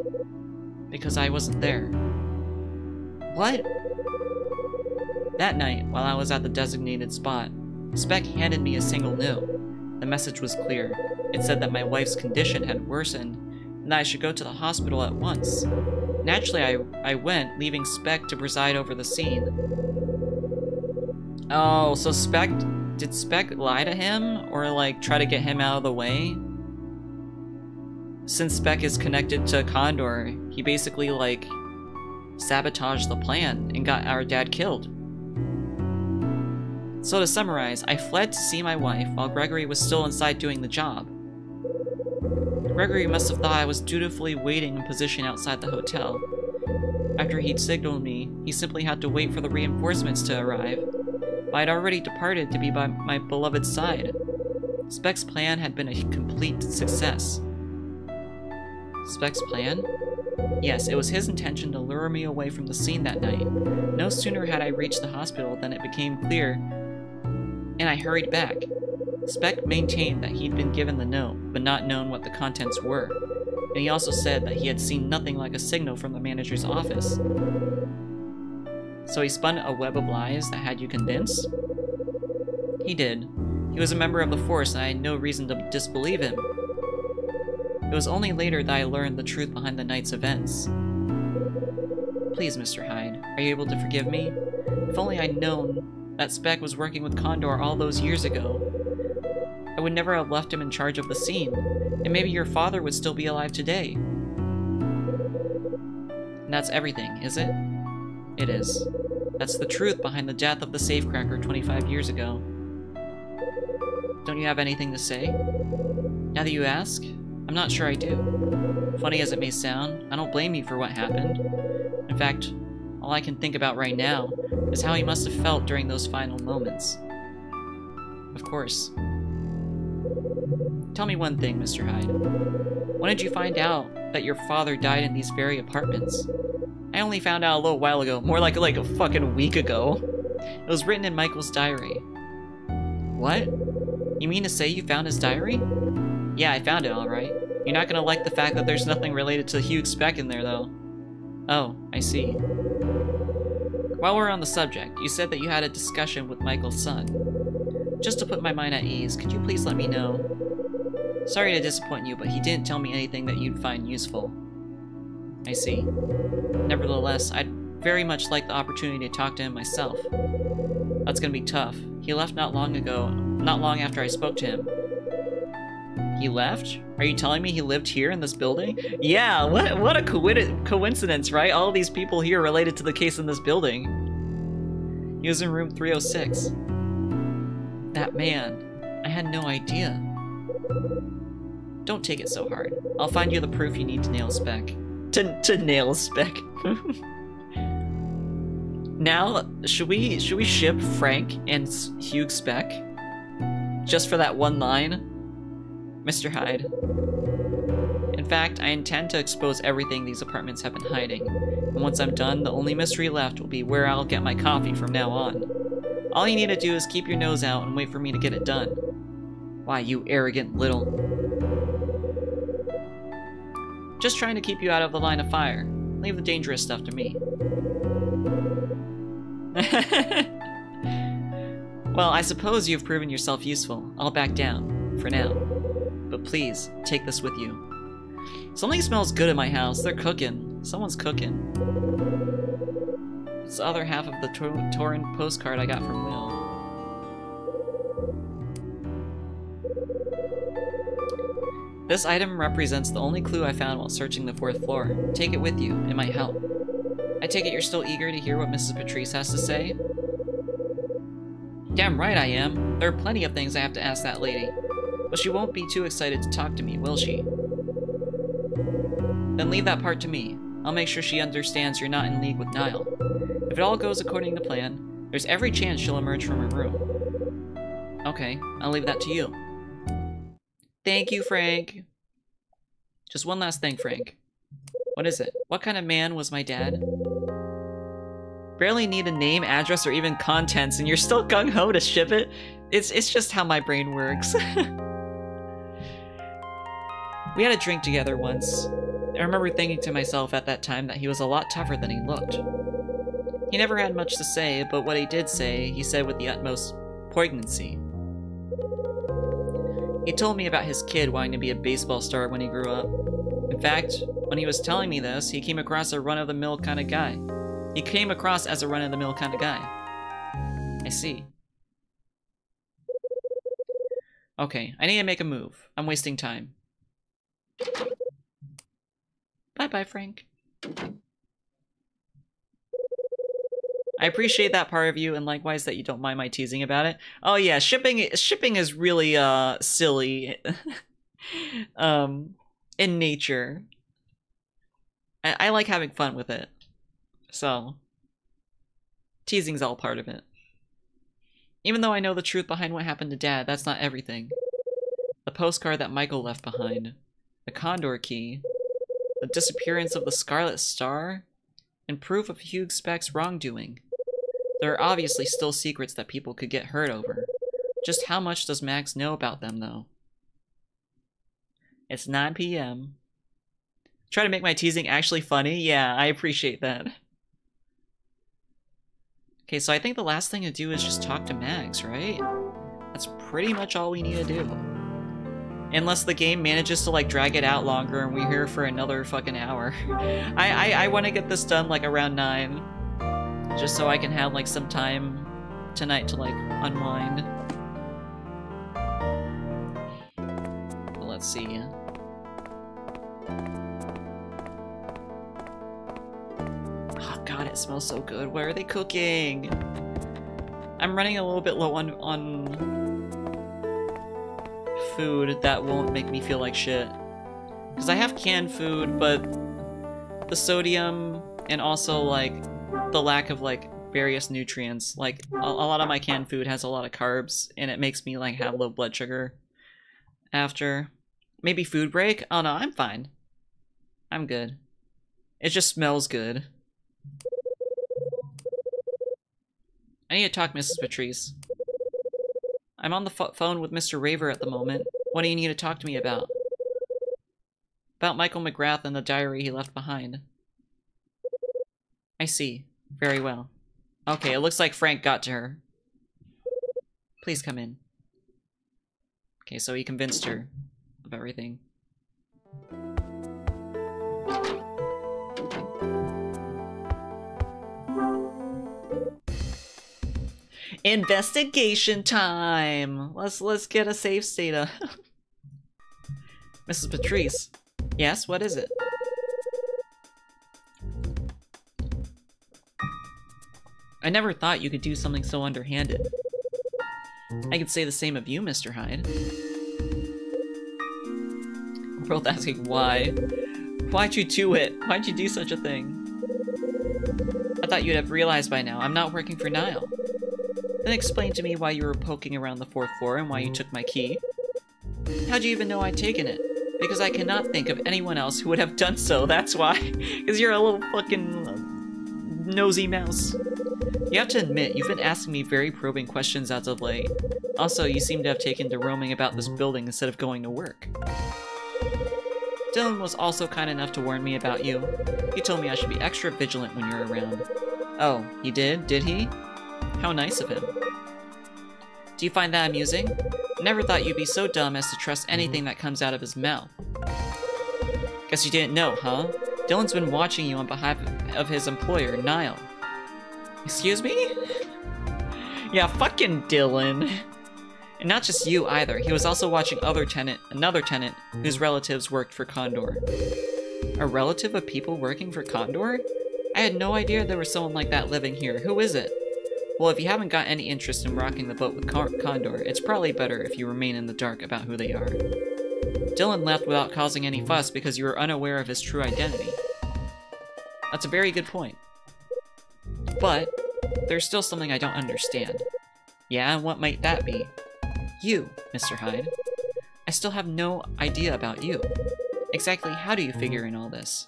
Because I wasn't there. What? That night, while I was at the designated spot, Speck handed me a single note. The message was clear. It said that my wife's condition had worsened, and that I should go to the hospital at once. Naturally, I went, leaving Speck to preside over the scene. Oh, so did Speck lie to him? Or, like, try to get him out of the way? Since Speck is connected to Condor, he basically, like, sabotaged the plan and got our dad killed. So to summarize, I fled to see my wife while Gregory was still inside doing the job. Gregory must have thought I was dutifully waiting in position outside the hotel. After he'd signaled me, he simply had to wait for the reinforcements to arrive. But I'd already departed to be by my beloved's side. Speck's plan had been a complete success. Speck's plan? Yes, it was his intention to lure me away from the scene that night. No sooner had I reached the hospital than it became clear, and I hurried back. Speck maintained that he'd been given the note, but not known what the contents were. And he also said that he had seen nothing like a signal from the manager's office. So he spun a web of lies that had you convinced? He did. He was a member of the Force, and I had no reason to disbelieve him. It was only later that I learned the truth behind the night's events. Please, Mr. Hyde, are you able to forgive me? If only I'd known that Speck was working with Condor all those years ago, I would never have left him in charge of the scene, and maybe your father would still be alive today. And that's everything, is it? It is. That's the truth behind the death of the safecracker 25 years ago. Don't you have anything to say? Now that you ask, I'm not sure I do. Funny as it may sound, I don't blame you for what happened. In fact, All I can think about right now is how he must have felt during those final moments. Of course. Tell me one thing, Mr. Hyde. When did you find out that your father died in these very apartments? I only found out a little while ago, more like a fucking week ago. It was written in Michael's diary. What? You mean to say you found his diary? Yeah, I found it, alright. You're not gonna like the fact that there's nothing related to Hugh Speck in there, though. Oh, I see. While we're on the subject, you said that you had a discussion with Michael's son. Just to put my mind at ease, could you please let me know? Sorry to disappoint you, but he didn't tell me anything that you'd find useful. I see. Nevertheless, I'd very much like the opportunity to talk to him myself. That's gonna be tough. He left not long after I spoke to him. He left? Are you telling me he lived here in this building? Yeah, what a coincidence, right? All these people here related to the case in this building. He was in room 306. That man. I had no idea. Don't take it so hard. I'll find you the proof you need to nail Speck. To nail Speck. Now, should we ship Frank and Hugh Speck? Just for that one line? Mr. Hyde. In fact, I intend to expose everything these apartments have been hiding. And once I'm done, the only mystery left will be where I'll get my coffee from now on. All you need to do is keep your nose out and wait for me to get it done. Why, you arrogant little... Just trying to keep you out of the line of fire. Leave the dangerous stuff to me. Well, I suppose you've proven yourself useful. I'll back down. For now. But please, take this with you. Something smells good in my house. They're cooking. Someone's cooking. It's the other half of the Torin postcard I got from Will. This item represents the only clue I found while searching the 4th floor. Take it with you. It might help. I take it you're still eager to hear what Mrs. Patrice has to say? Damn right I am. There are plenty of things I have to ask that lady. But she won't be too excited to talk to me, will she? Then leave that part to me. I'll make sure she understands you're not in league with Niall. If it all goes according to plan, there's every chance she'll emerge from her room. Okay, I'll leave that to you. Thank you, Frank. Just one last thing, Frank. What is it? What kind of man was my dad? Barely need a name, address, or even contents, and you're still gung-ho to ship it? It's just how my brain works. We had a drink together once. I remember thinking to myself at that time that he was a lot tougher than he looked. He never had much to say, but what he did say, he said with the utmost poignancy. He told me about his kid wanting to be a baseball star when he grew up. In fact, when he was telling me this, he came across a run-of-the-mill kind of guy. He came across as a run-of-the-mill kind of guy. I see. Okay, I need to make a move. I'm wasting time. Bye-bye, Frank. I appreciate that part of you, and likewise that you don't mind my teasing about it. Oh yeah, shipping is really silly in nature. I like having fun with it. So teasing's all part of it. Even though I know the truth behind what happened to Dad, that's not everything. The postcard that Michael left behind, the Condor key, the disappearance of the Scarlet Star, and proof of Hugh Speck's wrongdoing. There are obviously still secrets that people could get hurt over. Just how much does Max know about them, though? It's 9 p.m. Try to make my teasing actually funny? Yeah, I appreciate that. Okay, so I think the last thing to do is just talk to Max, right? That's pretty much all we need to do. Unless the game manages to, like, drag it out longer and we're here for another fucking hour. I want to get this done, like, around 9. Just so I can have, like, some time tonight to, like, unwind. But let's see. Oh god, it smells so good. What are they cooking? I'm running a little bit low on food that won't make me feel like shit. Because I have canned food, but the sodium and also, like, the lack of like various nutrients. Like a lot of my canned food has a lot of carbs, and it makes me like have low blood sugar after. Maybe food break? Oh no, I'm fine. I'm good. It just smells good. I need to talk, Mrs. Patrice. I'm on the phone with Mr. Raver at the moment. What do you need to talk to me about? About Michael McGrath and the diary he left behind. I see. Very well. Okay, it looks like Frank got to her. Please come in. Okay, so he convinced her of everything. Investigation time! Let's get a safe data. Mrs. Patrice. Yes, what is it? I never thought you could do something so underhanded. I could say the same of you, Mr. Hyde. We're both asking why. Why'd you do it? Why'd you do such a thing? I thought you'd have realized by now I'm not working for Niall. Then explain to me why you were poking around the 4th floor and why you took my key. How'd you even know I'd taken it? Because I cannot think of anyone else who would have done so, that's why. Because you're a little fucking nosy mouse. You have to admit, you've been asking me very probing questions as of late. Also, you seem to have taken to roaming about this building instead of going to work. Dylan was also kind enough to warn me about you. He told me I should be extra vigilant when you're around. Oh, he did? Did he? How nice of him. Do you find that amusing? I never thought you'd be so dumb as to trust anything that comes out of his mouth. Guess you didn't know, huh? Dylan's been watching you on behalf of his employer, Niall. Excuse me? Yeah, fucking Dylan. And not just you either. He was also watching another tenant whose relatives worked for Condor. A relative of people working for Condor? I had no idea there was someone like that living here. Who is it? Well, if you haven't got any interest in rocking the boat with Condor, it's probably better if you remain in the dark about who they are. Dylan left without causing any fuss because you were unaware of his true identity. That's a very good point. But there's still something I don't understand. Yeah, what might that be? You, Mr. Hyde. I still have no idea about you. Exactly how do you figure in all this?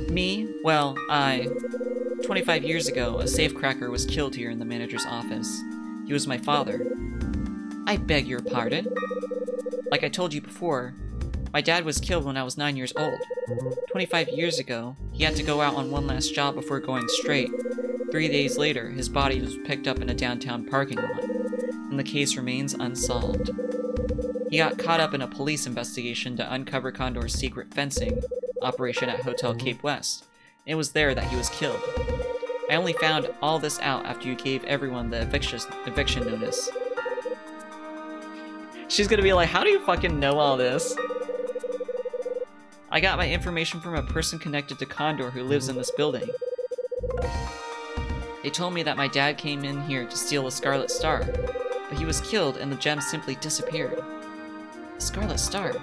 Me? Well, 25 years ago, a safecracker was killed here in the manager's office. He was my father. I beg your pardon? Like I told you before, my dad was killed when I was 9 years old. 25 years ago, he had to go out on one last job before going straight. 3 days later, his body was picked up in a downtown parking lot, and the case remains unsolved. He got caught up in a police investigation to uncover Condor's secret fencing operation at Hotel Cape West. It was there that he was killed. I only found all this out after you gave everyone the eviction notice. She's gonna be like, how do you fucking know all this? I got my information from a person connected to Condor who lives in this building. They told me that my dad came in here to steal a Scarlet Star, but he was killed and the gem simply disappeared. A Scarlet Star?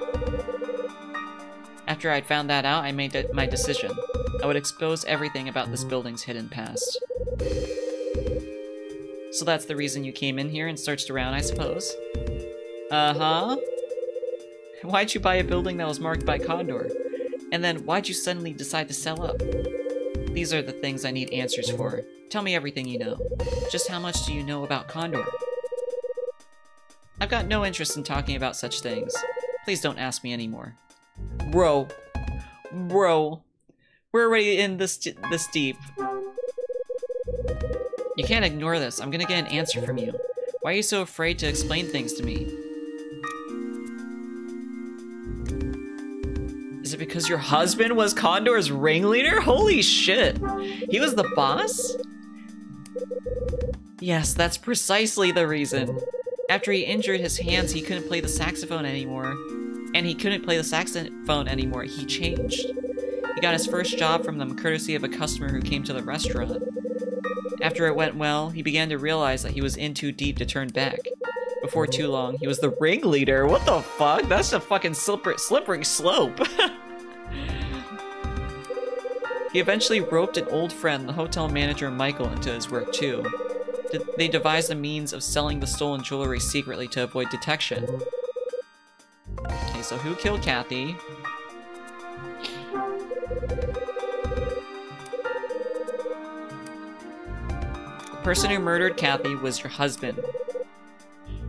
After I'd found that out, I made my decision. I would expose everything about this building's hidden past. So that's the reason you came in here and searched around, I suppose? Uh-huh. Why'd you buy a building that was marked by Condor? And then why'd you suddenly decide to sell up? These are the things I need answers for. Tell me everything you know. Just how much do you know about Condor? I've got no interest in talking about such things. Please don't ask me anymore. Bro. We're already in this deep. You can't ignore this. I'm gonna get an answer from you. Why are you so afraid to explain things to me? Is it because your husband was Condor's ringleader? Holy shit. He was the boss? Yes, that's precisely the reason. After he injured his hands, he couldn't play the saxophone anymore. And he couldn't play the saxophone anymore. He changed. He got his first job from them courtesy of a customer who came to the restaurant. After it went well, he began to realize that he was in too deep to turn back. Before too long, he was the ringleader. What the fuck? That's a fucking slippery slope. He eventually roped an old friend, the hotel manager Michael, into his work too. They devised a means of selling the stolen jewelry secretly to avoid detection. Okay, so who killed Kathy? The person who murdered Kathy was your husband.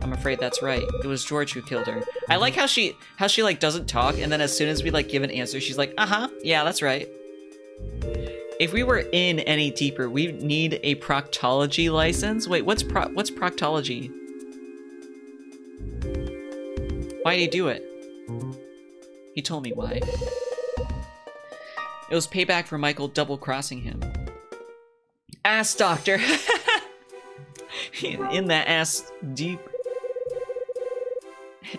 I'm afraid that's right. It was George who killed her. I like how she like doesn't talk, and then as soon as we like give an answer, she's like, yeah, that's right. If we were in any deeper, we need a proctology license. Wait, what's proctology? Why'd he do it? He told me why. It was payback for Michael double-crossing him. Ass doctor. In that ass deep.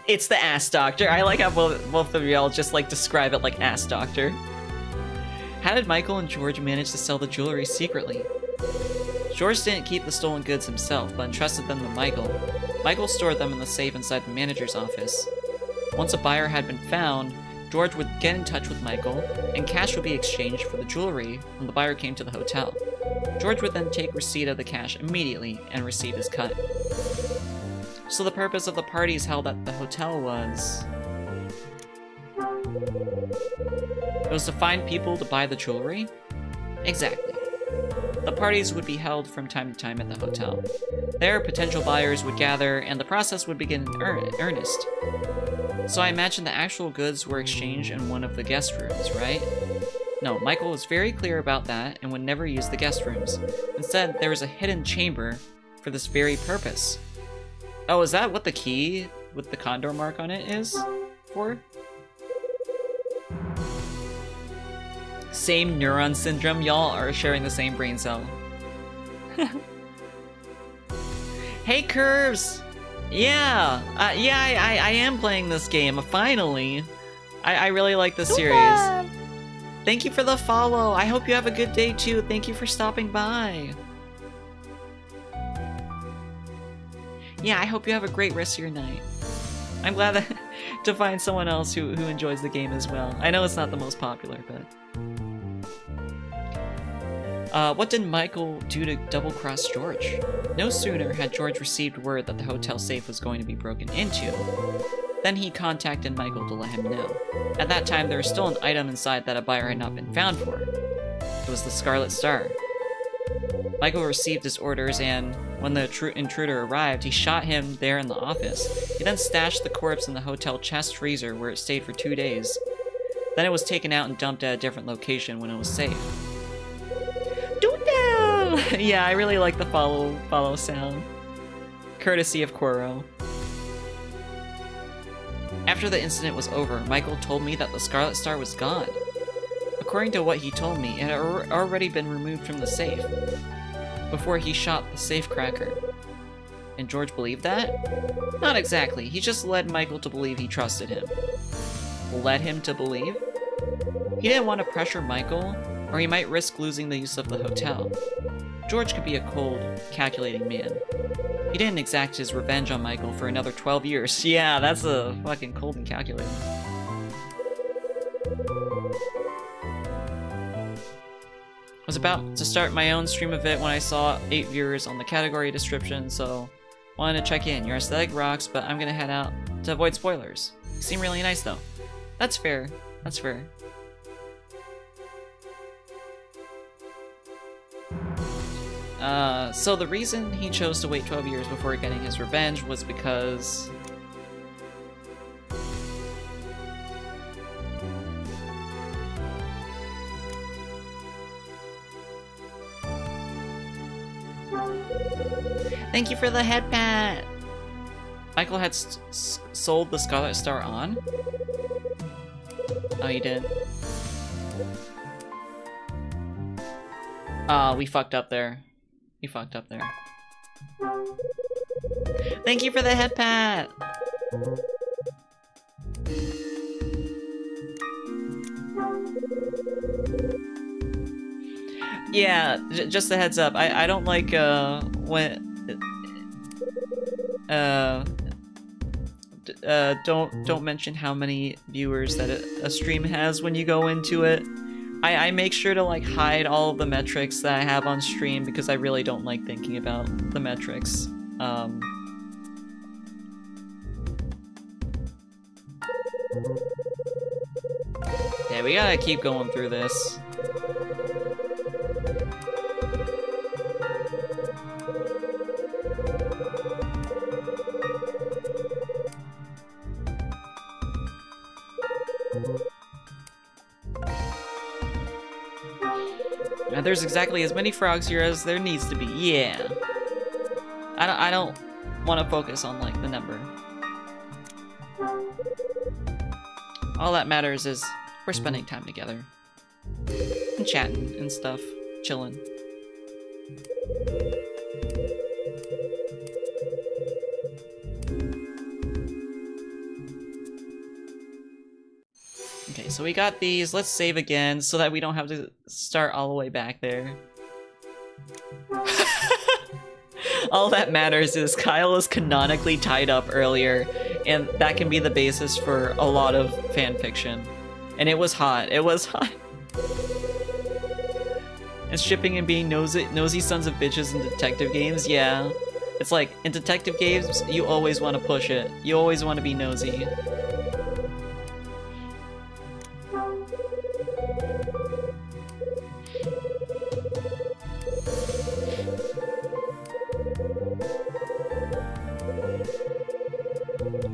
It's the ass doctor. I like how both of y'all just like describe it like ass doctor. How did Michael and George manage to sell the jewelry secretly? George didn't keep the stolen goods himself, but entrusted them to Michael. Michael stored them in the safe inside the manager's office. Once a buyer had been found, George would get in touch with Michael, and cash would be exchanged for the jewelry when the buyer came to the hotel. George would then take receipt of the cash immediately and receive his cut. So the purpose of the parties held at the hotel was... it was to find people to buy the jewelry? Exactly. The parties would be held from time to time at the hotel. There, potential buyers would gather, and the process would begin in earnest. So I imagine the actual goods were exchanged in one of the guest rooms, right? No, Michael was very clear about that and would never use the guest rooms. Instead, there was a hidden chamber for this very purpose. Oh, is that what the key with the condor mark on it is for? Same neuron syndrome, y'all are sharing the same brain cell. Hey, Curves! Yeah, I am playing this game, finally. I really like this series. Thank you for the follow. I hope you have a good day too. Thank you for stopping by. Yeah, I hope you have a great rest of your night. I'm glad to find someone else who enjoys the game as well. I know it's not the most popular, but... what did Michael do to double-cross George? No sooner had George received word that the hotel safe was going to be broken into, then he contacted Michael to let him know. At that time, there was still an item inside that a buyer had not been found for. It was the Scarlet Star. Michael received his orders, and when the intruder arrived, he shot him there in the office. He then stashed the corpse in the hotel chest freezer, where it stayed for 2 days. Then it was taken out and dumped at a different location when it was safe. Yeah, I really like the follow sound. Courtesy of Quoro. After the incident was over, Michael told me that the Scarlet Star was gone. According to what he told me, it had already been removed from the safe before he shot the safecracker. And George believed that? Not exactly. He just led Michael to believe he trusted him. Led him to believe? He didn't want to pressure Michael, or he might risk losing the use of the hotel. George could be a cold, calculating man. He didn't exact his revenge on Michael for another 12 years. Yeah, that's a fucking cold and calculating. I was about to start my own stream of it when I saw 8 viewers on the category description, so wanted to check in. Your aesthetic rocks, but I'm gonna head out to avoid spoilers. You seem really nice though. That's fair. That's fair. So the reason he chose to wait 12 years before getting his revenge was because... Thank you for the head pat! Michael had sold the Scarlet Star on? Oh, you did? We fucked up there. We fucked up there. Thank you for the head pat! Yeah, just a heads up. I don't like, when... don't mention how many viewers that a stream has when you go into it. I make sure to like hide all of the metrics that I have on stream because I really don't like thinking about the metrics. Yeah, we gotta keep going through this. Now, there's exactly as many frogs here as there needs to be. Yeah. I don't want to focus on like the number. All that matters is we're spending time together and chatting and stuff, chilling. Okay, so we got these. Let's save again so that we don't have to start all the way back there. All that matters is Kyle was canonically tied up earlier, and that can be the basis for a lot of fan fiction. And it was hot. It was hot. And shipping and being nosy sons of bitches in detective games, yeah. It's like, in detective games, you always want to push it. You always want to be nosy.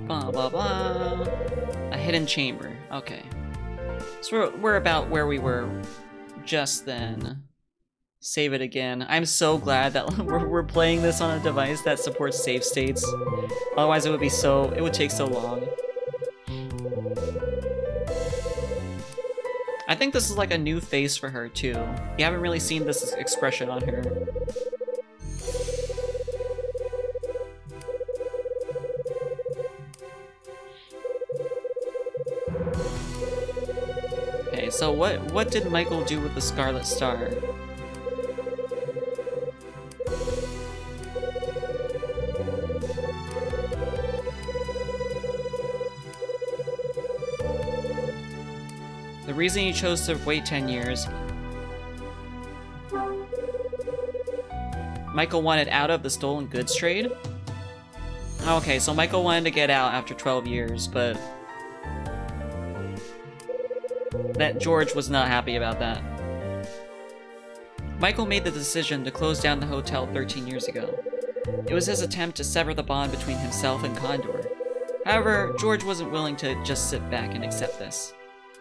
Blah blah blah. A hidden chamber. Okay. So we're about where we were just then. Save it again. I'm so glad that we're playing this on a device that supports save states. Otherwise it would take so long. I think this is like a new face for her too. You haven't really seen this expression on her. Okay, so what did Michael do with the Scarlet Star? The reason he chose to wait 10 years... Michael wanted out of the stolen goods trade? Okay, so Michael wanted to get out after 12 years, but... that George was not happy about that. Michael made the decision to close down the hotel 13 years ago. It was his attempt to sever the bond between himself and Condor. However, George wasn't willing to just sit back and accept this.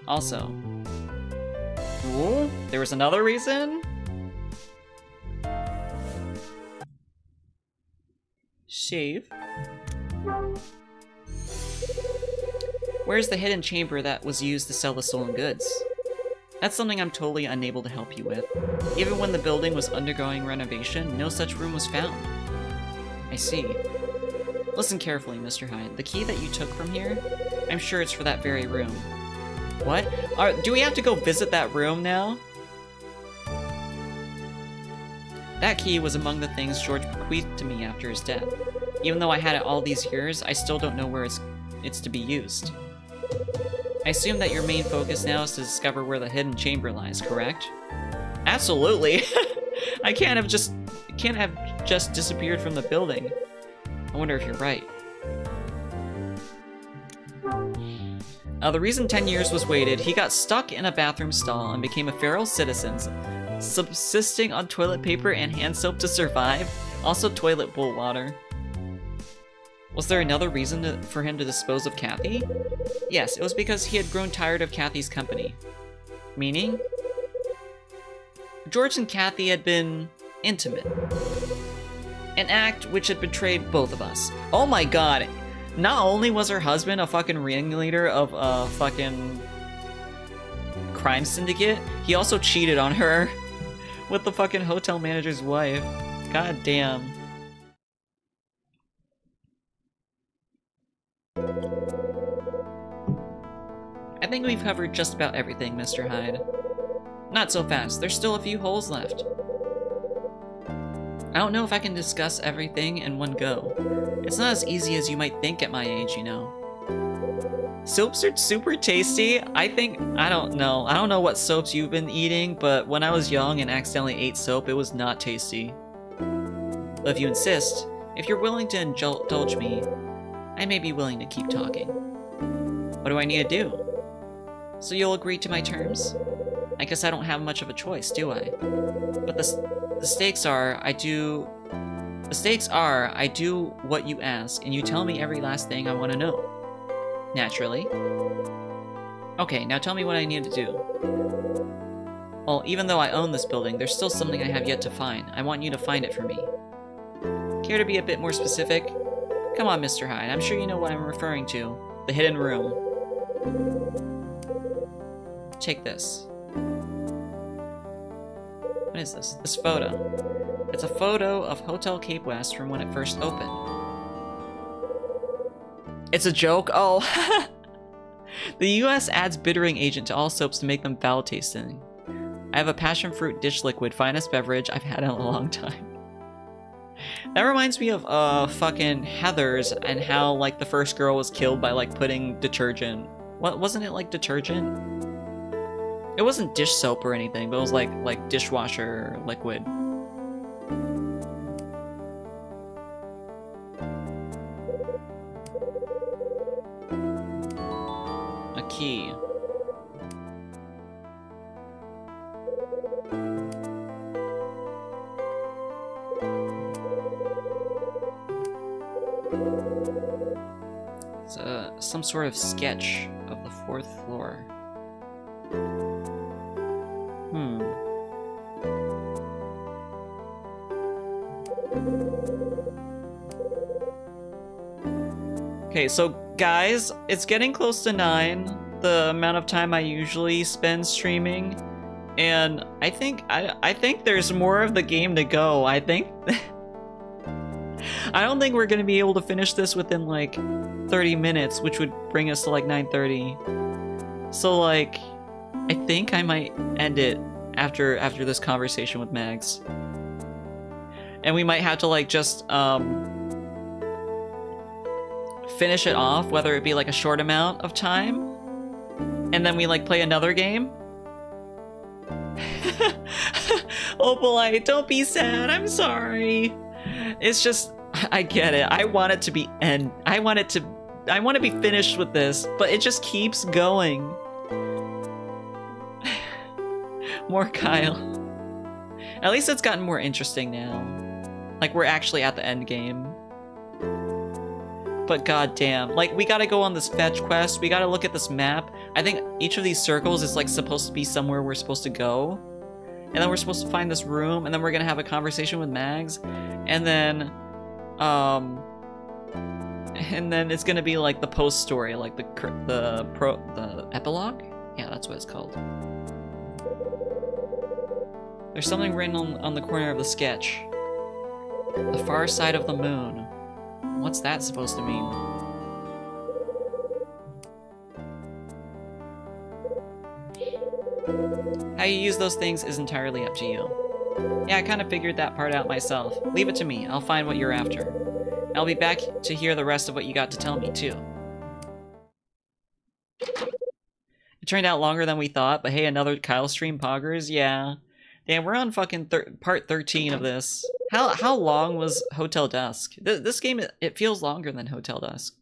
Also... Ooh, there was another reason? Save. Where's the hidden chamber that was used to sell the stolen goods? That's something I'm totally unable to help you with. Even when the building was undergoing renovation, no such room was found. I see. Listen carefully, Mr. Hyde. The key that you took from here? I'm sure it's for that very room. What? Do we have to go visit that room now? That key was among the things George bequeathed to me after his death. Even though I had it all these years, I still don't know where it's to be used. I assume that your main focus now is to discover where the hidden chamber lies, correct? Absolutely! I can't have just disappeared from the building. I wonder if you're right. The reason 10 years was waited, he got stuck in a bathroom stall and became a feral citizen, subsisting on toilet paper and hand soap to survive, also toilet bowl water. Was there another reason for him to dispose of Kathy? Yes, it was because he had grown tired of Kathy's company. Meaning? George and Kathy had been intimate. An act which had betrayed both of us. Oh my god! Not only was her husband a fucking ringleader of a fucking crime syndicate, he also cheated on her with the fucking hotel manager's wife. God damn. I think we've covered just about everything, Mr. Hyde. Not so fast, there's still a few holes left. I don't know if I can discuss everything in one go. It's not as easy as you might think at my age, you know. Soaps are super tasty. I don't know. I don't know what soaps you've been eating, but when I was young and accidentally ate soap, it was not tasty. But if you insist, if you're willing to indulge me, I may be willing to keep talking. What do I need to do? So you'll agree to my terms? I guess I don't have much of a choice, do I? But the stakes are, I do what you ask, and you tell me every last thing I want to know. Naturally. Okay, now tell me what I need to do. Well, even though I own this building, there's still something I have yet to find. I want you to find it for me. Care to be a bit more specific? Come on, Mr. Hyde, I'm sure you know what I'm referring to. The hidden room. Take this. What is this? This photo. It's a photo of Hotel Cape West from when it first opened. It's a joke? Oh. The US adds bittering agent to all soaps to make them foul tasting. I have a passion fruit dish liquid, finest beverage I've had in a long time. That reminds me of fucking Heathers and how like the first girl was killed by like putting detergent. What wasn't it like detergent? It wasn't dish soap or anything, but it was like dishwasher liquid. A key. It's some sort of sketch of the 4th floor. Okay, so guys, it's getting close to 9, the amount of time I usually spend streaming, and I think there's more of the game to go. I don't think we're gonna be able to finish this within like 30 minutes, which would bring us to like 9:30. So like, I think I might end it after this conversation with Mags. And we might have to like just finish it off, whether it be like a short amount of time, and then we like play another game. Opalite, don't be sad, I'm sorry. It's just, I get it. I want it to be I want to be finished with this, but it just keeps going. More Kyle. At least it's gotten more interesting now. Like, we're actually at the end game. But goddamn, like, we gotta go on this fetch quest. We gotta look at this map. I think each of these circles is like supposed to be somewhere we're supposed to go. And then we're supposed to find this room, and then we're gonna have a conversation with Mags. And then it's gonna be like the post story, like the epilogue? Yeah, that's what it's called. There's something written on the corner of the sketch. The far side of the moon. What's that supposed to mean? How you use those things is entirely up to you. Yeah, I kind of figured that part out myself. Leave it to me. I'll find what you're after. I'll be back to hear the rest of what you got to tell me, too. It turned out longer than we thought, but hey, another Kyle stream poggers? Yeah. Damn, we're on fucking part 13 of this. How long was Hotel Dusk? This game, it feels longer than Hotel Dusk.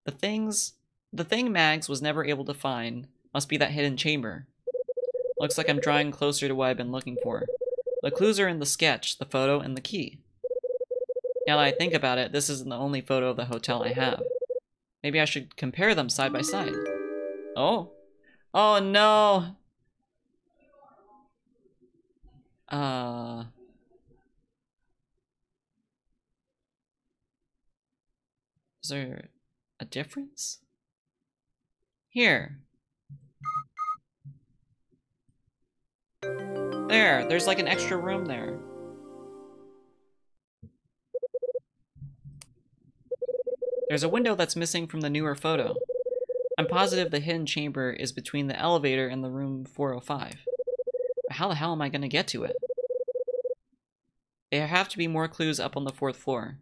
The thing Mags was never able to find must be that hidden chamber. Looks like I'm drawing closer to what I've been looking for. The clues are in the sketch, the photo, and the key. Now that I think about it, this isn't the only photo of the hotel I have. Maybe I should compare them side by side. Oh. Oh no! Is there a difference? Here. There's like an extra room there. There's a window that's missing from the newer photo. I'm positive the hidden chamber is between the elevator and the room 405. But how the hell am I gonna get to it? There have to be more clues up on the 4th floor.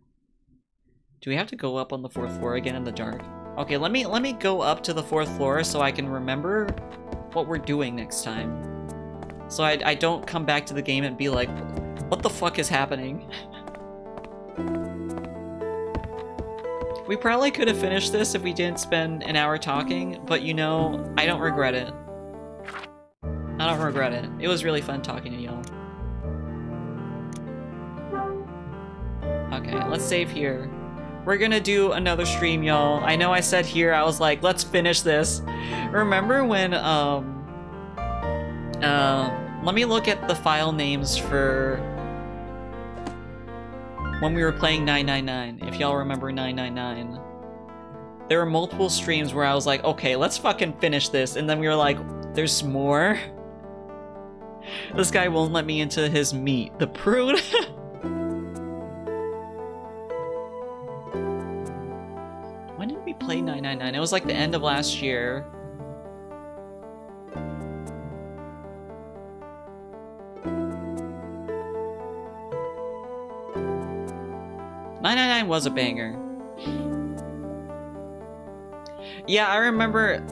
Do we have to go up on the 4th floor again in the dark? Okay, let me go up to the 4th floor so I can remember what we're doing next time. So I don't come back to the game and be like, what the fuck is happening? We probably could have finished this if we didn't spend an hour talking, but you know, I don't regret it. I don't regret it. It was really fun talking to y'all. Okay, let's save here. We're gonna do another stream, y'all. I know I said here, I was like, let's finish this. Remember when, let me look at the file names for when we were playing 999, if y'all remember 999. There were multiple streams where I was like, okay, let's fucking finish this, and then we were like, there's more? This guy won't let me into his meat. The prude? When did we play 999? It was like the end of last year. Was a banger. Yeah, I remember,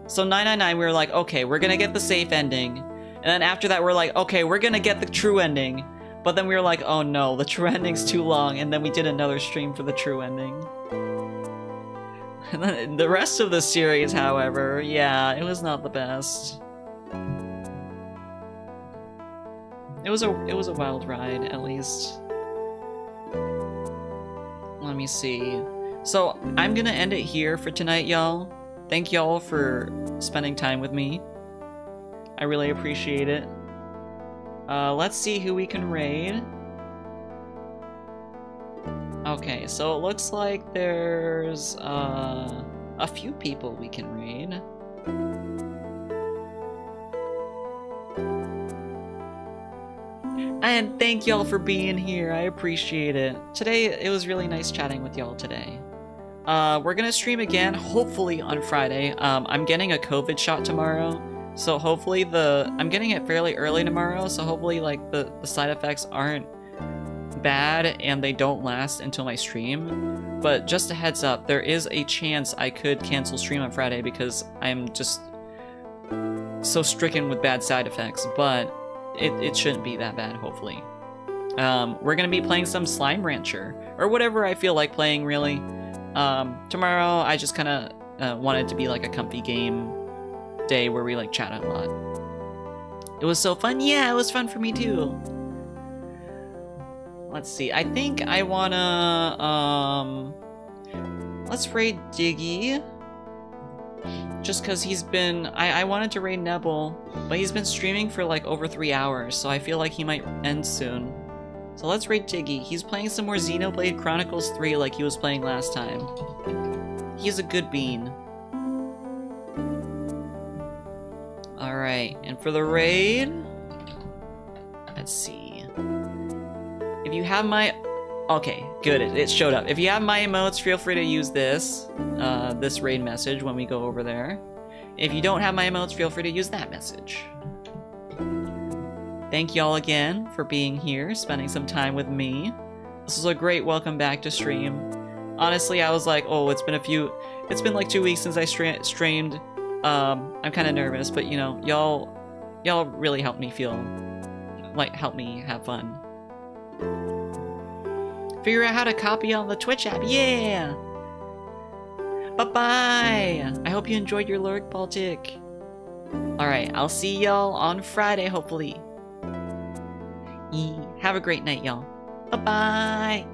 so 999 we were like, okay, we're gonna get the safe ending. And then after that we're like, okay, we're gonna get the true ending. But then we were like, oh no, the true ending's too long, and then we did another stream for the true ending. And then the rest of the series, however, yeah, it was not the best. It was a wild ride, at least. Let me see. So, I'm gonna end it here for tonight, y'all. Thank y'all for spending time with me. I really appreciate it. Let's see who we can raid. Okay, so it looks like there's a few people we can raid. And thank y'all for being here. I appreciate it. Today, it was really nice chatting with y'all today. We're gonna stream again, hopefully on Friday. I'm getting a COVID shot tomorrow, so hopefully I'm getting it fairly early tomorrow, so hopefully like the side effects aren't bad and they don't last until my stream. But just a heads up, there is a chance I could cancel stream on Friday because I'm just so stricken with bad side effects, but it shouldn't be that bad, hopefully. We're gonna be playing some Slime Rancher, or whatever I feel like playing, really. Tomorrow, I just kind of wanted to be like a comfy game day where we like chat a lot. It was so fun. Yeah, it was fun for me too. Let's see. I think I wanna let's raid Diggy. Just because he's been... I wanted to raid Nebel, but he's been streaming for like over 3 hours, so I feel like he might end soon. So let's raid Diggy. He's playing some more Xenoblade Chronicles 3 like he was playing last time. He's a good bean. Alright, and for the raid... Let's see... If you have my... Okay, good, it showed up. If you have my emotes, feel free to use this raid message when we go over there. If you don't have my emotes, feel free to use that message. Thank y'all again for being here, spending some time with me. This was a great welcome back to stream. Honestly, I was like, oh, it's been like 2 weeks since I streamed. I'm kind of nervous, but you know, y'all really helped me help me have fun. Figure out how to copy on the Twitch app, yeah! Bye-bye! I hope you enjoyed your Lurk, Baltic. Alright, I'll see y'all on Friday, hopefully. Have a great night, y'all. Bye-bye!